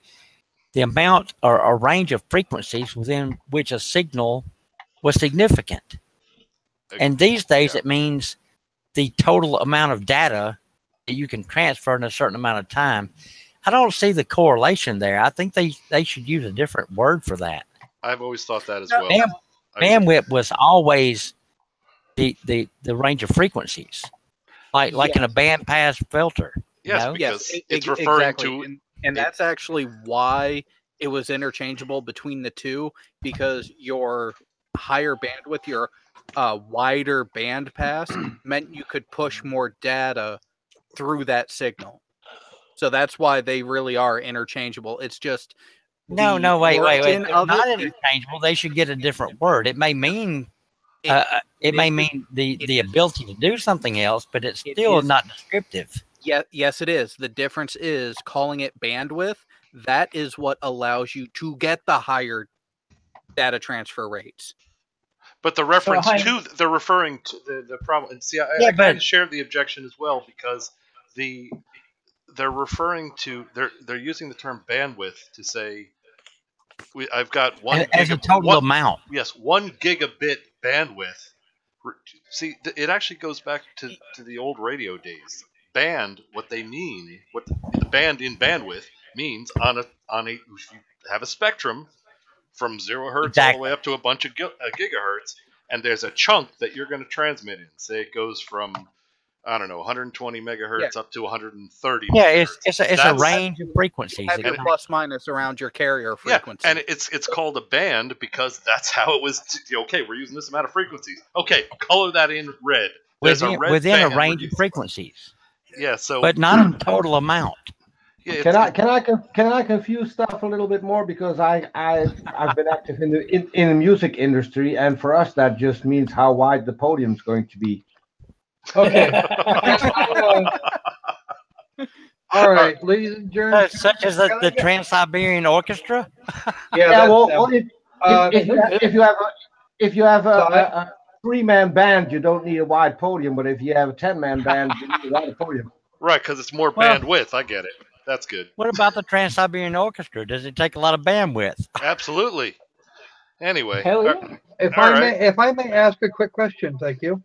the amount or a range of frequencies within which a signal was significant. And these days it means the total amount of data that you can transfer in a certain amount of time. I don't see the correlation there. I think they should use a different word for that. I've always thought that as well. Bandwidth was always the range of frequencies, like in a bandpass filter. Yes, because it's referring to, and that's actually why it was interchangeable between the two, because your higher bandwidth, your wider band pass meant you could push more data through that signal. So that's why they really are interchangeable. It's just wait. They're not interchangeable. They should get a different word. It may mean the ability to do something else, but it's still not descriptive. Yes, it is. The difference is calling it bandwidth. That is what allows you to get the higher data transfer rates. But the reference they're referring to the problem. And see, I kind of share the objection as well, because they're referring to they're using the term bandwidth to say I've got as a total amount. Yes, 1 gigabit bandwidth. See, it actually goes back to the old radio days. Band, what they mean, what the band in bandwidth means on a if you have a spectrum from 0 hertz all the way up to a bunch of gigahertz, and there's a chunk that you're going to transmit in. Say it goes from 120 megahertz up to 130. Yeah, it's a range of frequencies. Have your plus minus around your carrier frequency. Yeah, and it's called a band because that's how it was. Okay, we're using this amount of frequencies. Okay, color that in red. Within a range of frequencies. Yeah, but not a total amount. Yeah, can I confuse stuff a little bit more, because I've been active in the music industry, and for us that just means how wide the podium's going to be. Okay. All right, ladies and gentlemen. Such as the Trans-Siberian Orchestra. If you have a 3-man band, you don't need a wide podium, but if you have a 10-man band, you need a wide podium. Right, because it's more bandwidth. I get it. That's good. What about the Trans-Siberian Orchestra? Does it take a lot of bandwidth? Absolutely. Anyway, hell yeah. If I may ask a quick question, thank you.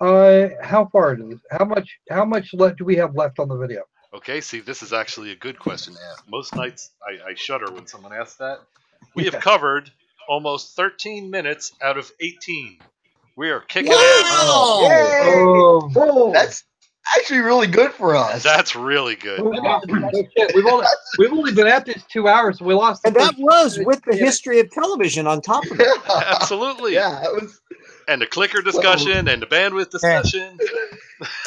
How far is it? How much do we have left on the video? Okay, see, this is actually a good question to ask. Most nights I shudder when someone asks that. We have covered almost 13 minutes out of 18. We are kicking ass. Oh, that's actually really good for us. That's really good. We've only been at this 2 hours. We lost. And that was with the history of television on top of it. Absolutely. Yeah, it was. And the clicker discussion and the bandwidth discussion.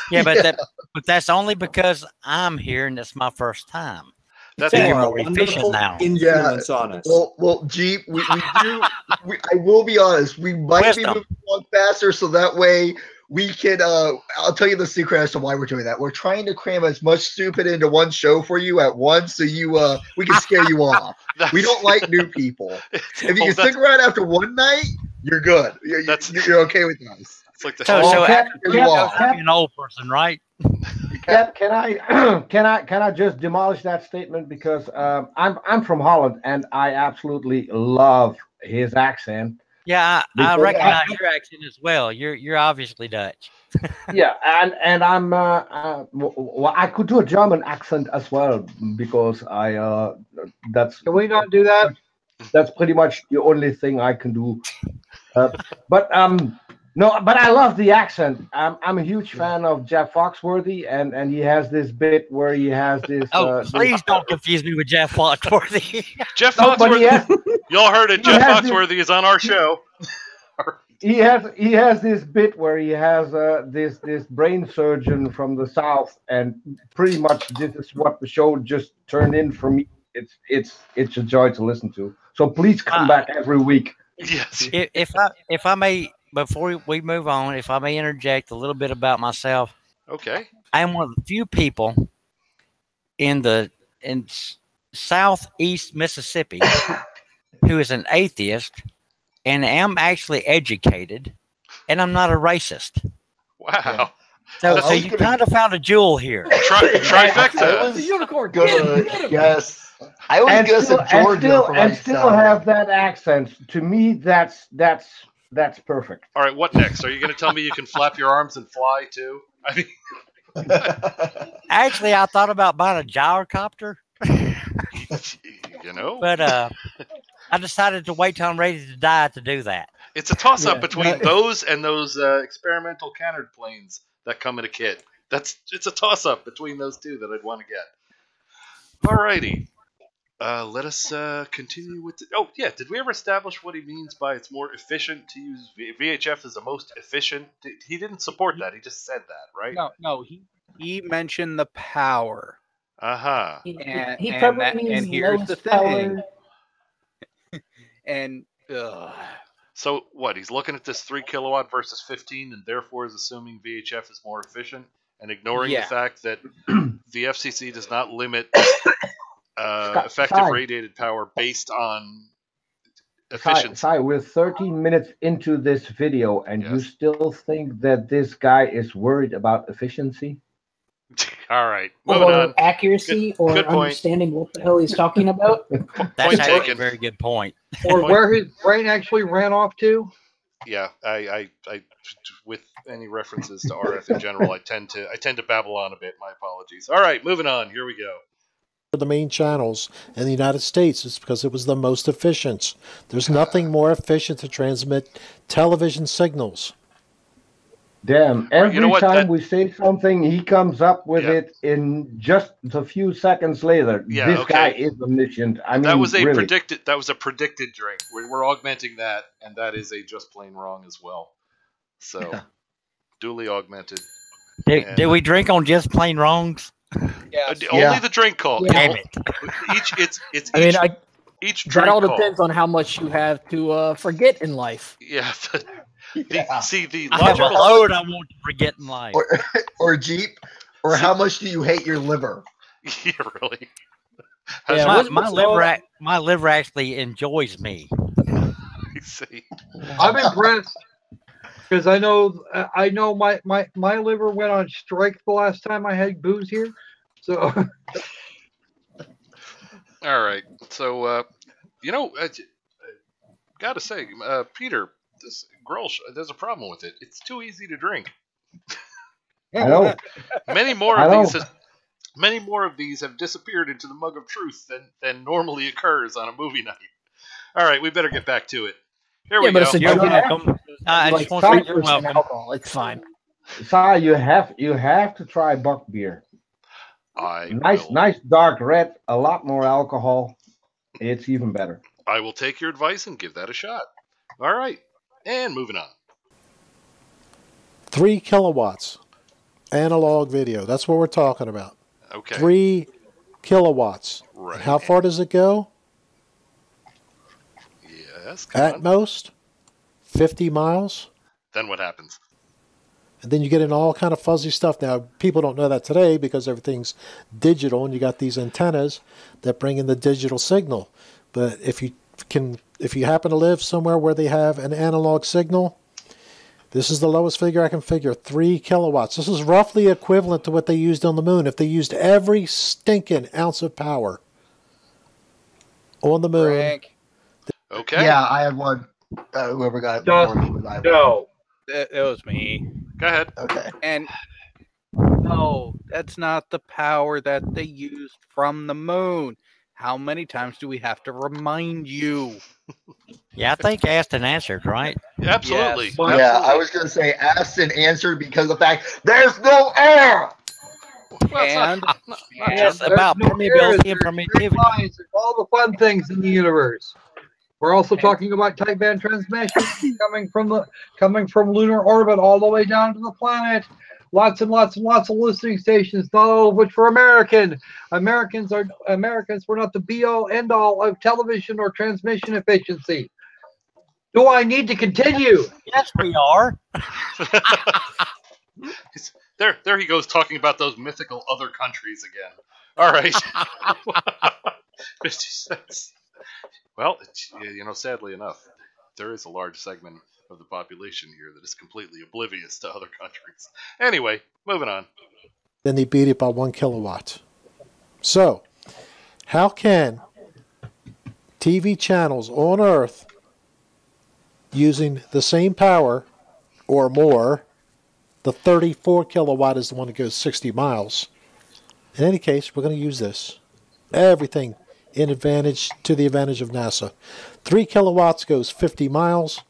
Yeah, but that's only because I'm here and it's my first time. That's more efficient now. Influence on us. Well, G, we do. I will be honest. We might be moving along faster, so that way we can. I'll tell you the secret as to why we're doing that. We're trying to cram as much stupid into one show for you at once, so we can scare you off. We don't like new people. If you can stick around after one night, you're good. You're okay with us. It's like the I'm an old person, right? Can I just demolish that statement, because I'm from Holland and I absolutely love his accent. Yeah, I recognize your accent as well. You're obviously Dutch. Yeah, and I'm well, I could do a German accent as well because that's Can we not do that? That's pretty much the only thing I can do. But no, but I love the accent. I'm a huge fan of Jeff Foxworthy, and he has this bit where he has this. Please don't confuse me with Jeff Foxworthy. Jeff Foxworthy. Y'all heard it. Jeff Foxworthy is on our show. He has this bit where he has this brain surgeon from the South, and pretty much this is what the show just turned in for me. It's a joy to listen to. So please come back every week. Yes. If I may, before we move on, if I may interject a little bit about myself. Okay. I am one of the few people in southeast Mississippi who is an atheist and am actually educated, and I'm not a racist. Wow. So you kind of found a jewel here. Trifecta. It's a unicorn. Good. Yes. I always guess that Georgia and still have that accent. To me, that's perfect. All right, what next? Are you going to tell me you can flap your arms and fly too? I mean, actually, I thought about buying a gyrocopter. You know, but I decided to wait till I'm ready to die to do that. It's a toss-up between those and those experimental canard planes that come in a kit. It's a toss-up between those two that I'd want to get. Alrighty. Let us continue with... Oh, yeah. Did we ever establish what he means by it's more efficient to use VHF as the most efficient? He didn't support that. He just said that, right? No. He mentioned the power. Uh-huh. He probably means and here's the thing. And... So, what? He's looking at this 3 kilowatt versus 15 and therefore is assuming VHF is more efficient and ignoring the fact that the FCC does not limit... effective radiated power based on efficiency. Sai, we're 13 minutes into this video, and you still think that this guy is worried about efficiency? All right. Or accuracy, or understanding what the hell he's talking about? That's actually a very good point. Or where his brain actually ran off to? Yeah, I with any references to RF in general, I tend to babble on a bit. My apologies. All right, moving on. Here we go. The main channels in the United States is because it was the most efficient. There's nothing more efficient to transmit television signals. Damn, every time we say something, he comes up with it in just a few seconds later. Yeah, this guy is omniscient. I mean, that was a really. predicted drink. We're augmenting that, and that is a just plain wrong as well. So, duly augmented. Did we drink on just plain wrongs? Only the drink call. Damn it. Each drink that all call. depends on how much you have to forget in life. Yeah. The I have a load I want to forget in life. Or Jeep, or how much do you hate your liver? Yeah, really. My liver actually enjoys me. I see. I'm impressed because I know my liver went on strike the last time I had booze here. So. All right. So gotta say, Peter, this Grolsch, there's a problem with it. It's too easy to drink. I know. Many more of these have disappeared into the mug of truth than normally occurs on a movie night. All right, we better get back to it. Here we go. You're welcome. You're welcome. Alcohol. It's fine. Sai, you have to try Buck beer. Nice dark red, a lot more alcohol. It's even better. I will take your advice and give that a shot. All right. And moving on. 3 kilowatts. Analog video. That's what we're talking about. Okay. 3 kilowatts. Right. How far does it go? Yes. At most, 50 miles. Then what happens? And then you get in all kind of fuzzy stuff. Now, people don't know that today because everything's digital, and you got these antennas that bring in the digital signal. But if you happen to live somewhere where they have an analog signal, this is the lowest figure I can figure, 3 kilowatts. This is roughly equivalent to what they used on the moon. If they used every stinking ounce of power on the moon. Frank. Okay. Yeah, I had one. Whoever got it before me. No. It was me. Go ahead. Okay. And no, that's not the power that they used from the moon. How many times do we have to remind you? Yeah, I think asked and answered, right? Absolutely. Yes. Absolutely. Yeah, I was going to say asked and answered because of the fact there's no air. Well, And It's about permeability and permittivity. Lines, there's all the fun things in the universe. We're also talking about tight band transmission coming from lunar orbit all the way down to the planet. Lots and lots and lots of listening stations, not all of which were American. Americans were not the be-all, end-all of television or transmission efficiency. Do I need to continue? Yes, we are. There he goes talking about those mythical other countries again. All right. 50 cents. Well, sadly enough, there is a large segment of the population here that is completely oblivious to other countries. Anyway, moving on. Then they beat it by 1 kilowatt. So, how can TV channels on Earth using the same power or more, the 34 kilowatt is the one that goes 60 miles. In any case, we're going to use this. Everything to the advantage of NASA. 3 kilowatts goes 50 miles.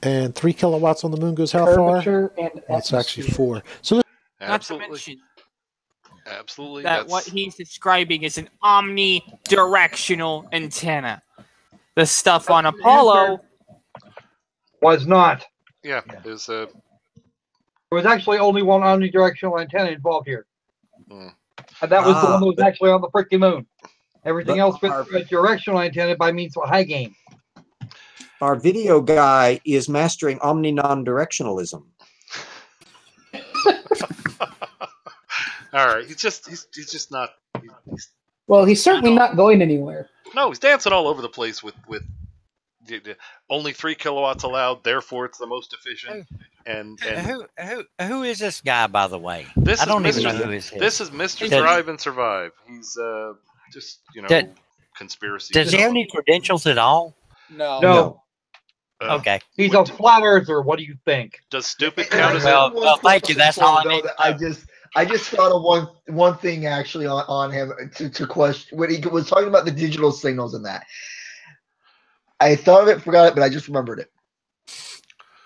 And 3 kilowatts on the moon goes how far? It's actually 4. So Absolutely. Absolutely. That what he's describing is an omnidirectional antenna. The stuff on Apollo was not. Yeah, there's a. There was actually only one omnidirectional antenna involved here. And that was the one that was actually on the freaking moon. Everything else was a directional antenna by means of a high gain. Our video guy is mastering omni-non-directionalism. All right, he's just not. Well, he's certainly not going anywhere. No, he's dancing all over the place with only 3 kilowatts allowed. Therefore, it's the most efficient. And who is this guy, by the way? This I don't is even Mr. know who is. This is Mr. Thrive and Survive. He's just conspiracy. Does he have any credentials at all? No. Okay. He's a flat earther. What do you think? Does stupid count as well, thank you. That's all I need. I just thought of one thing actually on him to question when he was talking about the digital signals and that. I thought of it, forgot it, but I just remembered it.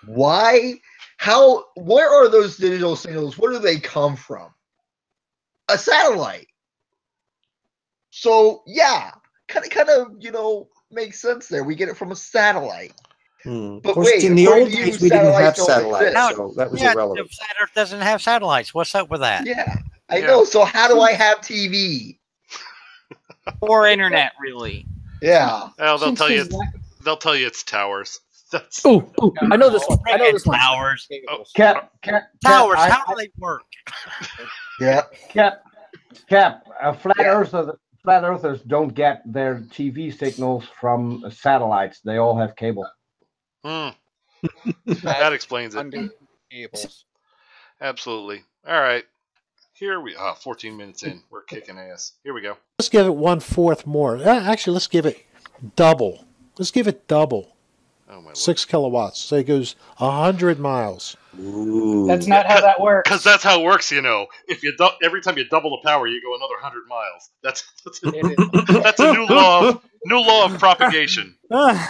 Why? How? Where are those digital signals? Where do they come from? A satellite. So yeah, kind of makes sense there. We get it from a satellite. But wait, in the old days we didn't have satellites, so that was irrelevant. The Flat Earth doesn't have satellites. What's up with that? Yeah, I know. So how do I have TV or internet? Really? Yeah. Well, they'll tell you. They'll tell you it's towers. That's. Ooh, I know this one. I know this one. Towers. Cap, towers. How do they work? Yeah. Cap. Flat Earthers don't get their TV signals from satellites. They all have cable. That explains it. Cables. Absolutely. All right. Here we are. 14 minutes in. We're kicking ass. Here we go. let's give it 1/4 more. Actually, let's give it double. Let's give it double. Oh my 6 kilowatts. So it goes 100 miles. Ooh. That's not how that works. Because that's how it works, If you every time you double the power, you go another 100 miles. That's a new law of propagation. I'm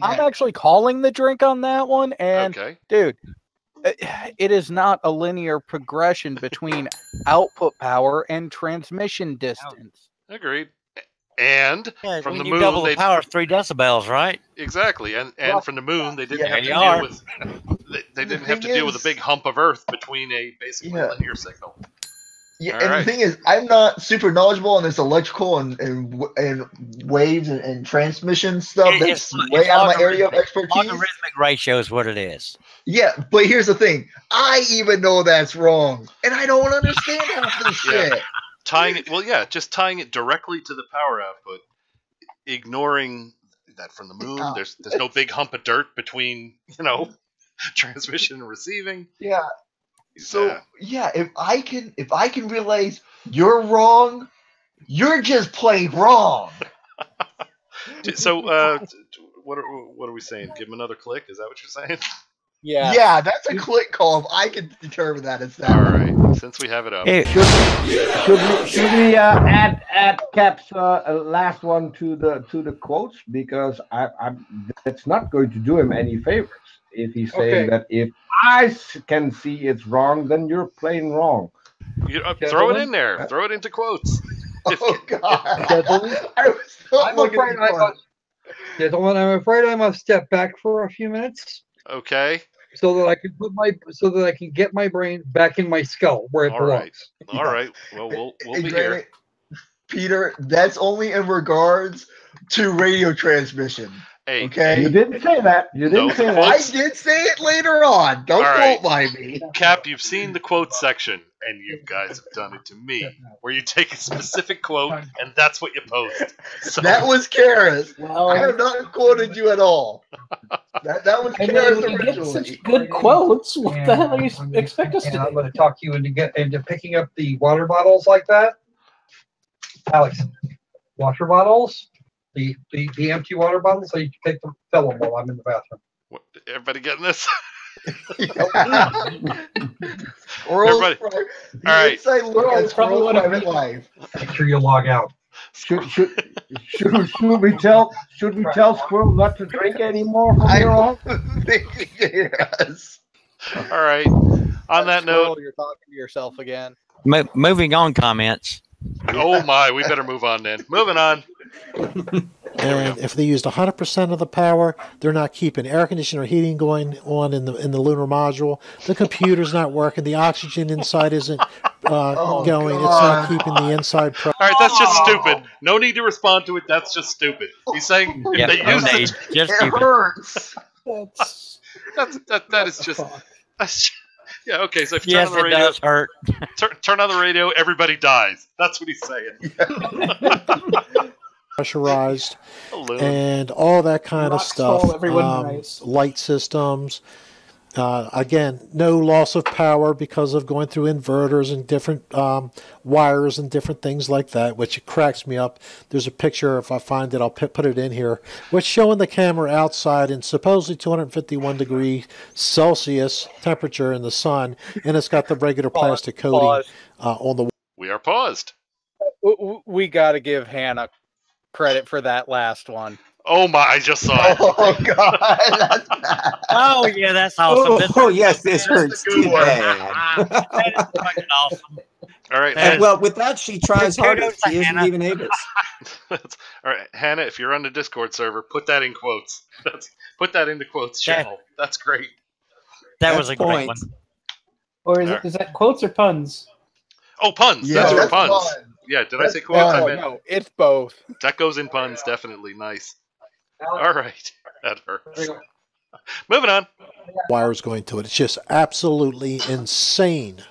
actually calling the drink on that one, and dude, it is not a linear progression between output power and transmission distance. Agreed. And from the moon, double the power, 3 decibels, right? Exactly, and from the moon, they didn't have to deal with. They didn't have to deal with a big hump of Earth between a basically linear signal. Yeah, and the thing is, I'm not super knowledgeable on this electrical and waves and transmission stuff. That's way out of my area of expertise. Logarithmic ratio is what it is. Yeah, but here's the thing: I even know that's wrong, and I don't understand half this shit. Just tying it directly to the power output, ignoring that from the moon. There's no big hump of dirt between transmission and receiving. Yeah. So if I can realize you're wrong, you're just plain wrong. So what are we saying? Give him another click? Is that what you're saying? Yeah. Yeah, that's a click call. If I can determine that it's that. All right, since we have it up. Should we add Cap's last one to the quotes, because that's not going to do him any favors if he's saying that if I can see it's wrong, then you're plain wrong. Throw it in there. Throw it into quotes. Oh God! Gentlemen, I'm afraid I must step back for a few minutes. Okay. So that I can get my brain back in my skull where it belongs. All right. Well, we'll be here. Peter, that's only in regards to radio transmission. Hey, okay. You didn't say that. You didn't say that. I did say it later on. Don't quote mind me. Cap, you've seen the quote section, and you guys have done it to me, where you take a specific quote, and that's what you post. So, that was Karis. Well, I have not quoted you at all. That was Karis when you get originally. such good quotes, what the hell do you expect us to do? I'm going to talk you into picking up the water bottles like that. Alex, water bottles? The empty water bottles, so you can fill them while I'm in the bathroom. What, everybody getting this? Everybody, all right. Probably what I life. Make sure you log out. Should we tell Squirrel not to drink anymore from here on? Yes. All right. On that note, you're talking to yourself again. Moving on, comments. Oh my, we better move on then. Moving on. And if they used 100% of the power, they're not keeping air conditioning or heating going on in the lunar module. The computer's not working. The oxygen inside isn't going. It's not keeping the inside. All right, that's just stupid. No need to respond to it. That's just stupid. He's saying if they use it, it hurts. That is just. Yeah, okay, so if you yes, turn on the radio, it does hurt. Turn on the radio, everybody dies. That's what he's saying. Pressurized and all that kind of stuff. Everyone light systems. Again, no loss of power because of going through inverters and different wires and different things like that, which cracks me up. There's a picture, if I find it, I'll put it in here, which showing the camera outside in supposedly 251 degrees Celsius temperature in the sun, and it's got the regular plastic coating on the. We are paused. We got to give Hannah credit for that last one. Oh my, I just saw it. Oh God, that's bad. Oh yeah, that's awesome. Yes, this hurts too bad. That is fucking awesome. All right. And well, with that, she tries harder. She isn't even able. All right, Hannah, if you're on the Discord server, put that in quotes. Put that into quotes channel. That's great. That was a great one. Or is that quotes or puns? Oh, puns. Yeah, that's that's puns. fun. Yeah, did I say quotes? I meant, No, it's both. that goes in puns, definitely. Nice. All right. That hurts. Moving on. Wires going to it. It's just absolutely insane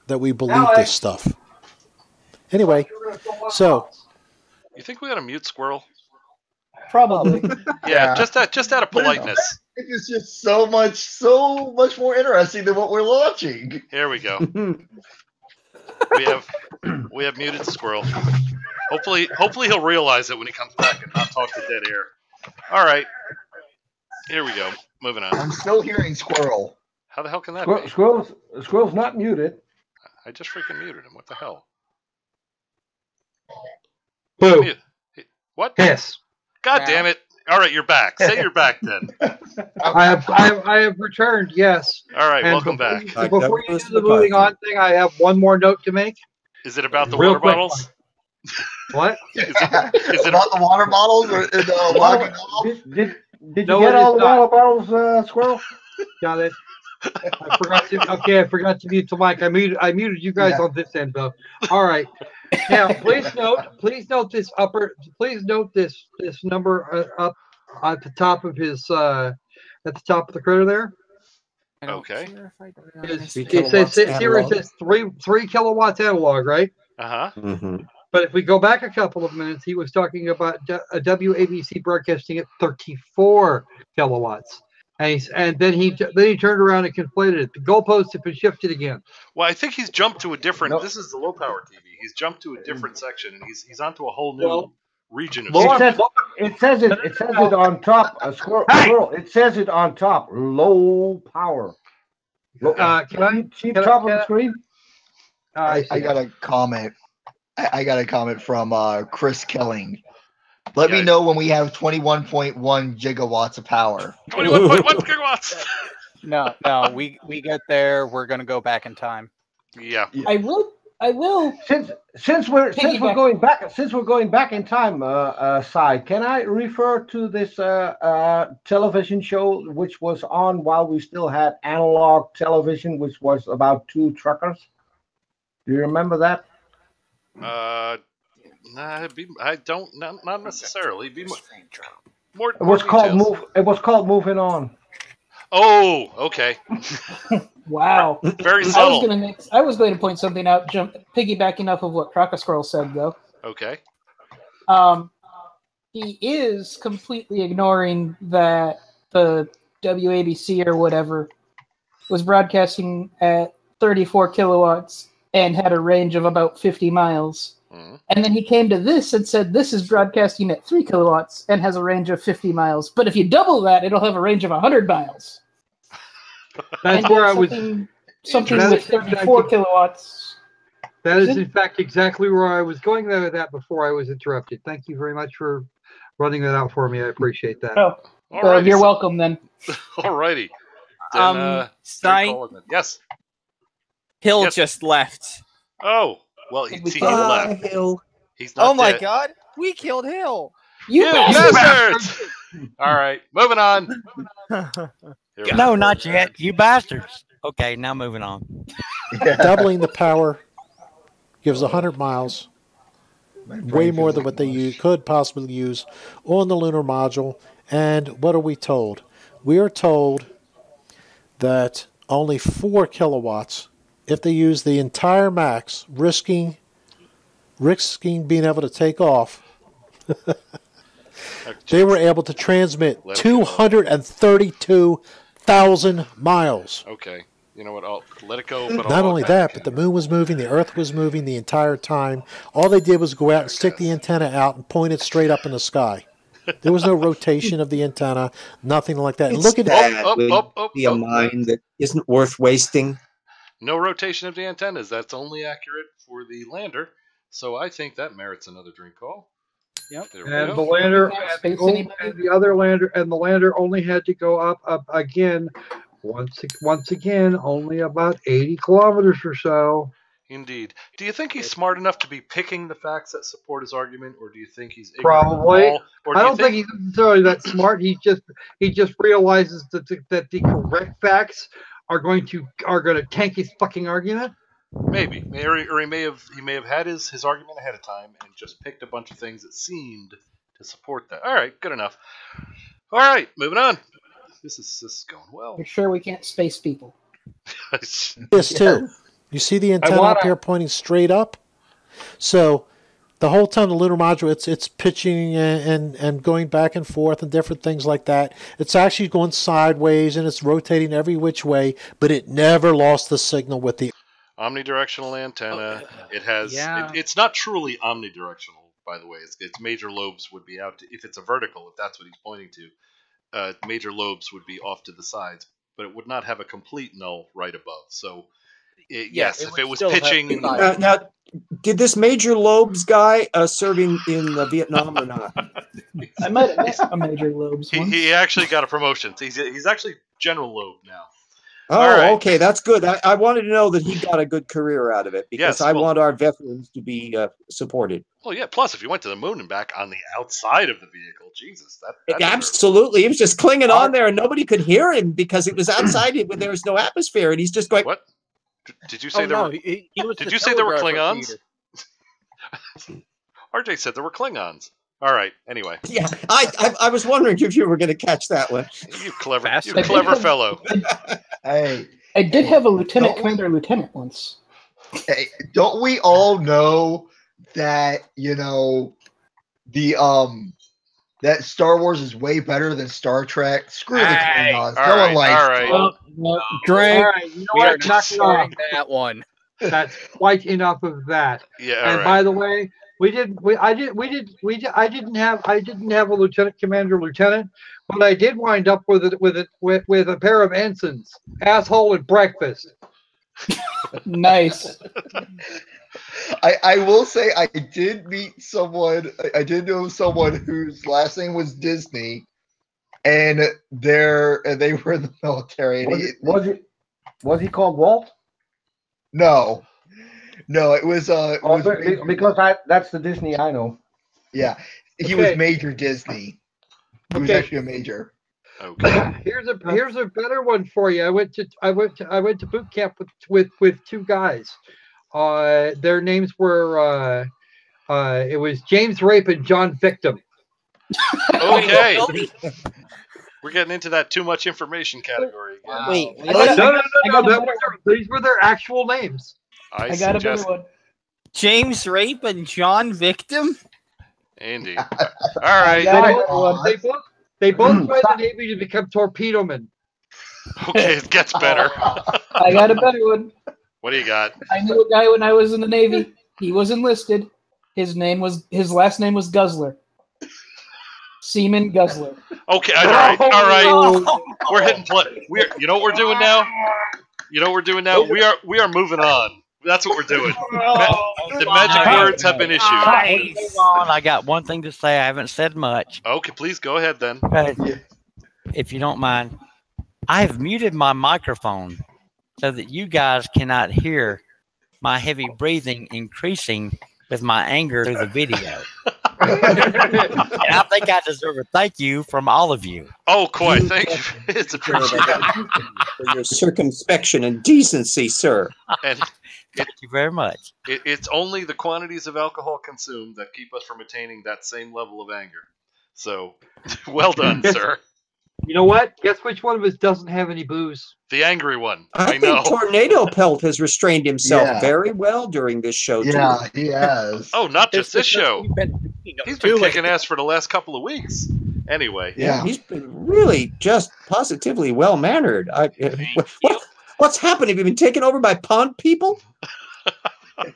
that we believe this stuff. Anyway, so. You think we got to mute Squirrel? Probably. Yeah, just out of politeness. It's just so much more interesting than what we're launching. Here we go. We have muted Squirrel. Hopefully he'll realize it when he comes back and not talk to dead air. All right. Here we go. Moving on. I'm still hearing Squirrel. How the hell can that be? Squirrel's not muted. I just freaking muted him. What the hell? Boo. What? Yes. God damn it. All right, you're back. Say you're back then. I have returned, yes. All right, And welcome back. Before you do the moving on thing, I have one more note to make. Is it about the Real water quick bottles? What? Is it about the water bottles or the logging off? Did you get all the water bottles, Squirrel? Got it. I forgot to mute the mic. I muted you guys on this end though. All right. Now, please note this number up at the top of his at the top of the critter there. Okay. It says 3 kilowatts analog, right? Uh-huh. But if we go back a couple of minutes, he was talking about a WABC broadcasting at 34 kilowatts. And then he turned around and conflated it. The goalposts have been shifted again. Well, I think he's jumped to a different. This is the low power TV. He's jumped to a different section, and he's onto a whole new region of It says it on top. Squirrel. It says it on top. Low power. Can I see the top of the screen? I got a comment. I got a comment from Chris Kelling. Let me know when we have 21.1 gigawatts of power. 21.1 gigawatts. No, we get there. We're gonna go back in time. Yeah. I will. Since we're going back in time, Sai, can I refer to this television show which was on while we still had analog television, which was about two truckers? Do you remember that? I don't. Not necessarily. Be more. It was called Moving On. Oh, okay. Wow. Very subtle. I was going to point something out, piggybacking off of what Crocosquirrel said, though. Okay. He is completely ignoring that the WABC or whatever was broadcasting at 34 kilowatts and had a range of about 50 miles. And then he came to this and said, this is broadcasting at 3 kilowatts and has a range of 50 miles. But if you double that, it'll have a range of 100 miles. That's where I was. Something with 34 kilowatts. That is, in fact, exactly where I was going there with that before I was interrupted. Thank you very much for running that out for me. I appreciate that. Oh, you're welcome then. All righty. Yes. Hill just left. Oh. Well, he left. Hill. He's not my dead. God. We killed Hill. You bastards! All right, moving on. No, not yet. You bastards. Okay, now moving on. Doubling the power gives 100 miles, way more than what they could possibly use on the lunar module. And what are we told? We are told that only 4 kilowatts, if they use the entire max, risking being able to take off, they were able to transmit 232,000 miles. Okay. You know what? I'll let it go. But Not only that, but the moon was moving, the Earth was moving the entire time. All they did was go out and stick the antenna out and point it straight up in the sky. There was no rotation of the antenna, nothing like that. It's Look at be a mind that isn't worth wasting. No rotation of the antennas. That's only accurate for the lander. So I think that merits another drink call. Yep. And the lander, and the other lander, and the lander only had to go up again. Once again, only about 80 kilometers or so. Indeed. Do you think he's smart enough to be picking the facts that support his argument, or do you think he's probably? I don't think he's necessarily that smart. He just realizes that the correct facts are going to tank his fucking argument. Maybe, or he may have had his argument ahead of time and just picked a bunch of things that seemed to support that. All right, good enough. All right, moving on. This is going well. You're sure we can't space people? this too. You see the antenna up here pointing straight up? So the whole time the lunar module, it's pitching and going back and forth and different things like that. It's actually going sideways and it's rotating every which way, but it never lost the signal with the omnidirectional antenna. It has. Yeah. It's not truly omnidirectional, by the way. Its major lobes would be out to, if it's a vertical, if that's what he's pointing to. Major lobes would be off to the sides, but it would not have a complete null right above. So, yes, if it was pitching. Now, did this major lobes guy serve in Vietnam or not? I might have missed a major lobes once. He actually got a promotion. He's actually general lobe now. Oh, okay, that's good. I wanted to know that he got a good career out of it because I want our veterans to be supported. Well, yeah. Plus, if you went to the moon and back on the outside of the vehicle, Jesus, that absolutely. He was just clinging on there, and nobody could hear him because it was outside when there was no atmosphere, and he's just going. What? Did you say there were? Did you say there were Klingons? RJ said there were Klingons. All right. Anyway. Yeah, I was wondering if you were going to catch that one. You clever fellow. Hey, I did have a lieutenant commander lieutenant once. Hey, don't we all know that that Star Wars is way better than Star Trek? Screw the Klingons. No one likes it. Drink. All right, you know what? Not sharing that one. That's quite enough of that. Yeah. And by the way, I didn't have a lieutenant commander lieutenant, but I did wind up with a pair of ensigns, asshole and breakfast. Nice. I will say I did meet someone. I did know someone whose last name was Disney, and they were in the military. And Was he called Walt? No, it was because that's the Disney I know. Yeah, he was Major Disney. He was actually a major. Okay. Here's a better one for you. I went to boot camp with two guys. Their names were it was James Rape and John Victim. Okay. We're getting into that too much information category again. Wow. Wait, these were their actual names. I got a better one. James Rape and John Victim? Indeed. All right. They both joined the Navy to become torpedo men. Okay, it gets better. I got a better one. What do you got? I knew a guy when I was in the Navy. He was enlisted. His last name was Guzzler. Seaman Guzzler. Okay, all right. We're hitting play. You know what we're doing now? We are moving on. That's what we're doing. The magic words have been issued. I got one thing to say. I haven't said much. Okay, please go ahead then. If you don't mind, I have muted my microphone so that you guys cannot hear my heavy breathing increasing with my anger through the video. And I think I deserve a thank you from all of you. Oh, quite. Thank you. It's appreciated. For your circumspection and decency, sir. And thank you very much. It's only the quantities of alcohol consumed that keep us from attaining that same level of anger. So, well done, sir. You know what? Guess which one of us doesn't have any booze? The angry one. I know. Think Tornado Pelt has restrained himself very well during this show, too. Yeah, he has. Oh, not just this show. He's been kicking ass for the last couple of weeks. Anyway. Yeah. He's been really just positively well-mannered. What's happened? Have you been taken over by pond people?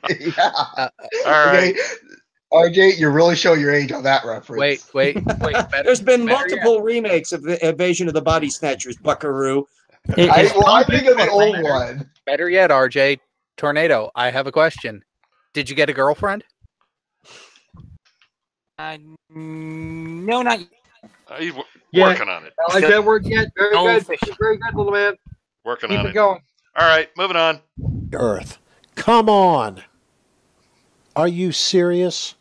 Yeah. All right. Okay. RJ, you really show your age on that reference. Wait. There's been multiple remakes of the Invasion of the Body Snatchers, Buckaroo. I think of the old one. Better yet, RJ, Tornado, I have a question. Did you get a girlfriend? No, not yet. Working on it. I like that word yet. Very good. Very good, little man. Working Keep on it it. going. All right, moving on. Earth. Come on. Are you serious?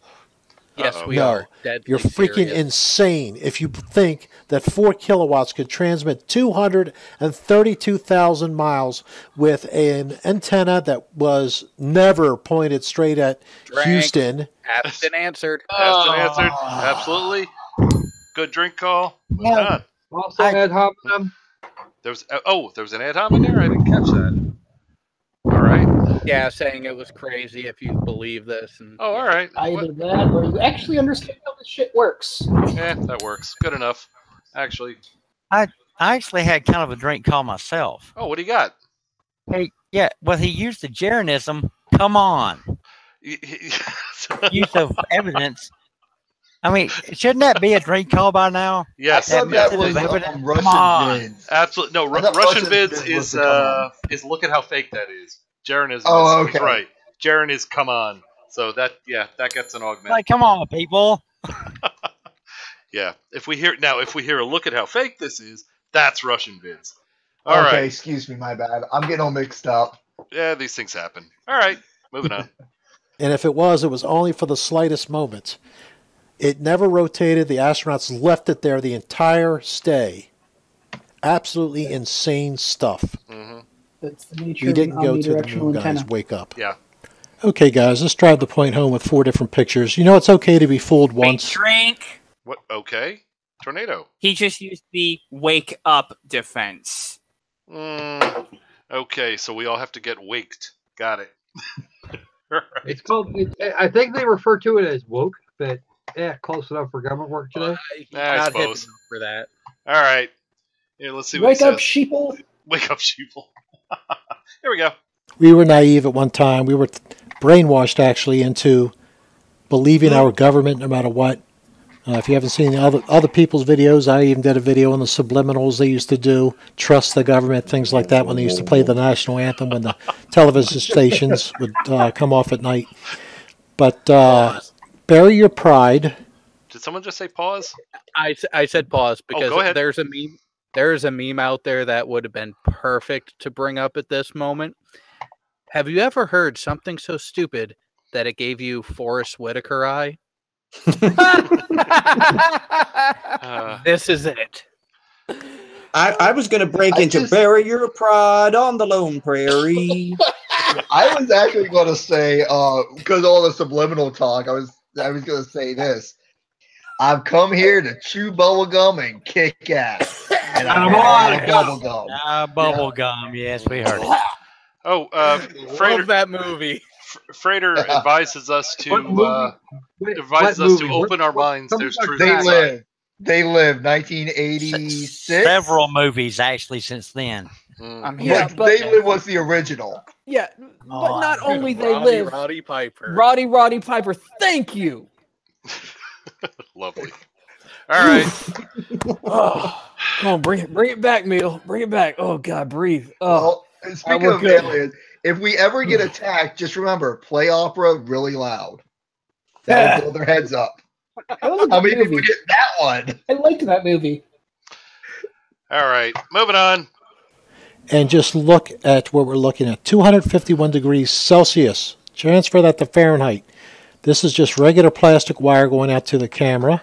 Yes, we are. You're freaking insane if you think that 4 kilowatts could transmit 232,000 miles with an antenna that was never pointed straight at Houston. Asked and answered. Absolutely. Good drink call. Moving on. Also, ad hominem. There was an ad hominem there? I didn't catch that. All right. Yeah, saying it was crazy if you believe this. And, all right. Either that or you actually understand how this shit works. Yeah, that works. Good enough. Actually. I actually had kind of a drink call myself. Oh, what do you got? Hey, yeah, well, he used the Jeranism. Come on. Use of evidence. I mean, shouldn't that be a drink call by now? Yes. I thought that was Russian vids. Absolutely. No, Russian vids is look at how fake that is. Jaren is right. Jaren is come on. So that gets an augment. Like, come on, people. Yeah. If we hear a look at how fake this is, that's Russian vids. All right. Okay, excuse me, my bad. I'm getting all mixed up. Yeah, these things happen. All right, moving on. And if it was only for the slightest moment. It never rotated. The astronauts left it there the entire stay. Absolutely insane stuff. Mm-hmm. That's the nature we of didn't an go to the omnidirectional moon, antenna. guys. Wake up. Yeah. Okay, guys, let's drive the point home with 4 different pictures. You know, it's okay to be fooled once. Drink. What? Okay. Tornado. He just used the wake up defense. Okay, so we all have to get waked. Got it. Right. It's called. I think they refer to it as woke, but yeah, close enough for government work today. I suppose for that. All right. Yeah, let's see what Wake he up, says. sheeple. Wake up, sheeple. Here we go. We were naive at one time. We were brainwashed, actually, into believing our government no matter what. If you haven't seen the other people's videos, I even did a video on the subliminals they used to do, trust the government, things like that, when they used to play the national anthem when the television stations would come off at night. But bury your pride. Did someone just say pause? I said pause because go ahead. there's a meme. There's a meme out there that would have been perfect to bring up at this moment. Have you ever heard something so stupid that it gave you Forrest Whitaker eye? This is it. I was going to break into bury your pride on the lone prairie. I was actually going to say, because all the subliminal talk, I was going to say this. I've come here to chew bubblegum and kick ass. And I'm on bubblegum. Bubblegum, yes, we heard it. Oh, Love that movie. Freighter advises us to open our minds. There's truth. They live 1986. Several movies actually since then. Yeah, but They Live was the original. Yeah, but not only They Live. Roddy Piper. Roddy Piper. Thank you. Lovely. All right. Come on, bring it back, Neil. Bring it back. Oh God, breathe. Well, speaking of aliens, if we ever get attacked, just remember, play opera really loud. That'll blow their heads up. I mean, if we get that one. I liked that movie. All right, moving on. And just look at what we're looking at. 251 degrees Celsius. Transfer that to Fahrenheit. This is just regular plastic wire going out to the camera.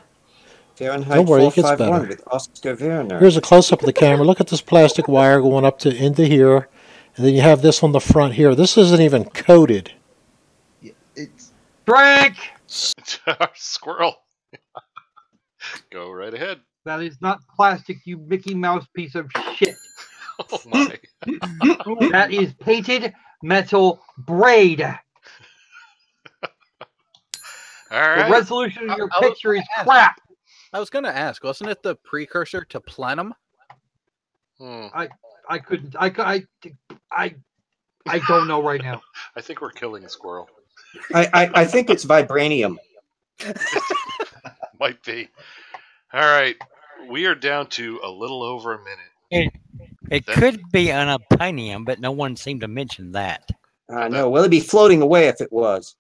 Fahrenheit Don't worry, it gets better. With Oscar Werner. Here's a close-up of the camera. Look at this plastic wire going up to into here. And then you have this on the front here. This isn't even coated. It's Frank! Squirrel. Go right ahead. That is not plastic, you Mickey Mouse piece of shit. Oh my. That is painted metal braid. All right. The resolution of your picture is crap. I was going to ask, wasn't it the precursor to plenum? I couldn't. I don't know right now. I think we're killing a squirrel. I think it's vibranium. Might be. All right. We are down to a little over a minute. It could be unobtainium, but no one seemed to mention that. I know. Well, it'd be floating away if it was.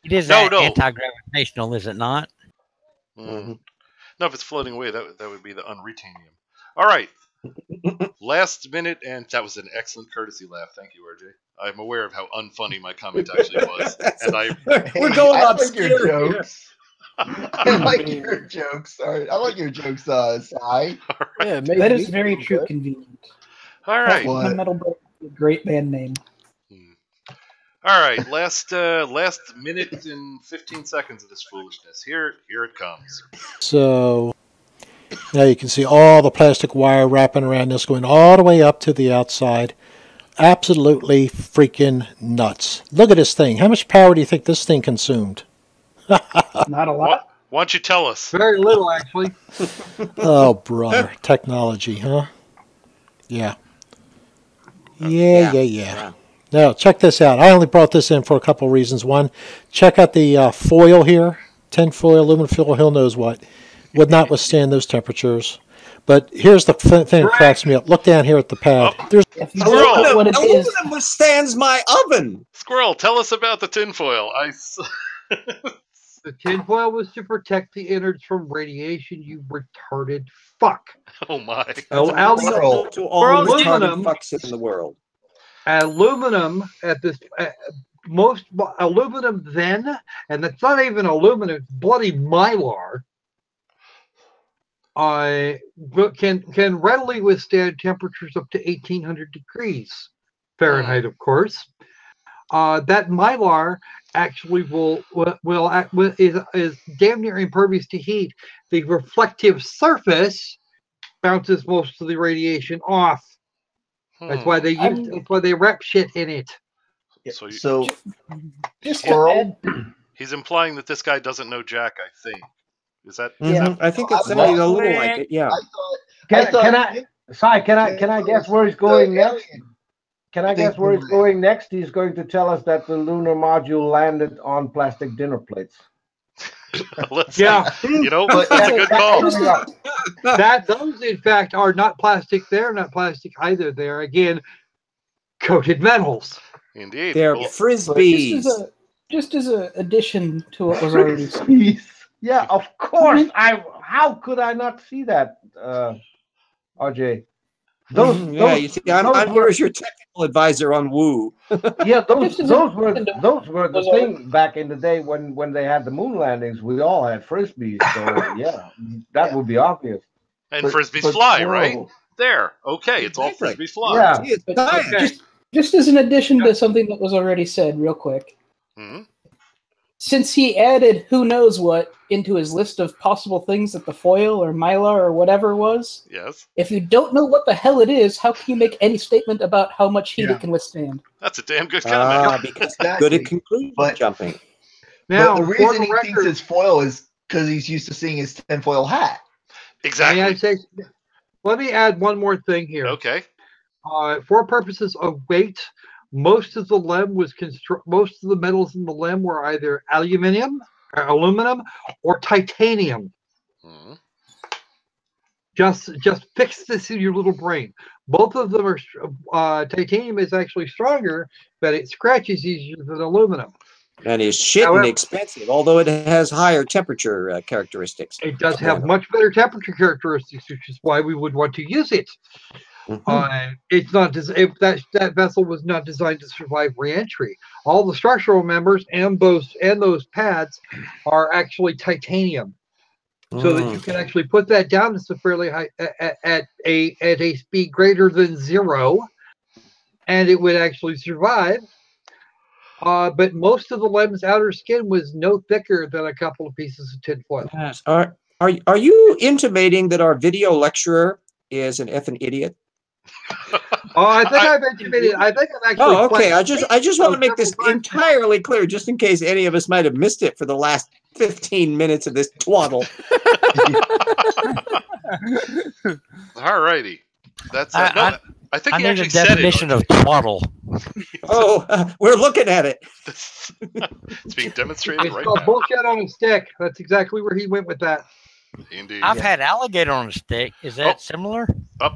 It is anti-gravitational, is it not? No, if it's floating away, that would be the unretanium. All right. Last minute, and that was an excellent courtesy laugh. Thank you, RJ. I'm aware of how unfunny my comment actually was. And we're going I on like your jokes. I like your jokes. Sorry. I like your jokes, Sai. Yeah, that is very true. Convenient. All right. Metal Boat, great band name. All right, last minute and 15 seconds of this foolishness. Here it comes. So now you can see all the plastic wire wrapping around this, going all the way up to the outside. Absolutely freaking nuts. Look at this thing. How much power do you think this thing consumed? Not a lot. Why don't you tell us? Very little, actually. Oh, brother. Technology, huh? Yeah. Yeah. Now, check this out. I only brought this in for a couple of reasons. One, check out the foil here. Tin foil, aluminum foil, who knows what. Would not withstand those temperatures. But here's the thing that cracks me up. Look down here at the pad. There's aluminum withstands my oven. Squirrel, tell us about the tin foil. The tinfoil was to protect the innards from radiation, you retarded fuck. Oh my. Aluminum to all the retarded fucks in the world. Aluminum most aluminum then, and that's not even aluminum, it's bloody mylar. Can readily withstand temperatures up to 1800 degrees Fahrenheit, of course. That mylar actually is damn near impervious to heat. The reflective surface bounces most of the radiation off. That's why they use. That's why they wrap shit in it. So he's implying that this guy doesn't know Jack. I think. Is that? Yeah, I think it sounded a little like it. Yeah. Can I guess where he's going next? Can I guess where he's going next? He's going to tell us that the lunar module landed on plastic dinner plates. Let's see. You know, that's a good call. Those, in fact, are not plastic. They're not plastic either. They're, again, coated metals. Indeed. They're frisbees. Just as an addition to what was already said. Yeah, of course. How could I not see that, RJ? You see, I'm here as your technical advisor on Woo. Yeah, those were the thing back in the day when they had the moon landings. We all had frisbees, so yeah, that would be obvious. And frisbees fly, right? There. Okay, it's all frisbees fly. Yeah. Just as an addition to something that was already said, real quick. Mm-hmm. Since he added who knows what into his list of possible things that the foil or mylar or whatever was, yes. If you don't know what the hell it is, how can you make any statement about how much heat it can withstand? That's a damn good comment. Because good at conclusion jumping. Now, the reason he thinks it's foil is because he's used to seeing his tinfoil hat. Exactly. Let me add one more thing here. Okay. For purposes of weight, most of the metals in the LEM were either aluminum or titanium. Mm-hmm. Just fix this in your little brain. Both of them are titanium is actually stronger, but it scratches easier than aluminum. And is shitting expensive, although it has higher temperature characteristics. It does have much better temperature characteristics, which is why we would want to use it. Mm-hmm. It's not that vessel was not designed to survive reentry. All the structural members and those pads are actually titanium, so that you can actually put that down to fairly high at a speed greater than 0, and it would actually survive. But most of the LEM's outer skin was no thicker than a couple of pieces of tinfoil. Yes. Are you intimating that our video lecturer is an effing idiot? I think I've intimated. I think I've actually. Oh, okay. I just want to make this entirely clear, just in case any of us might have missed it for the last 15 minutes of this twaddle. All righty. That's I think he need actually a said definition of twaddle. We're looking at it. It's being demonstrated It's right called now. bullshit on a stick. That's exactly where he went with that. Indeed. I've had alligator on a stick. Is that similar?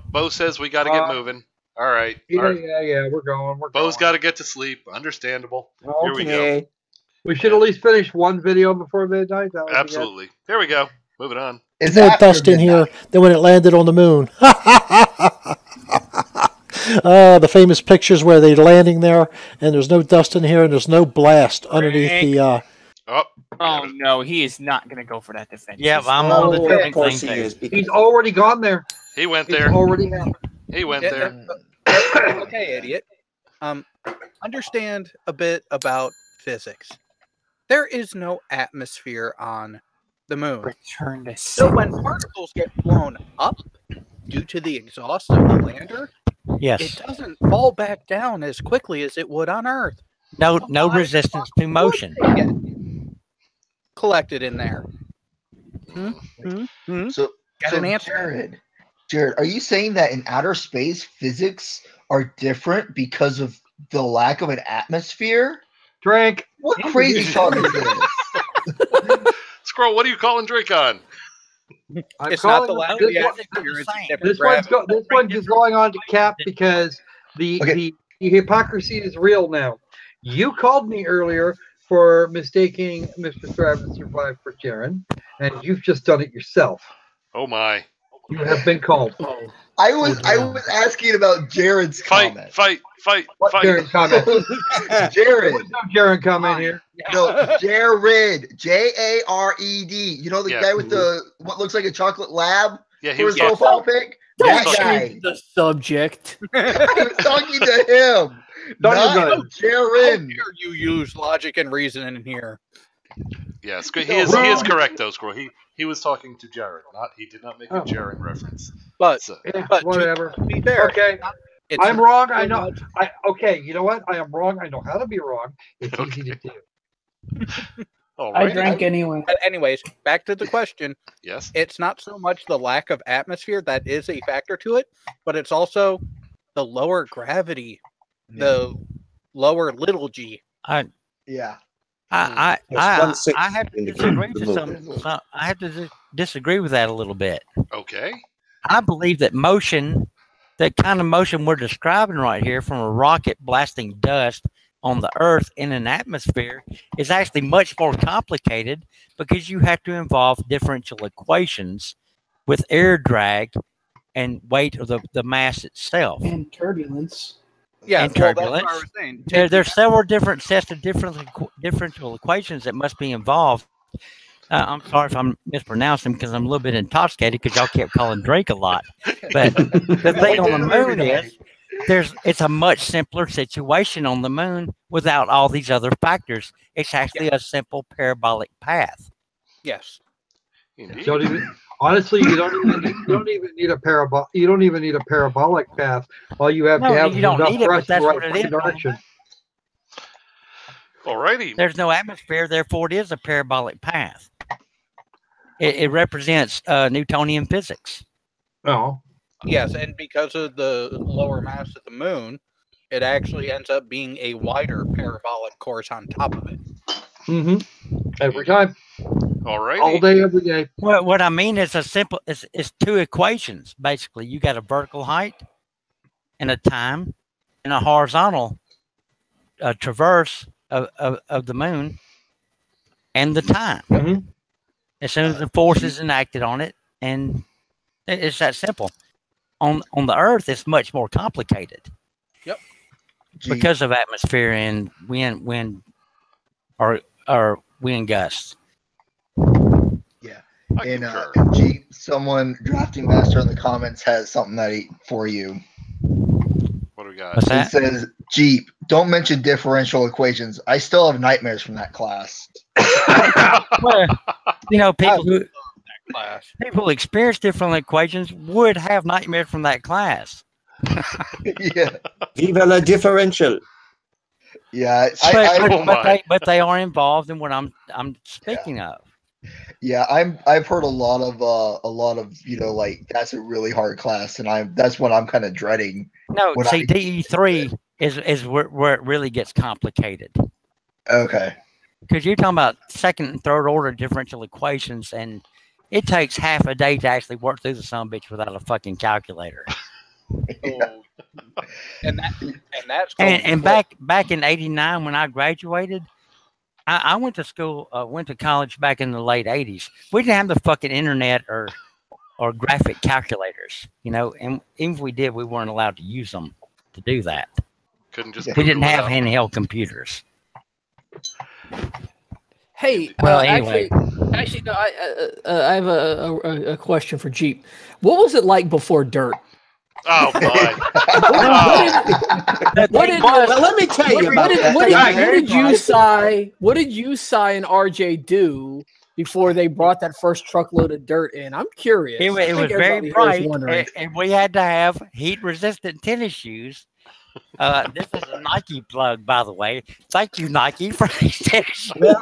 Bo says we got to get moving. All right. Yeah, All right. yeah. We're going. Bo's got to get to sleep. Understandable. Here we go. We should at least finish one video before midnight. Absolutely. There we go. Moving on. There's more dust in here than when it landed on the moon. The famous pictures where they're landing there, and there's no dust in here, and there's no blast underneath the... Oh, no, he is not going to go for that defense. Yeah, I'm on the defense thing. He's already gone there. He went there. It's already happened. He went there. Okay, idiot. Understand a bit about physics. There is no atmosphere on the moon. Return to So when particles get blown up due to the exhaust of the lander, it doesn't fall back down as quickly as it would on Earth. No resistance to motion. Collected in there. So Jared, are you saying that in outer space physics are different because of the lack of an atmosphere? Drink. What crazy talk is this? Squirrel, what are you calling Drake on? It's not the lack of the atmosphere. This one is going on to Cap because the hypocrisy is real now. You called me earlier for mistaking MrThriveAndSurvive for Jaren, and you've just done it yourself. Oh my! You have been called. I was asking about Jared's comment. Fight! Jared's comment. Jared. There's no Jared comment here. No, Jared. Jared. You know the guy with what looks like a chocolate lab? Yeah, he for was his profile pic. That guy. The subject. I was talking to him. Not Jared. How dare you use logic and reason in here? Yes, he is correct though, Squirrel. He was talking to Jared. He did not make a Jared reference. But whatever. To be fair, okay. I'm wrong. I know. Okay, you know what? I am wrong. I know how to be wrong. It's easy to do. I drank anyway. Anyways, back to the question. Yes. It's not so much the lack of atmosphere that is a factor to it, but it's also the lower gravity the lower little g. Yeah. I have to disagree with some. I have to disagree with that a little bit. Okay. I believe that motion, that kind of motion we're describing right here from a rocket blasting dust on the Earth in an atmosphere is actually much more complicated because you have to involve differential equations with air drag and weight of the mass itself. And turbulence. Yeah, and turbulence. Well, that's what I was saying. There's several different sets of differential equations that must be involved. I'm sorry if I'm mispronouncing because I'm a little bit intoxicated because y'all kept calling Drake a lot. But the thing on the moon is it's a much simpler situation on the moon without all these other factors. It's actually a simple parabolic path. Yes. Honestly, you don't even need a parabolic path. All you have to have is enough thrust in the right direction. Alrighty. There's no atmosphere, therefore it is a parabolic path. It represents Newtonian physics. Oh. Yes, and because of the lower mass of the moon, it actually ends up being a wider parabolic course on top of it. Mm-hmm. Every time. All right. All day, every day. Well, what I mean is it's two equations, basically. You got a vertical height and a time and a horizontal traverse of the moon and the time. Mm-hmm. As soon as the force is enacted on it, and it's that simple. On the Earth, it's much more complicated. Yep. Because of atmosphere and wind or wind gusts. Yeah. And someone drafting master in the comments has something for you. What do we got? What's that? It says, Jeep, don't mention differential equations. I still have nightmares from that class. Well, people who experience different equations would have nightmares from that class. Yeah. Viva la differential. Yeah. But they are involved in what I'm speaking of. Yeah, I've heard a lot of like that's a really hard class, and that's what I'm kind of dreading. No, see, DE3 is where it really gets complicated. Okay. Because you're talking about second and third order differential equations, and it takes half a day to actually work through the son of a bitch without a fucking calculator. Yeah. And back in '89 when I graduated, I went to school, went to college back in the late '80s. We didn't have the fucking internet or graphic calculators, and even if we did, we weren't allowed to use them to do that. We didn't have handheld computers. Hey, well, anyway. Actually, no. I have a question for Jeep. What was it like before Dirt? Oh boy! Let me tell you about that. What did you, Cy, and RJ do before they brought that first truckload of dirt in? I'm curious. It was very bright, and we had to have heat-resistant tennis shoes. This is a Nike plug, by the way. Thank you, Nike, for these tennis shoes. Well,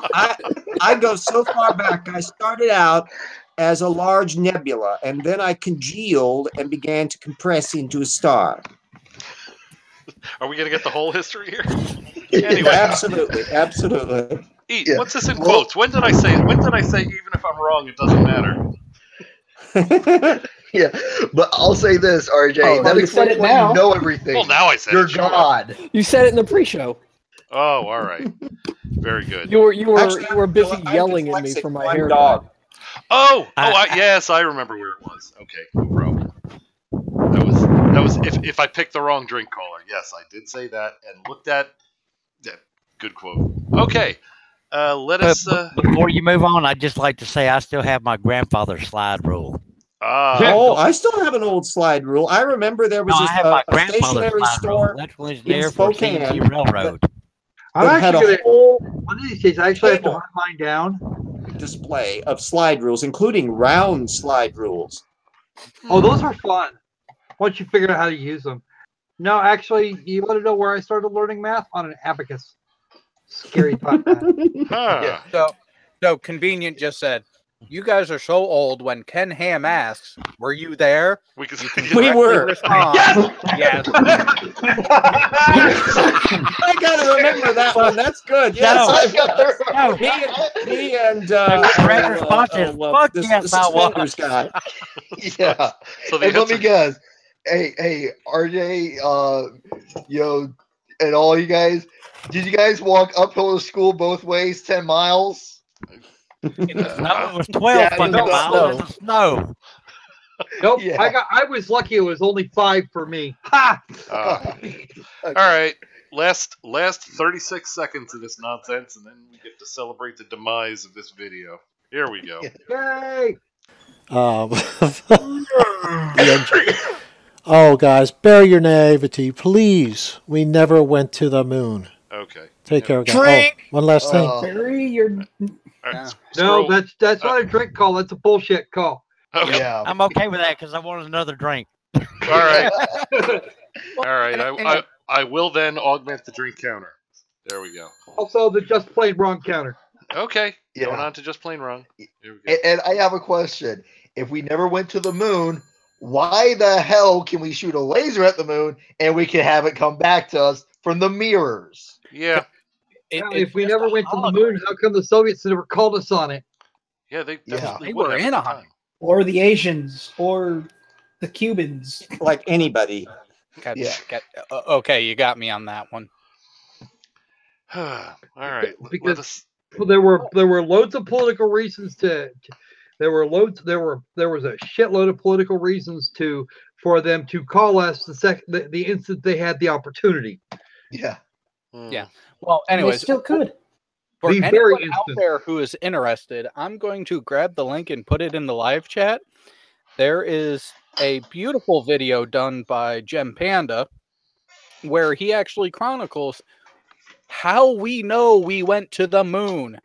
I go so far back. I started out as a large nebula, and then I congealed and began to compress into a star. Are we going to get the whole history here? Anyway, absolutely. What's this in quotes? When did I say even if I'm wrong, it doesn't matter? Yeah, but I'll say this, RJ. That explains why you know everything. Well, now I said You're God. You said it in the pre-show. Oh, all right. Very good. You were busy yelling at me for my hair dog. Yes, I remember where it was. Okay, no problem. That was if I picked the wrong drink caller. Yes, I did say that and looked at. Yeah, good quote. Okay, let us. Before you move on, I'd just like to say I still have my grandfather's slide rule. I still have an old slide rule. I remember there was a stationery store in Spokane. Railroad. I'm actually one of these days. I actually have to hunt mine down. Display of slide rules, including round slide rules. Oh, those are fun. Once you figure out how to use them. No, actually, you want to know where I started learning math? On an abacus. Scary thought. So convenient just said, You guys are so old. When Ken Ham asks, "Were you there?" We could We were. Respond, yes. I gotta remember that one. That's good. Yes. No. Me and correct response is, fuck this yes, I was. suspenders guy. Yeah. So the And let me answer, guess. Hey, RJ, and all you guys, did you guys walk uphill to school both ways, 10 miles? No, it was 12 Yeah, fucking no, miles in the snow. Nope. Yeah. I was lucky. It was only 5 for me. Ha! Okay. all right. Last 36 seconds of this nonsense, and then we get to celebrate the demise of this video. Here we go. Yay! Oh, guys, bear your naivety, please. We never went to the moon. Okay. Take care, guys. Drink! Oh, one last thing. Barry, you're All right, No, scroll. that's not a drink call. That's a bullshit call. Okay. Yeah. I'm okay with that because I wanted another drink. All right. All right. I will then augment the drink counter. There we go. Also, the just plain wrong counter. Okay. Yeah. Going on to just plain wrong. Here we go. And I have a question. If we never went to the moon, why the hell can we shoot a laser at the moon and we can have it come back to us from the mirrors? Yeah. If we never went to the moon, how come the Soviets never called us on it? Yeah, they Yeah. definitely They would were have in at on the it. time. or the Asians or the Cubans. Like anybody. Okay, you got me on that one. All right. Because- Let us. Well, there were loads of political reasons there was a shitload of political reasons for them to call us the instant they had the opportunity. Yeah. Yeah. Well, And they anyways, still could. for Be very anyone out instant. there who is interested, I'm going to grab the link and put it in the live chat. There is a beautiful video done by Gem Panda where he actually chronicles how we know we went to the moon.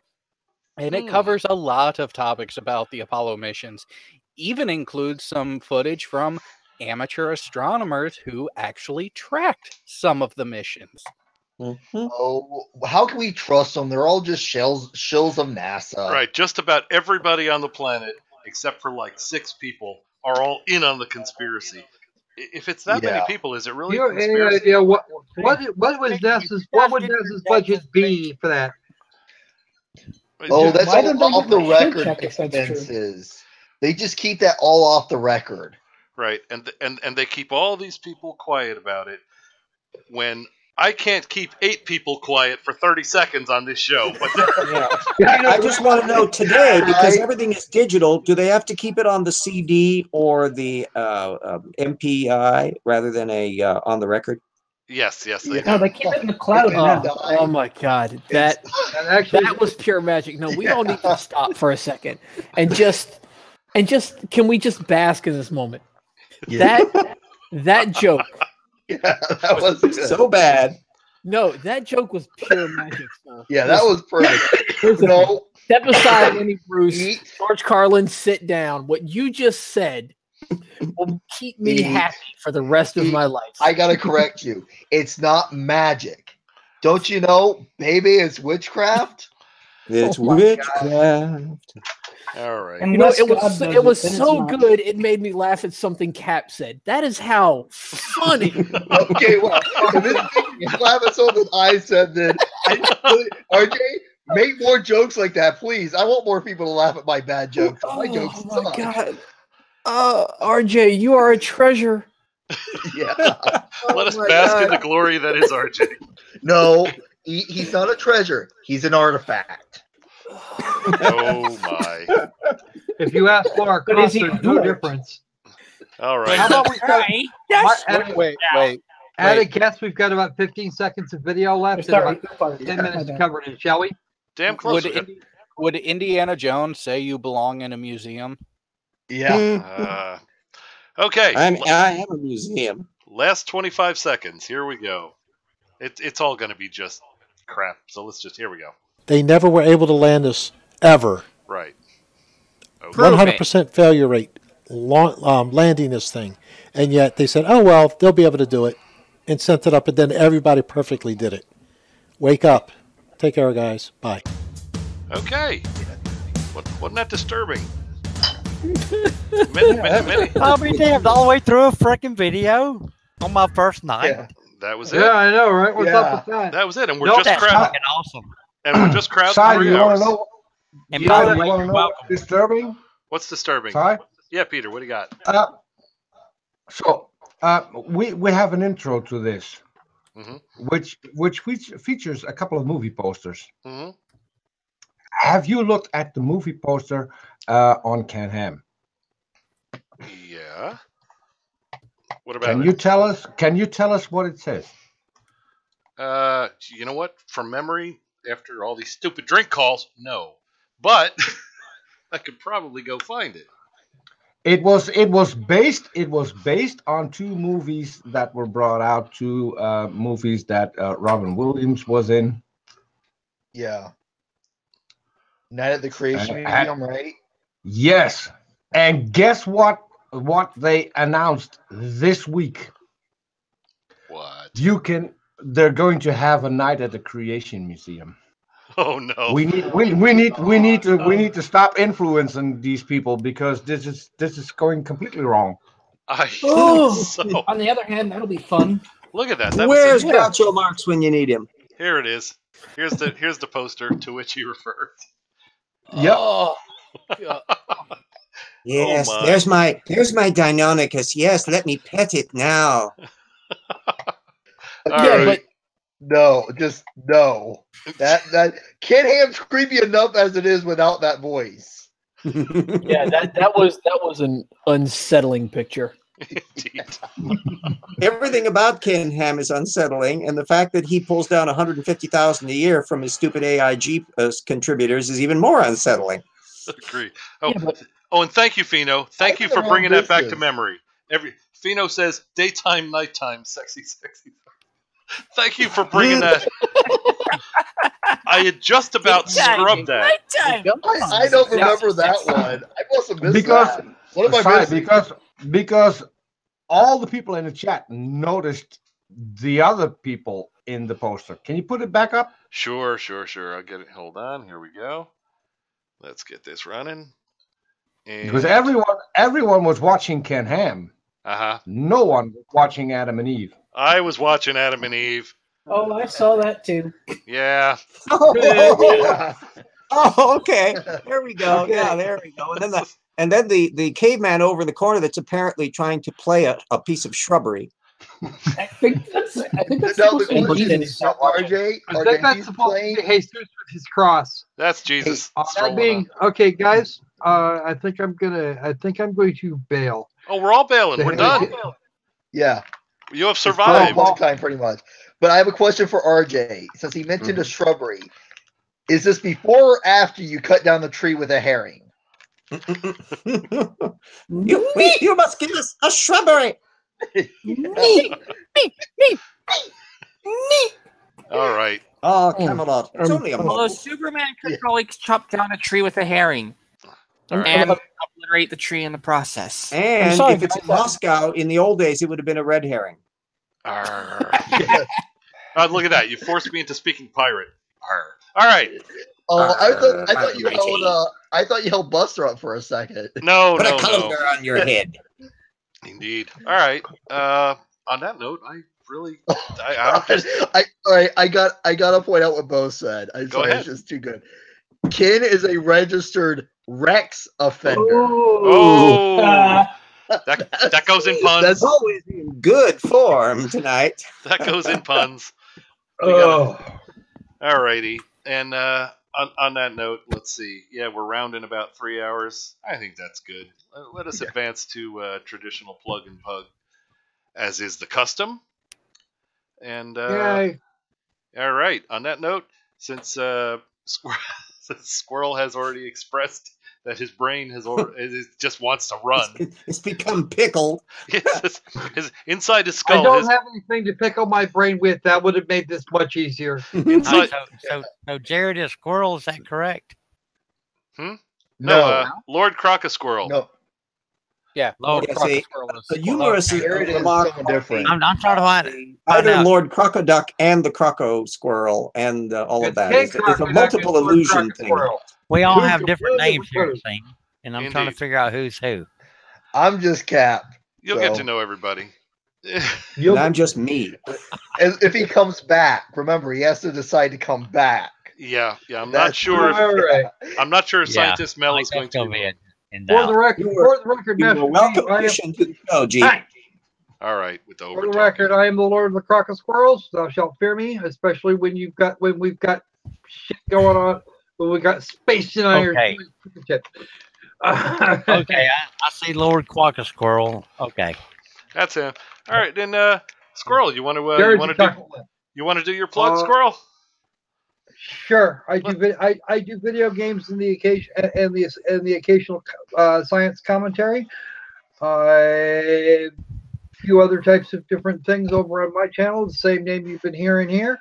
And it covers a lot of topics about the Apollo missions. Even includes some footage from amateur astronomers who actually tracked some of the missions. Oh, how can we trust them? They're all just shills of NASA. Right. Just about everybody on the planet, except for like 6 people, are all in on the conspiracy. If it's that many people, is it really You a have any conspiracy? idea what would NASA's budget be for that? Oh, that's Why all don't they off give the a shit record check if that's true? expenses. They just keep that all off the record. Right. And they keep all these people quiet about it when I can't keep 8 people quiet for 30 seconds on this show. But I just want to know today, because everything is digital, do they have to keep it on the CD or the MPI rather than a on the record? yes, they No, they keep it in the cloud now. Oh my god, that was pure magic. No, we all need to stop for a second and just can we just bask in this moment? That joke. Yeah, that was good. So bad. No, that joke was pure magic stuff. Yeah, that was perfect. No, step aside, Lenny Bruce, George Carlin, sit down. What you just said will keep me happy for the rest of my life. I gotta correct you. It's not magic. Don't you know, baby? It's witchcraft. It's witchcraft. All right. You know, it was so good. It made me laugh at something Cap said. That is how funny. Okay, well, if this makes you laugh at something I said, then RJ, make more jokes like that, please. I want more people to laugh at my bad jokes. My jokes Oh my suck. god. RJ, you are a treasure. Yeah. Let us bask in the glory that is RJ. No, he's not a treasure. He's an artifact. Oh my. If you ask Mark, there's no difference. All right. How about we Wait. At a guess, we've got about 15 seconds of video left and about 10 minutes to cover it, shall we? Damn close. Would Indiana Jones say you belong in a museum? Yeah. Okay. I have a museum. Last 25 seconds. Here we go. It's all going to be just crap. So here we go. They never were able to land us ever. Right. Okay. 100% failure rate landing this thing. And yet they said, oh, well, they'll be able to do it. And sent it up, and then everybody perfectly did it. Wake up. Take care, guys. Bye. Okay. Wasn't that disturbing? I'll be damned, all the way through a freaking video on my first night. Yeah. That was it. Yeah, I know, right? What's Yeah. up with that? That was it, and we're Nope. just crowding. Fucking awesome. And we're just crowding Si, 3 you want hours. to know? And You by the want way, to you're know welcome. what's disturbing? What's disturbing? Si? Yeah, Peter, what do you got? So we have an intro to this, which features a couple of movie posters. Have you looked at the movie poster on Can-Ham? Yeah. What about Can it? you tell us? Can you tell us what it says? You know what? From memory, after all these stupid drink calls, no. But I could probably go find it. It was based on 2 movies that were brought out, 2 movies that Robin Williams was in. Yeah. Night at the Creation Museum, right? Yes. And guess what they announced this week? What? They're going to have a night at the Creation Museum. Oh no. We need to stop influencing these people, because this is going completely wrong. Oh, on the other hand, that'll be fun. Look at that. Where's Groucho Marx when you need him? Here it is. Here's the poster to which he referred. Yep. Oh, Yes, Oh, my. there's my Deinonychus. Yes, let me pet it now. Yeah, but no, just no. That Can-Ham's creepy enough as it is without that voice. Yeah, that was an unsettling picture. Everything about Can-Ham is unsettling, and the fact that he pulls down $150,000 a year from his stupid AIG contributors is even more unsettling. Agree. Oh, and thank you, Fino. Thank you for bringing that back to memory. Fino says daytime, nighttime, sexy. Thank you for bringing that. I had just about scrubbed that. I don't remember that one. I must have missed that. What am I missing? Because all the people in the chat noticed the other people in the poster. Can you put it back up? Sure. I'll get it. Hold on. Here we go. Let's get this running. Because everyone was watching Can-Ham. No one was watching Adam and Eve. I was watching Adam and Eve. Oh, I saw that too. Yeah. Oh, okay. There we go. Okay. Yeah, there we go. And then the caveman over in the corner that's apparently trying to play a piece of shrubbery. I think that's RJ. I think that's supposed to be Jesus with his cross. That's Jesus. That being okay, guys. I think I'm going to bail. Oh, we're all bailing. We're done. Yeah. You have survived. Long time, pretty much. But I have a question for RJ. Since he mentioned a shrubbery, is this before or after you cut down the tree with a herring? You must give us a shrubbery. All right. Oh, Camelot. It's only a Although Superman could probably chop down a tree with a herring and obliterate the tree in the process. And if it's in Moscow, in the old days, it would have been a red herring. Look at that. You forced me into speaking pirate. All right. Oh, I thought you held Buster up for a second. No. Put a colander on your head. Indeed. All right. On that note, I gotta point out what Bo said. I'm sorry, it's just too good. Ken is a registered Rex offender. Oh, that goes in puns. That's always in good form tonight. That goes in puns. All righty. And on that note, let's see. Yeah, we're rounding about 3 hours. I think that's good. Let us advance to traditional plug and pug, as is the custom. And all right. On that note, since Squirrel has already expressed that his brain just wants to run. It's become pickled. His inside his skull. I don't have anything to pickle my brain with. That would have made this much easier. So Jared is Squirrel. Is that correct? No, Lord Croca-Squirrel. No. Yeah, Lord Croca-Squirrel. The humorous remark. Different. I'm trying to find it. Either Lord Crocoduck and the Croco Squirrel and all of that. It's a multiple illusion thing. We all Two have different completely names here, it different. seems, and I'm trying to figure out who's who. I'm just Cap. You'll get to know everybody. And I'm just me. If he comes back, remember he has to decide to come back. Yeah. I'm not sure. All right. I'm not sure if Yeah, Scientist Mel is going to be in For the doubt. record, You Master are welcome Chief, I am- addition to the show, G. Hey, all right with the for over the talking. record, I am the Lord of the Crocus Squirrels. Thou shalt fear me, especially when we've got shit going on. When we got space in our Okay. shit. Okay, I see Lord Quokka Squirrel. Okay. That's him. All right, then Squirrel, you want to do your plug, Squirrel? Sure, I do video games and the occasional science commentary. A few other types of different things over on my channel, the same name you've been hearing here.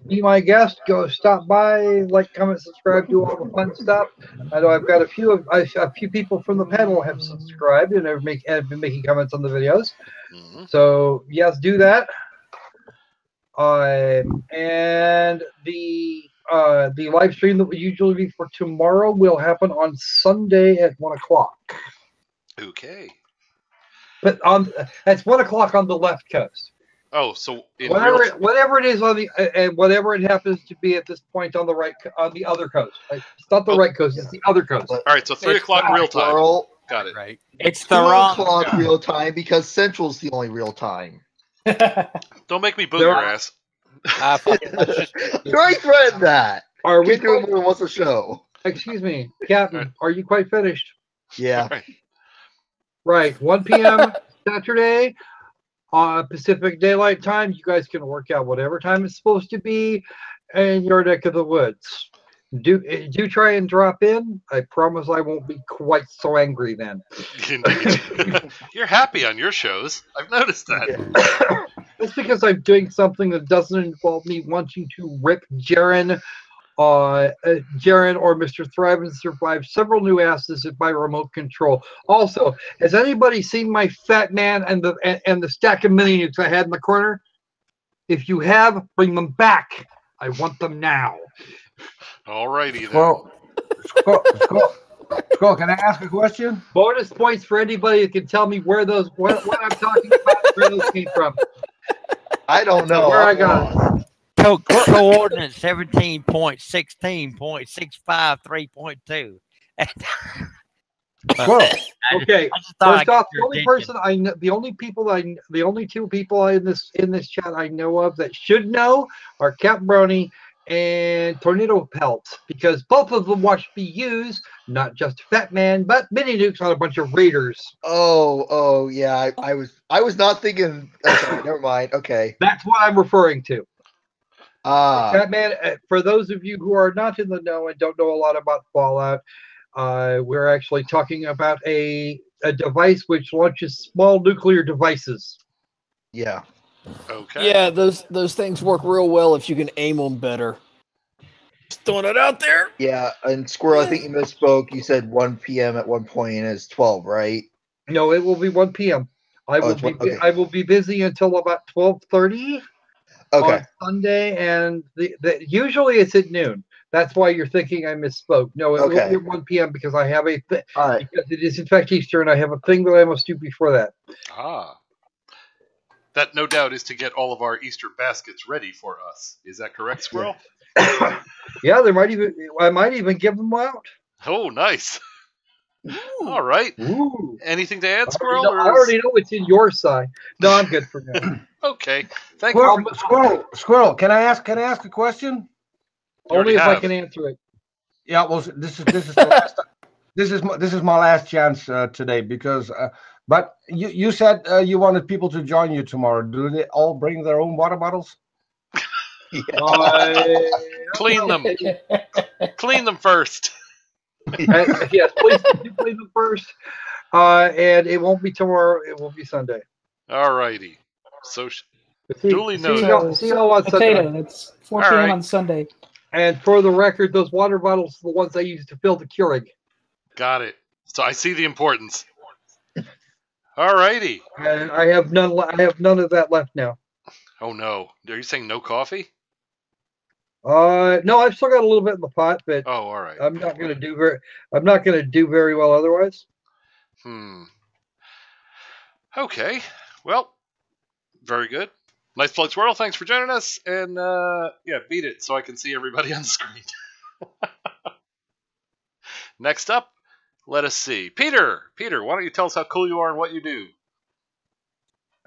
Be my guest. Go stop by, like, comment, subscribe, do all the fun stuff. I know I've got a few people from the panel have subscribed and have been making comments on the videos. So yes, do that. And the live stream that would usually be for tomorrow will happen on Sunday at 1 o'clock. Okay. But it's 1 o'clock on the left coast. Oh, so whatever it is on the and whatever it happens to be at this point on the other coast. It's not the right coast; it's the other coast. All right, so 3 o'clock real time. Got it. Right. It's 2 the wrong o'clock real time because Central's the only real time. Don't make me boo your ass. You already threatened that. Are we Can't do it more than once a show? Excuse me, Captain. Are you quite finished? Yeah. Right. 1 p.m. Saturday. Pacific Daylight Time. You guys can work out whatever time it's supposed to be in your neck of the woods. Do try and drop in. I promise I won't be quite so angry then. Indeed. You're happy on your shows. I've noticed that. That's because I'm doing something that doesn't involve me wanting to rip Jaren or Mr. Thrive and Survive several new asses by remote control. Also, has anybody seen my fat man and the stack of mini nukes I had in the corner? If you have, bring them back. I want them now. All righty then. Skull, can I ask a question? Bonus points for anybody that can tell me where those what I'm talking about, where those came from. I don't know. Where I got it. Coordinate 17.16.65 3.2. Okay. First off, the only two people in this chat I know of that should know are Cap Brony and Tornado Pelt, because both of them watch BUs, not just Fat Man, but mini nukes on a bunch of raiders. Oh yeah. I was not thinking. Okay, never mind. Okay. That's what I'm referring to. Fat Man, for those of you who are not in the know and don't know a lot about Fallout, we're actually talking about a device which launches small nuclear devices. Yeah. Okay. Yeah, those things work real well if you can aim them better. Just throwing it out there. Yeah, and Squirrel, I think you misspoke. You said 1 p.m. at one point, and it's 12, right? No, it will be 1 p.m. I will be busy until about 12:30 on Sunday, and usually it's at noon. That's why you're thinking I misspoke. No, it will be at 1 p.m. because I have because it is in fact Easter, and I have a thing that I must do before that. That no doubt is to get all of our Easter baskets ready for us. Is that correct, Squirrel? Yeah, I might even give them out. Oh, nice. All right. Ooh. Anything to add, Squirrel? I already know it's in your side. No, I'm good for now. Okay. Thank you. Squirrel, can I ask a question? Only if I can answer it. Yeah, well, this is the last. This is my last chance today because. But you said you wanted people to join you tomorrow. Do they all bring their own water bottles? Clean them. Clean them first. Yes, please clean them first. And it won't be tomorrow. It will be Sunday. All righty. So duly noted. See you all on Sunday. That's 4 p.m. on Sunday. And for the record, those water bottles are the ones I use to fill the Keurig. Got it. So I see the importance. All righty. And I have none. I have none of that left now. Oh no! Are you saying no coffee? No, I've still got a little bit in the pot, but all right. I'm not going to do very well otherwise. Okay. Well, very good. Nice plug, Swirl. Thanks for joining us. And yeah, beat it so I can see everybody on the screen. Next up, let us see. Peter, why don't you tell us how cool you are and what you do?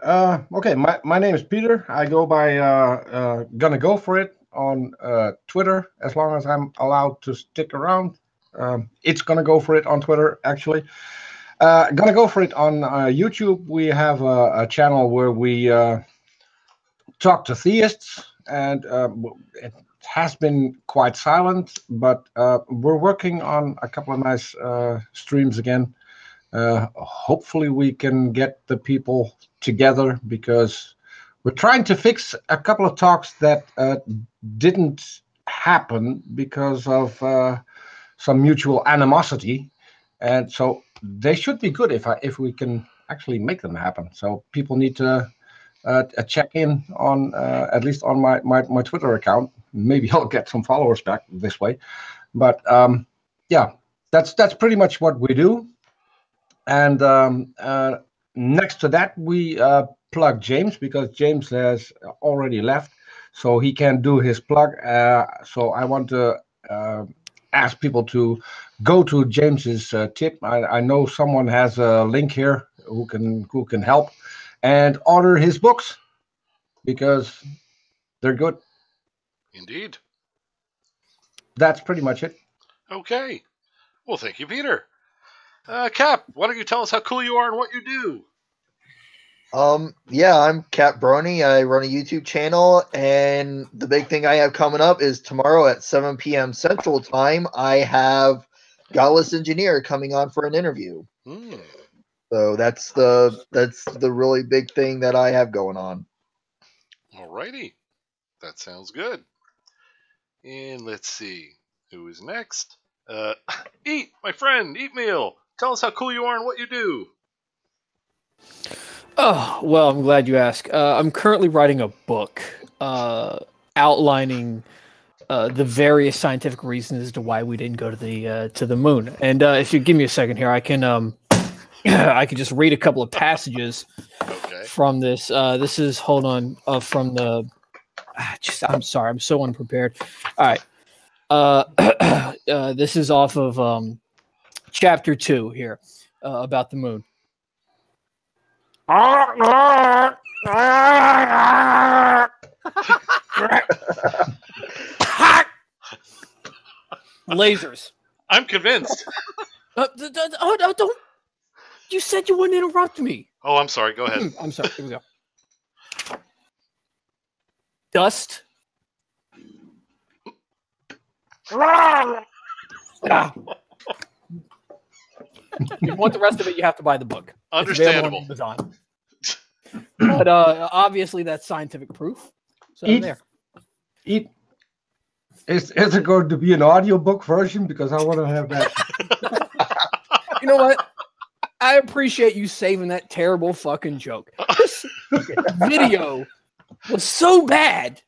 Okay, my name is Peter. I go by Gonna Go For It on Twitter, as long as I'm allowed to stick around. It's Gonna Go For It on Twitter, actually. Gonna Go For It on YouTube. We have a channel where we talk to theists, and it has been quite silent, but we're working on a couple of nice streams again. Hopefully we can get the people together, because we're trying to fix a couple of talks that didn't happen because of some mutual animosity, and so they should be good if we can actually make them happen. So people need to check in on at least on my Twitter account. Maybe I'll get some followers back this way, but yeah, that's pretty much what we do. And next to that, we plug James, because James has already left, so he can't do his plug. So I want to ask people to go to James's tip. I know someone has a link here who can help, and order his books, because they're good. Indeed. That's pretty much it. Okay. Well, thank you, Peter. Cap, why don't you tell us how cool you are and what you do? Yeah, I'm Cap Brony. I run a YouTube channel, and the big thing I have coming up is tomorrow at 7 p.m. Central Time. I have Godless Engineer coming on for an interview. So that's the really big thing that I have going on. Alrighty, that sounds good. And let's see who is next. Eat, my friend, Eat Meal. Tell us how cool you are and what you do. Oh, well, I'm glad you asked. I'm currently writing a book outlining the various scientific reasons as to why we didn't go to the moon. And if you give me a second here, I can I can just read a couple of passages from this. This is from the. I'm sorry, I'm so unprepared. All right, this is off of chapter 2 here about the moon. Lasers. I'm convinced. Don't. You said you wouldn't interrupt me. Oh, I'm sorry. Go ahead. I'm sorry. Here we go. Dust. If you want the rest of it, you have to buy the book. Understandable. It's available on Amazon. But obviously, that's scientific proof. So there. Is it going to be an audiobook version? Because I want to have that. You know what? I appreciate you saving that terrible fucking joke. This video was so bad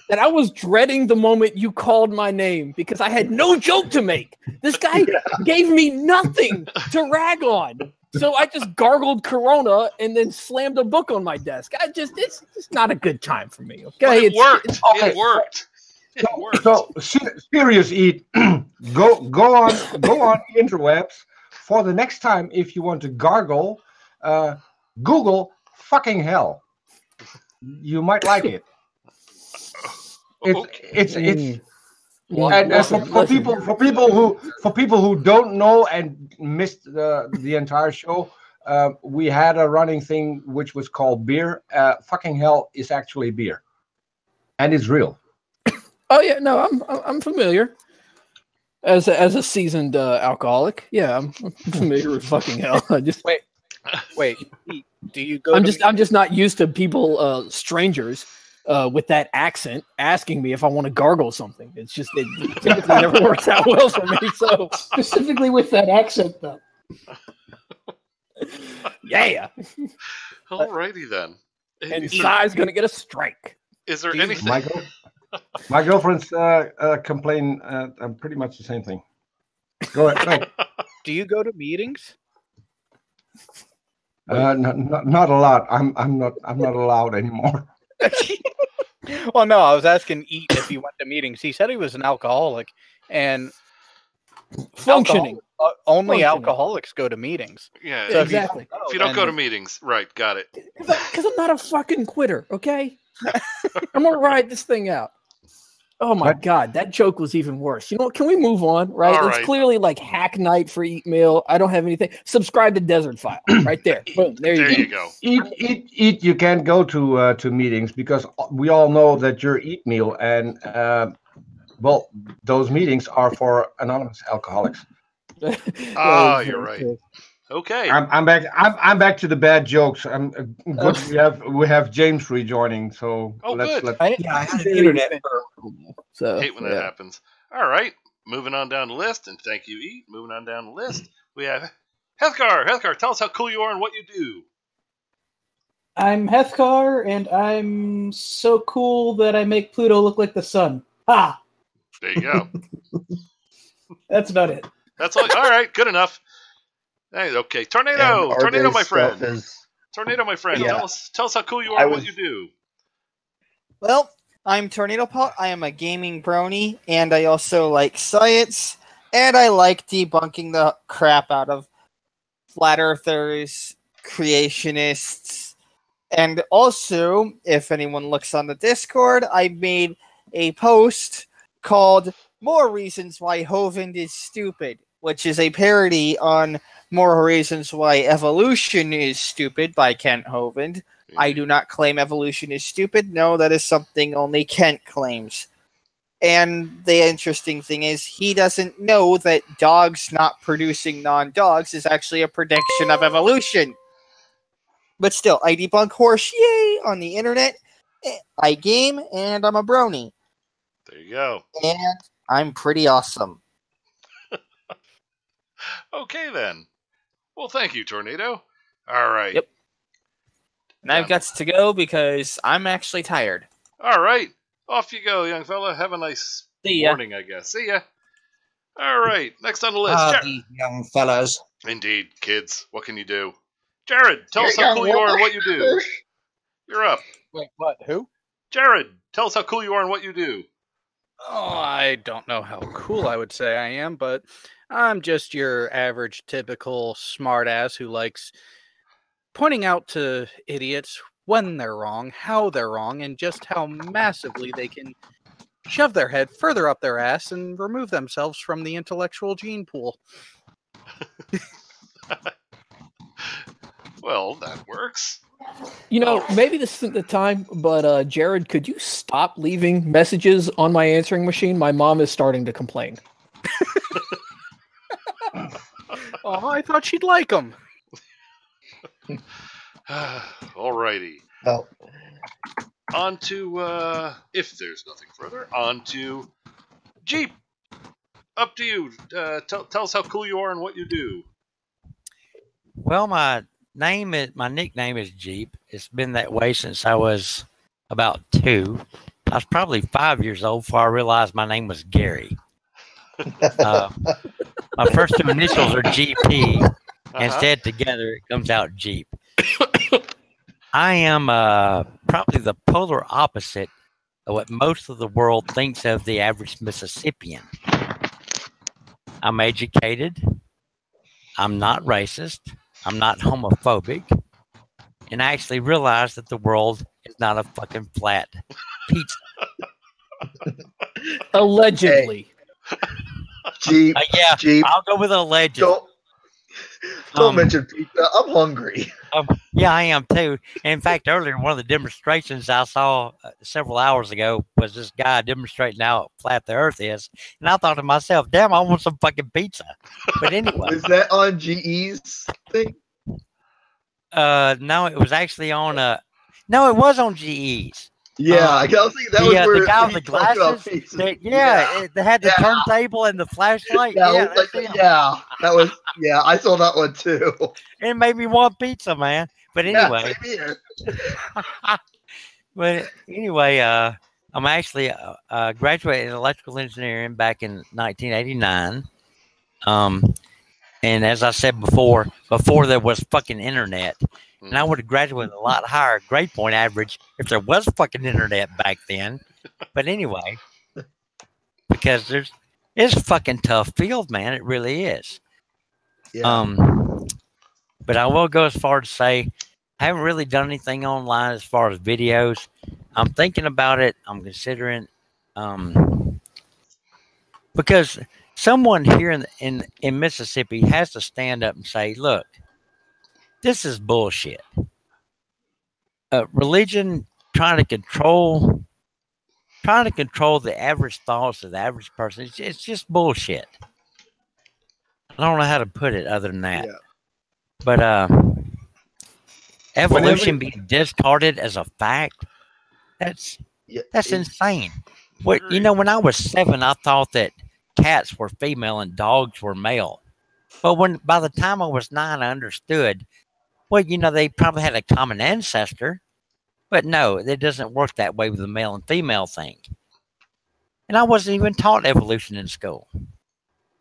that I was dreading the moment you called my name, because I had no joke to make. This guy gave me nothing to rag on. So I just gargled Corona and then slammed a book on my desk. It's just not a good time for me. Okay, but it worked. Okay. It worked. So serious, Eat. Go on interwebs. For the next time, if you want to gargle, Google fucking hell. You might like it. It's for people who don't know and missed the entire show, we had a running thing which was called beer. Fucking hell is actually beer, and it's real. Oh yeah, no, I'm familiar. As a seasoned alcoholic, yeah, I'm familiar with fucking hell. I just wait. Do you go? I'm just not used to people, strangers, with that accent asking me if I want to gargle something. It's just it typically never works out well for me. So specifically with that accent, though. Yeah. Alrighty then. And Sai's gonna get a strike. Is there anything? Michael? My girlfriends complain pretty much the same thing. Go ahead. Do you go to meetings? Not a lot. I'm not allowed anymore. Well, no, I was asking Eat if he went to meetings. He said he was an alcoholic, and functioning. Only alcoholics go to meetings. Yeah, so exactly. If you don't go to meetings, right? Got it. Because I'm not a fucking quitter. Okay, I'm gonna ride this thing out. Oh my God, that joke was even worse. You know what? Can we move on? Right? It's clearly like hack night for Eat Meal. I don't have anything. Subscribe to Desert File. Right there. Boom. There you go. Eat. You can't go to meetings because we all know that you're Eat Meal, and well, those meetings are for anonymous alcoholics. Oh, you're right. Okay. I'm back. I'm back to the bad jokes. I'm good. We have James rejoining. So let's. I had an internet. So hate when that happens. All right, moving on down the list, and thank you, Eat. Moving on down the list, we have Heathcar. Heathcar, tell us how cool you are and what you do. I'm Heathcar, and I'm so cool that I make Pluto look like the sun. Ah. There you go. That's about it. That's all. All right, good enough. Hey, okay, Tornado, my friend. Tornado, my friend. Yeah. Tell us how cool you are and what you do. Well, I'm Tornado Pot. I am a gaming brony, and I also like science, and I like debunking the crap out of flat earthers, creationists, and also, if anyone looks on the Discord, I made a post called More Reasons Why Hovind is Stupid, which is a parody on More Reasons Why Evolution is Stupid by Kent Hovind. I do not claim evolution is stupid. No, that is something only Kent claims. And the interesting thing is he doesn't know that dogs not producing non-dogs is actually a prediction of evolution. But still, I debunk horse yay on the internet. I game, and I'm a brony. There you go. And I'm pretty awesome. Okay, then. Well, thank you, Tornado. All right. Yep. And I've got to go because I'm actually tired. All right. Off you go, young fella. Have a nice morning, I guess. See ya. All right. Next on the list. Howdy, young fellas. Indeed, kids. What can you do? Jared, tell us how cool you are and what you do. You're up. Wait, what? Who? Jared, tell us how cool you are and what you do. Oh, I don't know how cool I would say I am, but I'm just your average, typical smartass who likes pointing out to idiots when they're wrong, how they're wrong, and just how massively they can shove their head further up their ass and remove themselves from the intellectual gene pool. Well, that works. You know, maybe this isn't the time, but Jared, could you stop leaving messages on my answering machine? My mom is starting to complain. Oh, I thought she'd like them. All righty. Oh. On to, if there's nothing further, on to Jeep. Up to you. Tell us how cool you are and what you do. Well, my nickname is Jeep. It's been that way since I was about 2. I was probably 5 years old before I realized my name was Gary. My first 2 initials are GP. Instead, together, it comes out Jeep. I am probably the polar opposite of what most of the world thinks of the average Mississippian. I'm educated. I'm not racist. I'm not homophobic. And I actually realize that the world is not a fucking flat pizza. Allegedly. Jeep. Yeah, Jeep. I'll go with allegedly. Don't mention pizza. I'm hungry. Yeah, I am too. In fact, earlier, one of the demonstrations I saw several hours ago was this guy demonstrating how flat the earth is. And I thought to myself, damn, I want some fucking pizza. But anyway. Was that on GE's thing? No, it was actually on no, it was on GE's. Yeah, I was thinking that was where the guy with the glasses. They had the turntable and the flashlight. Yeah, I saw that one too. It made me want pizza, man. But anyway, I'm actually graduated in electrical engineering back in 1989. And as I said before there was fucking internet, and I would have graduated with a lot higher grade point average if there was fucking internet back then. But anyway, because it's a fucking tough field, man. It really is. Yeah. But I will go as far to say I haven't really done anything online as far as videos. I'm thinking about it. I'm considering, because someone here in Mississippi has to stand up and say, look, this is bullshit. Religion trying to control the average thoughts of the average person. It's just bullshit. I don't know how to put it other than that. Yeah. But evolution being discarded as a fact, that's insane. What, you know, when I was 7, I thought that cats were female and dogs were male. But by the time I was 9, I understood, well, you know, they probably had a common ancestor. But no, it doesn't work that way with the male and female thing. And I wasn't even taught evolution in school.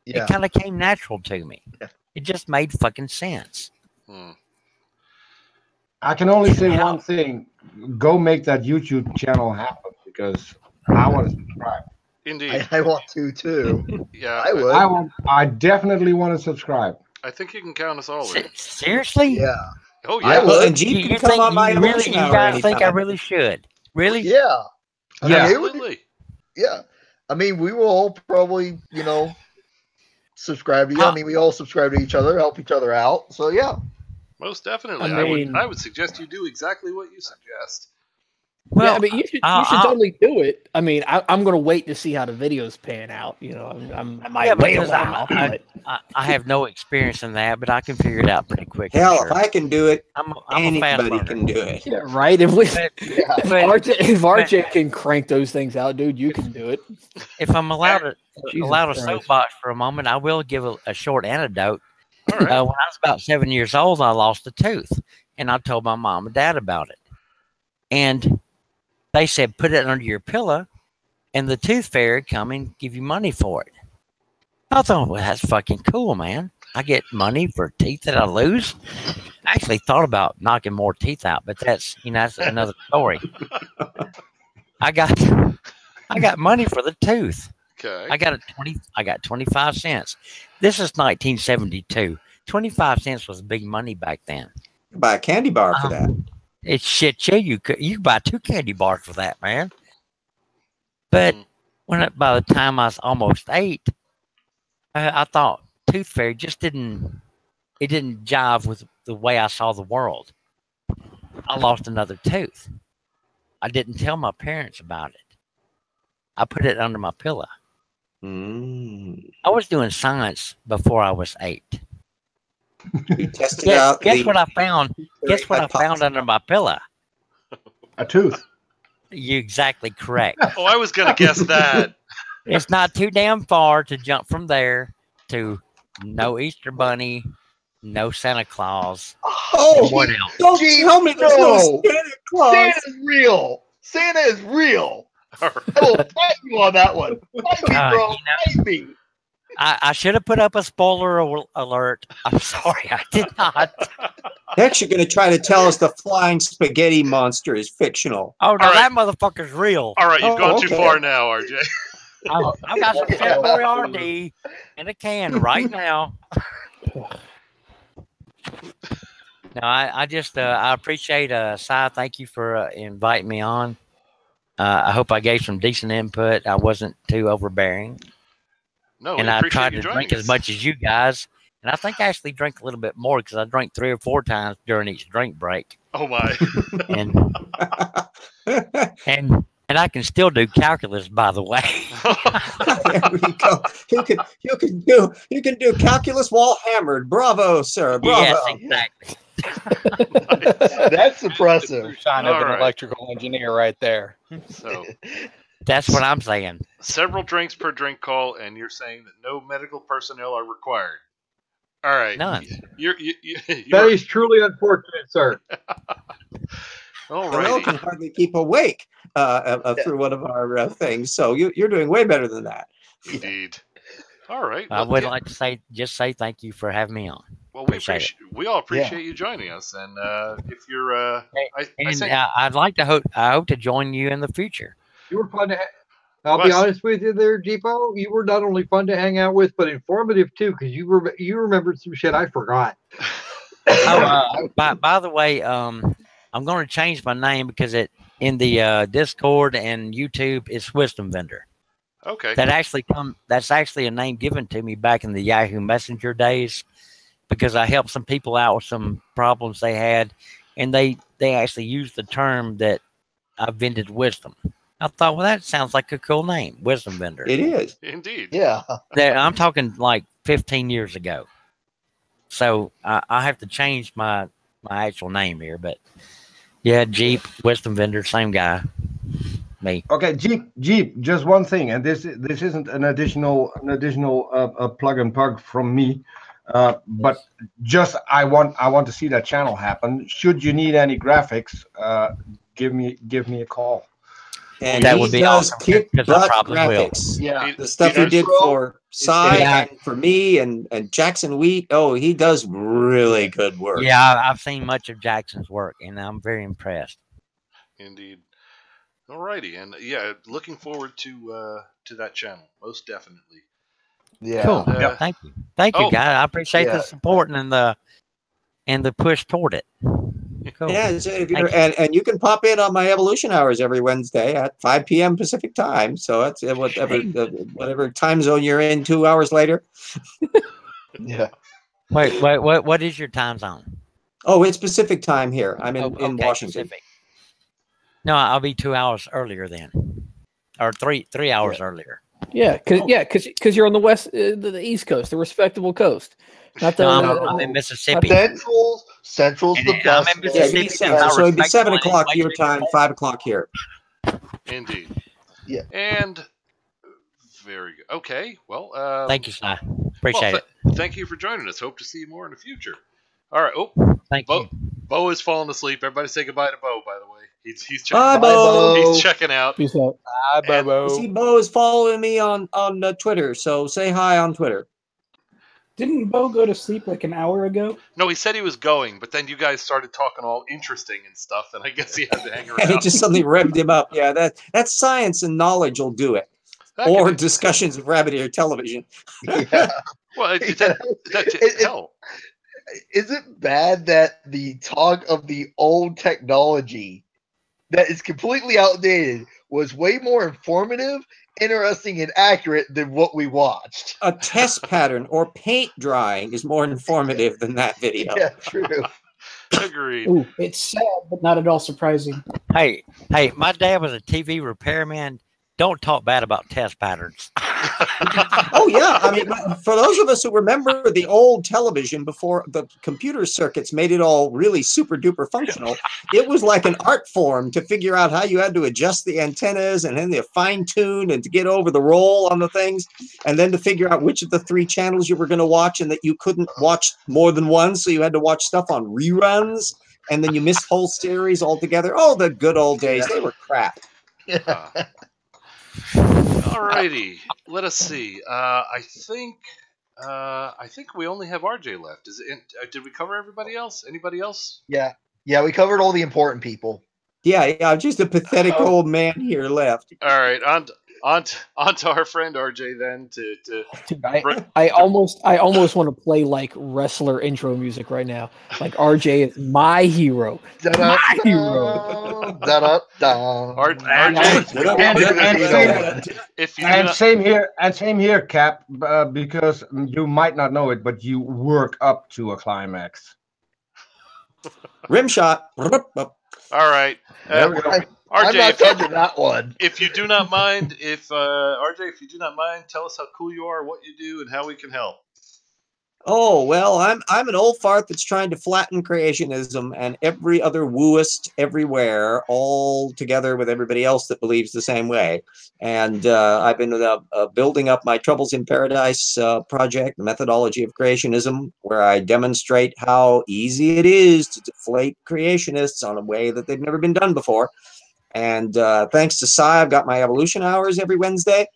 Yeah. It kind of came natural to me. Yeah. It just made fucking sense. I can only say one thing. Go make that YouTube channel happen, because I want to subscribe. Indeed. I want to too. Yeah. I would. I definitely want to subscribe. I think you can count us all in. Seriously? Yeah. Oh, yeah. I will. And Jeep can come on my emotion hour. You guys think I really should? Really? Yeah. Yeah. Absolutely. Yeah. I mean, we will all probably, you know, subscribe to you. I mean, we all subscribe to each other, help each other out. So, yeah. Most definitely. I would suggest you do exactly what you suggest. Well, yeah, I mean, you should totally do it. I mean, I'm going to wait to see how the videos pan out. You know, I might wait a while. I have no experience in that, but I can figure it out pretty quick. Hell, if I can do it, I'm anybody can do it. Yeah, right. If RJ can crank those things out, dude, you can do it. If I'm allowed a soapbox for a moment, I will give a short anecdote. All right. When I was about 7 years old, I lost a tooth, and I told my mom and dad about it. And they said, put it under your pillow, and the tooth fairy come and give you money for it. I thought, well, that's fucking cool, man. I get money for teeth that I lose. I actually thought about knocking more teeth out, but that's another story. I got money for the tooth. Okay. I got 25 cents. This is 1972. 25 cents was big money back then. Buy a candy bar for that. It's shit, you could buy 2 candy bars for that, man. But by the time I was almost 8, I thought Tooth Fairy just didn't jive with the way I saw the world. I lost another tooth. I didn't tell my parents about it. I put it under my pillow. I was doing science before I was 8. You tested out. Guess what I found? Guess what I found under my pillow? A tooth. You're exactly correct. Oh, I was gonna guess that. It's not too damn far to jump from there to no Easter Bunny, no Santa Claus. Oh, what else? Don't tell me there's no Santa Claus. Santa's real. Santa is real. I will fight you on that one. Fight me, bro. Fight me. I should have put up a spoiler alert. I'm sorry, I did not. Next, you're going to try to tell us the flying spaghetti monster is fictional. Oh, no, that motherfucker's real. All right, you've gone too far now, RJ. I've got some Chef Boyardee in a can right now. No, I just I appreciate Si. Thank you for inviting me on. I hope I gave some decent input. I wasn't too overbearing. No, and I tried to drink as much as you guys. And I think I actually drank a little bit more because I drank 3 or 4 times during each drink break. Oh my! and I can still do calculus, by the way. There we go. You can do calculus while hammered. Bravo, sir. Bravo. Yes, exactly. That's impressive. Sign of an electrical engineer right there. So that's what I'm saying. Several drinks per drink call, and you're saying that no medical personnel are required. All right. None. That is truly unfortunate, sir. Noel can hardly keep awake through one of our things. So you're doing way better than that. Indeed. All right. I would like to say thank you for having me on. Well, we all appreciate you joining us, and if you're, I'd like to I hope to join you in the future. You were fun to. I'll be honest with you, there, Depot. You were not only fun to hang out with, but informative too, because you remembered some shit I forgot. By the way, I'm going to change my name because in the Discord and YouTube it's Wisdom Vendor. Okay. That's actually a name given to me back in the Yahoo Messenger days, because I helped some people out with some problems they had, and they actually used the term that I vended wisdom. I thought, well, that sounds like a cool name, Wisdom Vendor. It is. Indeed. Yeah. I'm talking like 15 years ago. So I have to change my actual name here, but yeah, Jeep, Wisdom Vendor, same guy. Me. Okay, Jeep. Just one thing, and this isn't an additional plug and plug from me, but just I want to see that channel happen. Should you need any graphics, give me a call. And that would be awesome. Kick butt graphics. Yeah, the stuff he did for Cy and for me and Jackson Wheat. Oh, he does really good work. Yeah, I've seen much of Jackson's work, and I'm very impressed. Indeed. Alrighty, and yeah, looking forward to that channel, most definitely. Yeah. Cool. Thank you, guys. I appreciate the support and the push toward it. Cool. Yeah, and you can pop in on my evolution hours every Wednesday at 5 p.m. Pacific time. So that's whatever time zone you're in 2 hours later. Yeah. Wait, what is your time zone? Oh, it's Pacific time here. I'm in Washington. Pacific. No, I'll be 2 hours earlier then, or three hours earlier. Yeah, because you're on the East Coast, the respectable coast. Not the, I'm in Mississippi. Central's the best. I'm in Mississippi. So it'd be 7 o'clock your time, 5 o'clock here. Indeed. Yeah. And very good. Okay. Well, thank you, Sly. Appreciate it. Thank you for joining us. Hope to see you more in the future. All right. Oh, thank you. Bo is falling asleep. Everybody say goodbye to Bo, by the way. He's checking. Bye, Bo. He's checking out. Peace out. Bye, Bo. See, Bo is following me on Twitter, so say hi on Twitter. Didn't Bo go to sleep like an hour ago? No, he said he was going, but then you guys started talking all interesting and stuff, and I guess he had to hang around. And it just suddenly revved him up. Yeah, that's science and knowledge will do it. Or discussions of rabbit ear television. Yeah. Well, hell. Is it bad that the talk of the old technology that is completely outdated was way more informative, interesting, and accurate than what we watched? A test pattern or paint drying is more informative than that video. Yeah, true. Agreed. Ooh, it's sad, but not at all surprising. Hey, my dad was a TV repairman. Don't talk bad about test patterns. Oh, yeah. I mean, for those of us who remember the old television before the computer circuits made it all really super duper functional, it was like an art form to figure out how you had to adjust the antennas and then the fine tune and to get over the roll on the things, and then to figure out which of the 3 channels you were going to watch and that you couldn't watch more than one. So you had to watch stuff on reruns, and then you missed whole series altogether. Oh, the good old days. They were crap. Yeah. Alrighty, let us see. I think we only have RJ left. Did we cover everybody else? Anybody else? Yeah, we covered all the important people. Yeah, just a pathetic old man here left. All right, on to our friend RJ then. I almost want to play like wrestler intro music right now. Like RJ is my hero. My hero. Same here, Cap. Because you might not know it, but you work up to a climax. Rim shot. All right. There we go. RJ, I'm not touching that one. If you do not mind, RJ, tell us how cool you are, what you do, and how we can help. Oh, well, I'm an old fart that's trying to flatten creationism and every other wooist everywhere, all together with everybody else that believes the same way. And I've been building up my Troubles in Paradise project, the methodology of creationism, where I demonstrate how easy it is to deflate creationists on a way that they've never been done before. And thanks to Cy, I've got my evolution hours every Wednesday.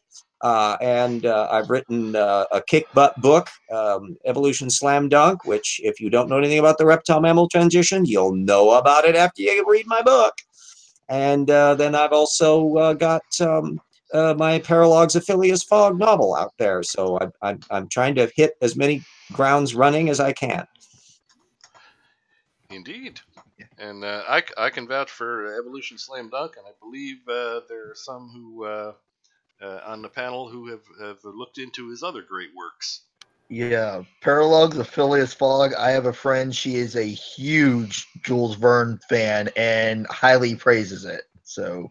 And I've written a kick butt book, Evolution Slam Dunk, which if you don't know anything about the reptile mammal transition, you'll know about it after you read my book. And then I've also got my Paralogs of Phileas Fogg novel out there. So I'm trying to hit as many grounds running as I can. Indeed. And I can vouch for Evolution Slam Dunk, and I believe there are some who on the panel who have looked into his other great works. Yeah, Paralogs of Phileas Fogg. I have a friend. She is a huge Jules Verne fan and highly praises it. So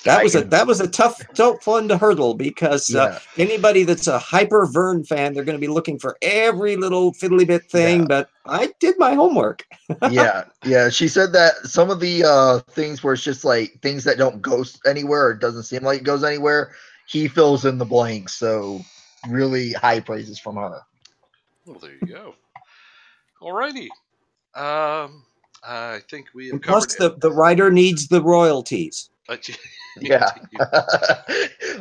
that was a tough one to hurdle, because anybody that's a hyper Verne fan, they're going to be looking for every little fiddly bit thing. But I did my homework. yeah. She said that some of the things where it's just like things that don't go anywhere, or it doesn't seem like it goes anywhere, he fills in the blanks. So really high praises from her. Well, there you go. Alrighty. I think we have plus covered the writer needs the royalties. Yeah.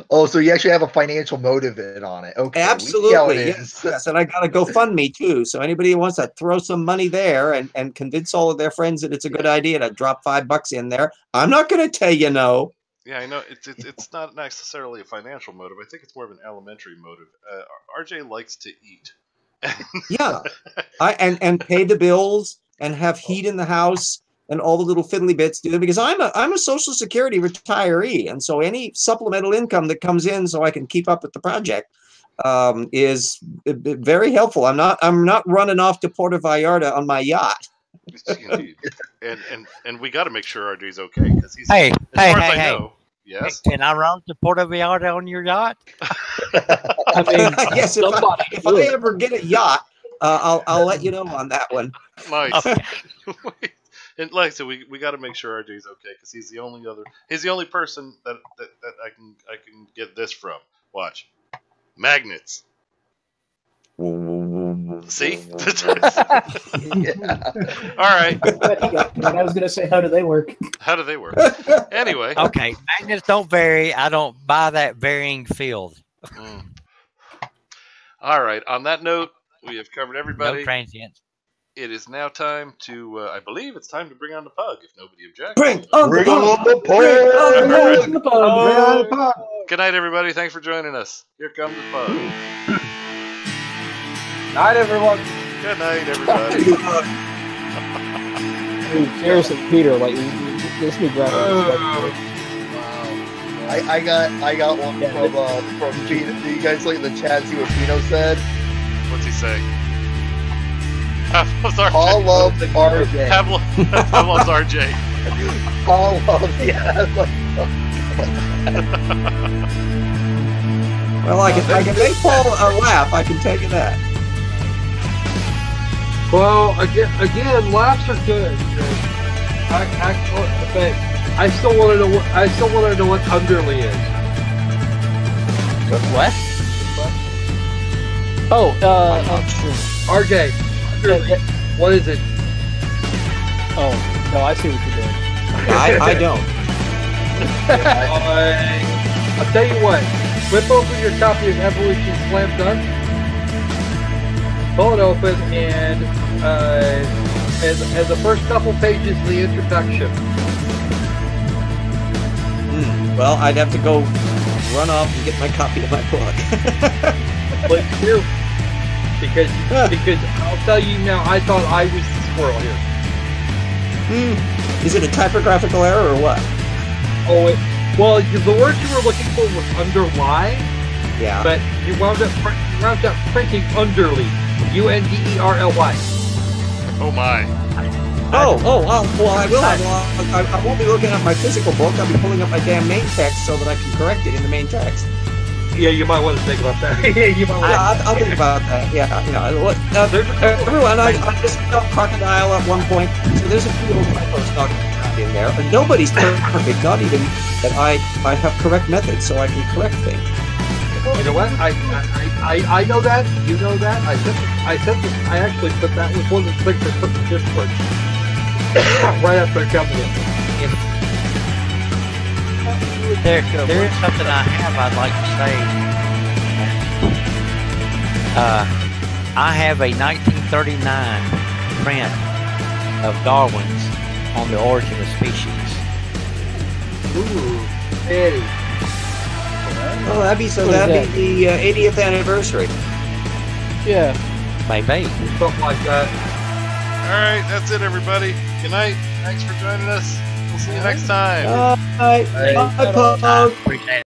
Oh, so you actually have a financial motive on it. Okay. Absolutely. Yes. And I got a GoFundMe too. So anybody who wants to throw some money there and convince all of their friends that it's a good idea to drop $5 in there, I'm not going to tell you no. Yeah, I know it's not necessarily a financial motive. I think it's more of an elementary motive. RJ likes to eat. Yeah. And pay the bills and have heat in the house. And all the little fiddly bits, because I'm a Social Security retiree, and so any supplemental income that comes in, so I can keep up with the project, is very helpful. I'm not running off to Puerto Vallarta on my yacht. Indeed. And we got to make sure RJ's okay, because he's as far as I know. Yes. Can I run to Puerto Vallarta on your yacht? I mean, yes. If I ever get a yacht, I'll let you know on that one. Nice. And like I said, we got to make sure RJ's okay, because he's the only person that I can get this from. Watch, magnets. See? Yeah. All right. I was going to say, how do they work? Anyway. Okay, magnets don't vary. I don't buy that varying field. All right. On that note, we have covered everybody. No transients. It is now time to, I believe it's time to bring on the pug, if nobody objects. Bring on the pug! Good night, everybody. Thanks for joining us. Here comes the pug. Night, everyone. Good night, everybody. Dude, seriously, Peter, like, this new graphic. Wow. I got one from Pino. Do you guys look at the chat, see what Pino said? What's he saying? Paul loves RJ. Paul loves RJ. Paul loves, yeah. Well, I can make Paul laugh. I can tell you that. Well, again, laughs are good. I still want to know what underly is. What? Oh, RJ. What is it? Oh, no, I see what you're doing. I don't. I'll tell you what. Flip open your copy of Evolution Slam Dunk. Pull it open, and the first couple pages of the introduction. Well, I'd have to go run off and get my copy of my book. Please do. Because I'll tell you now, I thought I was the squirrel here. Is it a typographical error or what? Oh, well, the word you were looking for was underlie. Yeah. But you wound up printing underly. UNDERLY. Oh my. Well, I will have. I won't be looking at my physical book. I'll be pulling up my damn main text so that I can correct it in the main text. Yeah, you might want to think about that. Yeah, you might want I'll think about that. Yeah. Everyone, I just spelled crocodile at one point, so there's a few little typos talking in there. And nobody's perfect, not even that I have correct methods, so I can correct things. You know what? I know that. You know that. I actually put that was one of the things I put in the Discord right after I coming in. There is something I have I'd like to say. I have a 1939 print of Darwin's on the origin of species. Ooh, Eddie. Oh, that'd be the 80th anniversary. Yeah. Maybe. Something like that. All right, that's it, everybody. Good night. Thanks for joining us. We'll see you next time. Bye. Bye. Appreciate it.